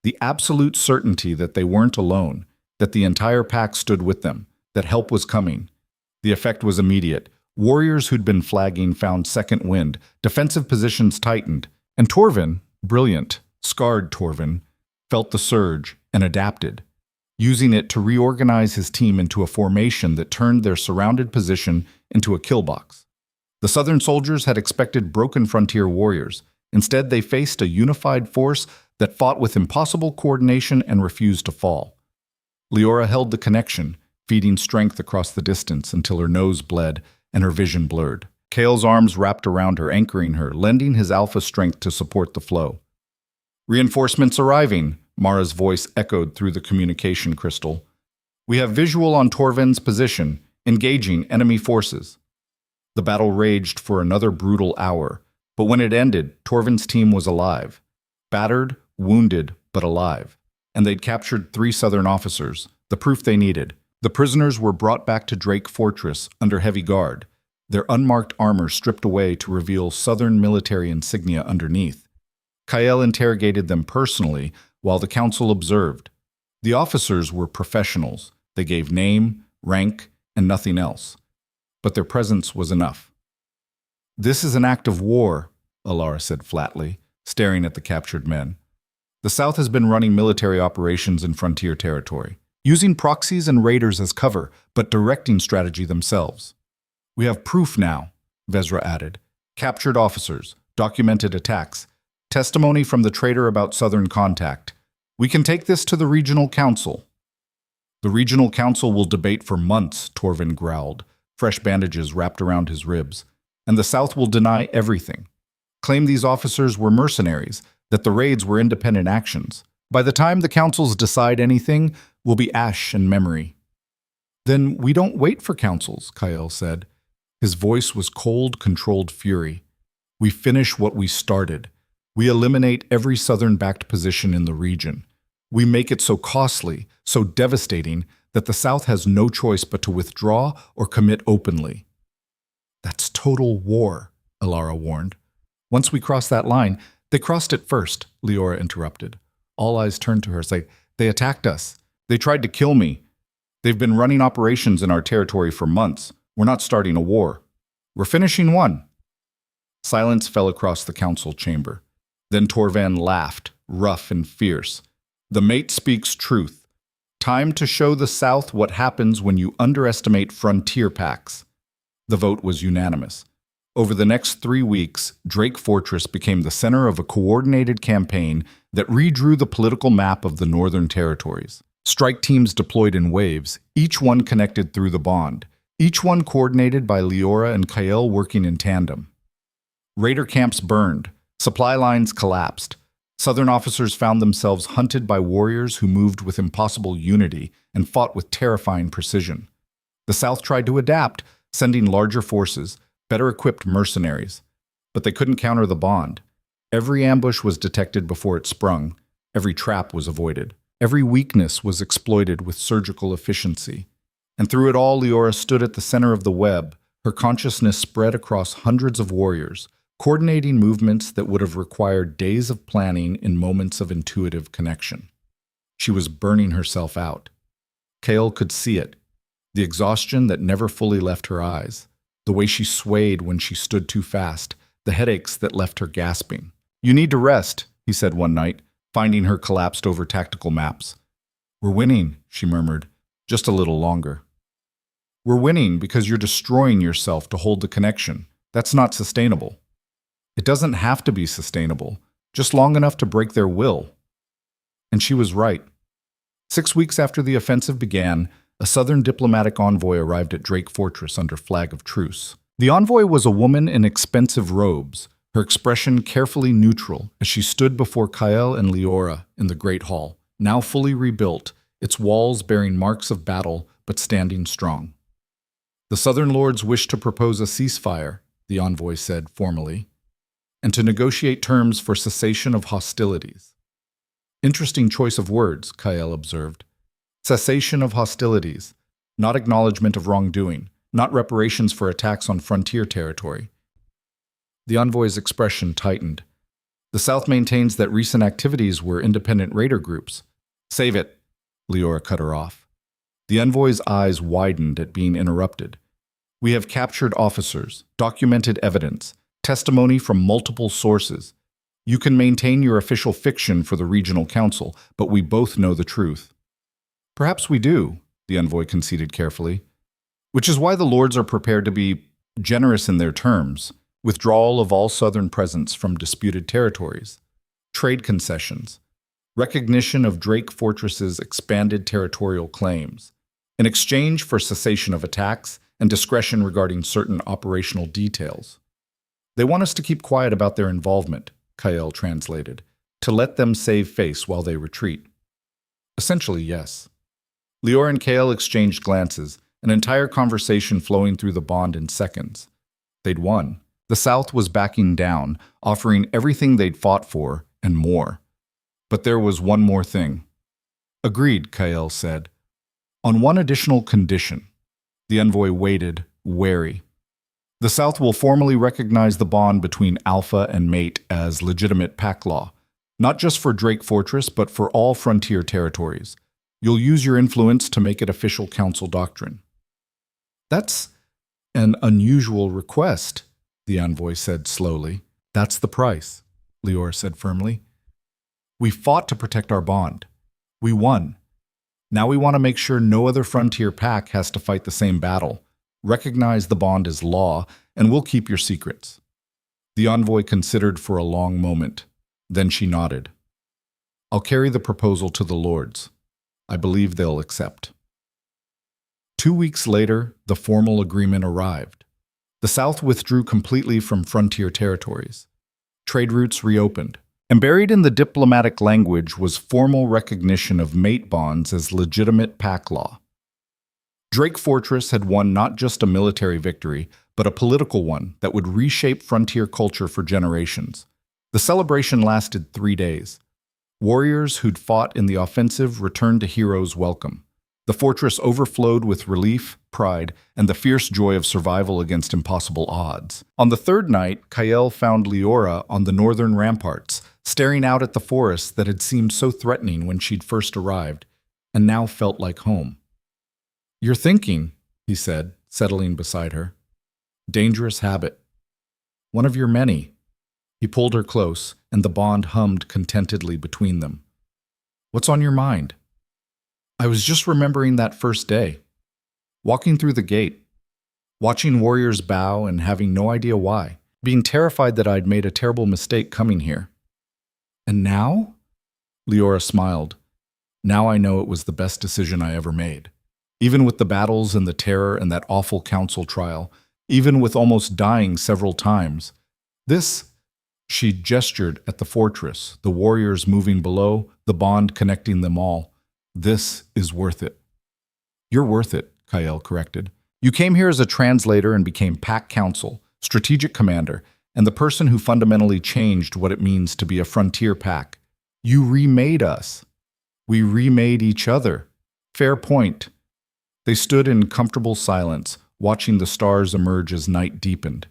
The absolute certainty that they weren't alone, that the entire pack stood with them, that help was coming. The effect was immediate. Warriors who'd been flagging found second wind, defensive positions tightened, and Torvin, brilliant, scarred Torvin, felt the surge and adapted, using it to reorganize his team into a formation that turned their surrounded position into a kill box. The Southern soldiers had expected broken frontier warriors. Instead, they faced a unified force that fought with impossible coordination and refused to fall. Leora held the connection, feeding strength across the distance until her nose bled and her vision blurred. Kale's arms wrapped around her, anchoring her, lending his alpha strength to support the flow. Reinforcements arriving, Mara's voice echoed through the communication crystal. We have visual on Torvin's position, engaging enemy forces. The battle raged for another brutal hour, but when it ended, Torvin's team was alive. Battered, wounded, but alive. And they'd captured 3 Southern officers, the proof they needed. The prisoners were brought back to Drake Fortress under heavy guard, their unmarked armor stripped away to reveal Southern military insignia underneath. Kael interrogated them personally while the council observed. The officers were professionals. They gave name, rank, and nothing else. But their presence was enough. This is an act of war, Alara said flatly, staring at the captured men. The South has been running military operations in frontier territory, using proxies and raiders as cover, but directing strategy themselves. We have proof now, Vezra added. Captured officers, documented attacks, testimony from the traitor about Southern contact. We can take this to the regional council. The regional council will debate for months, Torvin growled, fresh bandages wrapped around his ribs. And the South will deny everything. Claim these officers were mercenaries, that the raids were independent actions. By the time the councils decide anything, will be ash and memory. Then we don't wait for councils, Kael said. His voice was cold, controlled fury. We finish what we started. We eliminate every Southern-backed position in the region. We make it so costly, so devastating, that the South has no choice but to withdraw or commit openly. That's total war, Alara warned. Once we cross that line, they crossed it first, Leora interrupted. All eyes turned to her, saying, they attacked us. They tried to kill me. They've been running operations in our territory for months. We're not starting a war. We're finishing one. Silence fell across the council chamber. Then Torvan laughed, rough and fierce. The mate speaks truth. Time to show the South what happens when you underestimate frontier packs. The vote was unanimous. Over the next 3 weeks, Drake Fortress became the center of a coordinated campaign that redrew the political map of the Northern Territories. Strike teams deployed in waves, each one connected through the bond, each one coordinated by Leora and Kael working in tandem. Raider camps burned, supply lines collapsed. Southern officers found themselves hunted by warriors who moved with impossible unity and fought with terrifying precision. The South tried to adapt, sending larger forces, better-equipped mercenaries. But they couldn't counter the bond. Every ambush was detected before it sprung. Every trap was avoided. Every weakness was exploited with surgical efficiency. And through it all, Leora stood at the center of the web, her consciousness spread across hundreds of warriors, coordinating movements that would have required days of planning in moments of intuitive connection. She was burning herself out. Kael could see it, the exhaustion that never fully left her eyes, the way she swayed when she stood too fast, the headaches that left her gasping. You need to rest, he said one night, finding her collapsed over tactical maps. We're winning, she murmured, just a little longer. We're winning because you're destroying yourself to hold the connection. That's not sustainable. It doesn't have to be sustainable, just long enough to break their will. And she was right. 6 weeks after the offensive began, a Southern diplomatic envoy arrived at Drake Fortress under flag of truce. The envoy was a woman in expensive robes, her expression carefully neutral as she stood before Kael and Leora in the Great Hall, now fully rebuilt, its walls bearing marks of battle but standing strong. The Southern lords wished to propose a ceasefire, the envoy said formally, and to negotiate terms for cessation of hostilities. Interesting choice of words, Kael observed. Cessation of hostilities, not acknowledgement of wrongdoing, not reparations for attacks on frontier territory. The envoy's expression tightened. The South maintains that recent activities were independent raider groups. Save it, Leora cut her off. The envoy's eyes widened at being interrupted. We have captured officers, documented evidence, testimony from multiple sources. You can maintain your official fiction for the regional council, but we both know the truth. Perhaps we do, the envoy conceded carefully, which is why the lords are prepared to be generous in their terms. Withdrawal of all Southern presence from disputed territories, trade concessions, recognition of Drake Fortress's expanded territorial claims, in exchange for cessation of attacks and discretion regarding certain operational details. They want us to keep quiet about their involvement, Kael translated, to let them save face while they retreat. Essentially, yes. Leora and Kael exchanged glances, an entire conversation flowing through the bond in seconds. They'd won. The South was backing down, offering everything they'd fought for and more. But there was one more thing. Agreed, Kael said. On one additional condition. The envoy waited, wary. The South will formally recognize the bond between Alpha and Mate as legitimate pack law, not just for Drake Fortress, but for all frontier territories. You'll use your influence to make it official council doctrine. That's an unusual request, the envoy said slowly. That's the price, Leora said firmly. We fought to protect our bond. We won. Now we want to make sure no other frontier pack has to fight the same battle. Recognize the bond as law, and we'll keep your secrets. The envoy considered for a long moment. Then she nodded. I'll carry the proposal to the lords. I believe they'll accept. 2 weeks later, the formal agreement arrived. The South withdrew completely from frontier territories. Trade routes reopened. And buried in the diplomatic language was formal recognition of mate bonds as legitimate pack law. Drake Fortress had won not just a military victory, but a political one that would reshape frontier culture for generations. The celebration lasted 3 days. Warriors who'd fought in the offensive returned to heroes' welcome. The fortress overflowed with relief, pride, and the fierce joy of survival against impossible odds. On the third night, Kael found Leora on the northern ramparts, staring out at the forest that had seemed so threatening when she'd first arrived, and now felt like home. You're thinking, he said, settling beside her. Dangerous habit. One of your many. He pulled her close, and the bond hummed contentedly between them. What's on your mind? I was just remembering that first day. Walking through the gate. Watching warriors bow and having no idea why. Being terrified that I'd made a terrible mistake coming here. And now? Leora smiled. Now I know it was the best decision I ever made. Even with the battles and the terror and that awful council trial, even with almost dying several times. She gestured at the fortress, the warriors moving below, the bond connecting them all. This is worth it. You're worth it, Kael corrected. You came here as a translator and became pack council, strategic commander, and the person who fundamentally changed what it means to be a frontier pack. You remade us. We remade each other. Fair point. They stood in comfortable silence, watching the stars emerge as night deepened.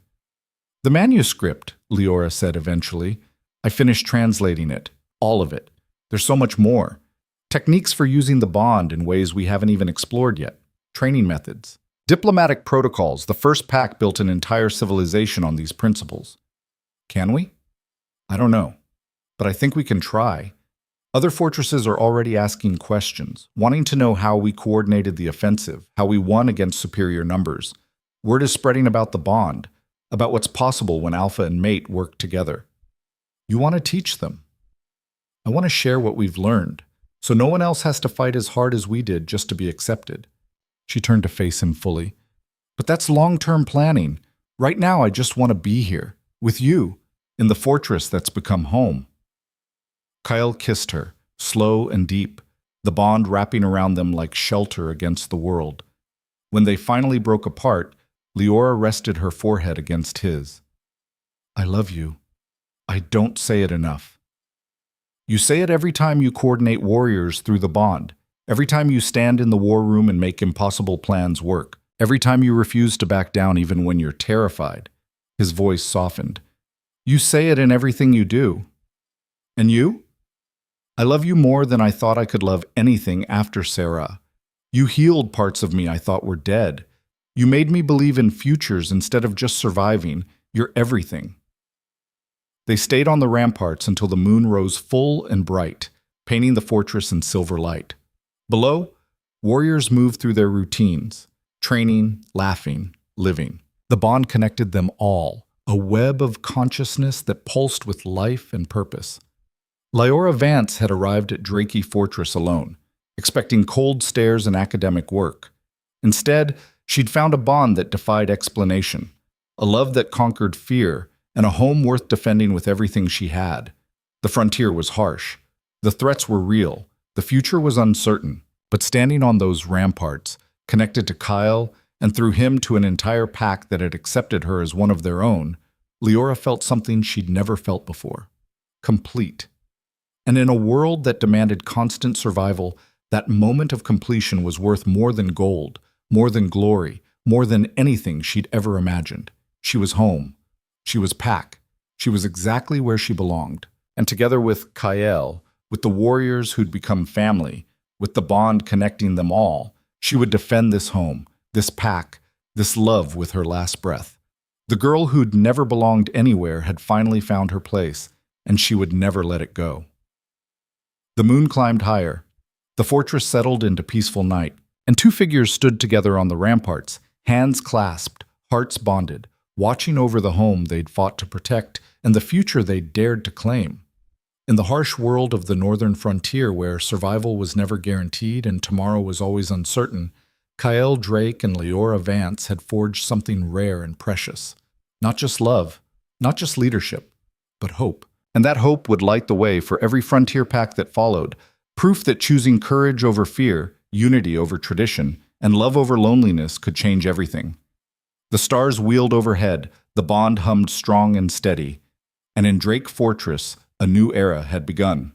The manuscript, Leora said eventually. I finished translating it. All of it. There's so much more. Techniques for using the bond in ways we haven't even explored yet. Training methods. Diplomatic protocols. The first pack built an entire civilization on these principles. Can we? I don't know. but I think we can try. Other fortresses are already asking questions, wanting to know how we coordinated the offensive, how we won against superior numbers. Word is spreading about the bond, about what's possible when alpha and mate work together. You want to teach them. I want to share what we've learned, so no one else has to fight as hard as we did just to be accepted. She turned to face him fully. But that's long-term planning. Right now, I just want to be here, with you, in the fortress that's become home. Kyle kissed her, slow and deep, the bond wrapping around them like shelter against the world. When they finally broke apart, Leora rested her forehead against his. I love you. I don't say it enough. You say it every time you coordinate warriors through the bond, every time you stand in the war room and make impossible plans work, every time you refuse to back down even when you're terrified. His voice softened. You say it in everything you do. And you? I love you more than I thought I could love anything after Sarah. You healed parts of me I thought were dead. You made me believe in futures instead of just surviving. You're everything. They stayed on the ramparts until the moon rose full and bright, painting the fortress in silver light. Below, warriors moved through their routines, training, laughing, living. The bond connected them all, a web of consciousness that pulsed with life and purpose. Lyora Vance had arrived at Drakey Fortress alone, expecting cold stares and academic work. Instead, she'd found a bond that defied explanation, a love that conquered fear, and a home worth defending with everything she had. The frontier was harsh. The threats were real. The future was uncertain. But standing on those ramparts, connected to Kyle, and through him to an entire pack that had accepted her as one of their own, Leora felt something she'd never felt before. Complete. And in a world that demanded constant survival, that moment of completion was worth more than gold, more than glory, more than anything she'd ever imagined. She was home. She was pack. She was exactly where she belonged. And together with Kyle, with the warriors who'd become family, with the bond connecting them all, she would defend this home, this pack, this love with her last breath. The girl who'd never belonged anywhere had finally found her place, and she would never let it go. The moon climbed higher. The fortress settled into peaceful night, and two figures stood together on the ramparts, hands clasped, hearts bonded, watching over the home they'd fought to protect and the future they'd dared to claim. In the harsh world of the northern frontier where survival was never guaranteed and tomorrow was always uncertain, Kyle Drake and Leora Vance had forged something rare and precious. Not just love, not just leadership, but hope. And that hope would light the way for every frontier pack that followed, proof that choosing courage over fear, unity over tradition, and love over loneliness could change everything. The stars wheeled overhead, the bond hummed strong and steady, and in Drake Fortress, a new era had begun.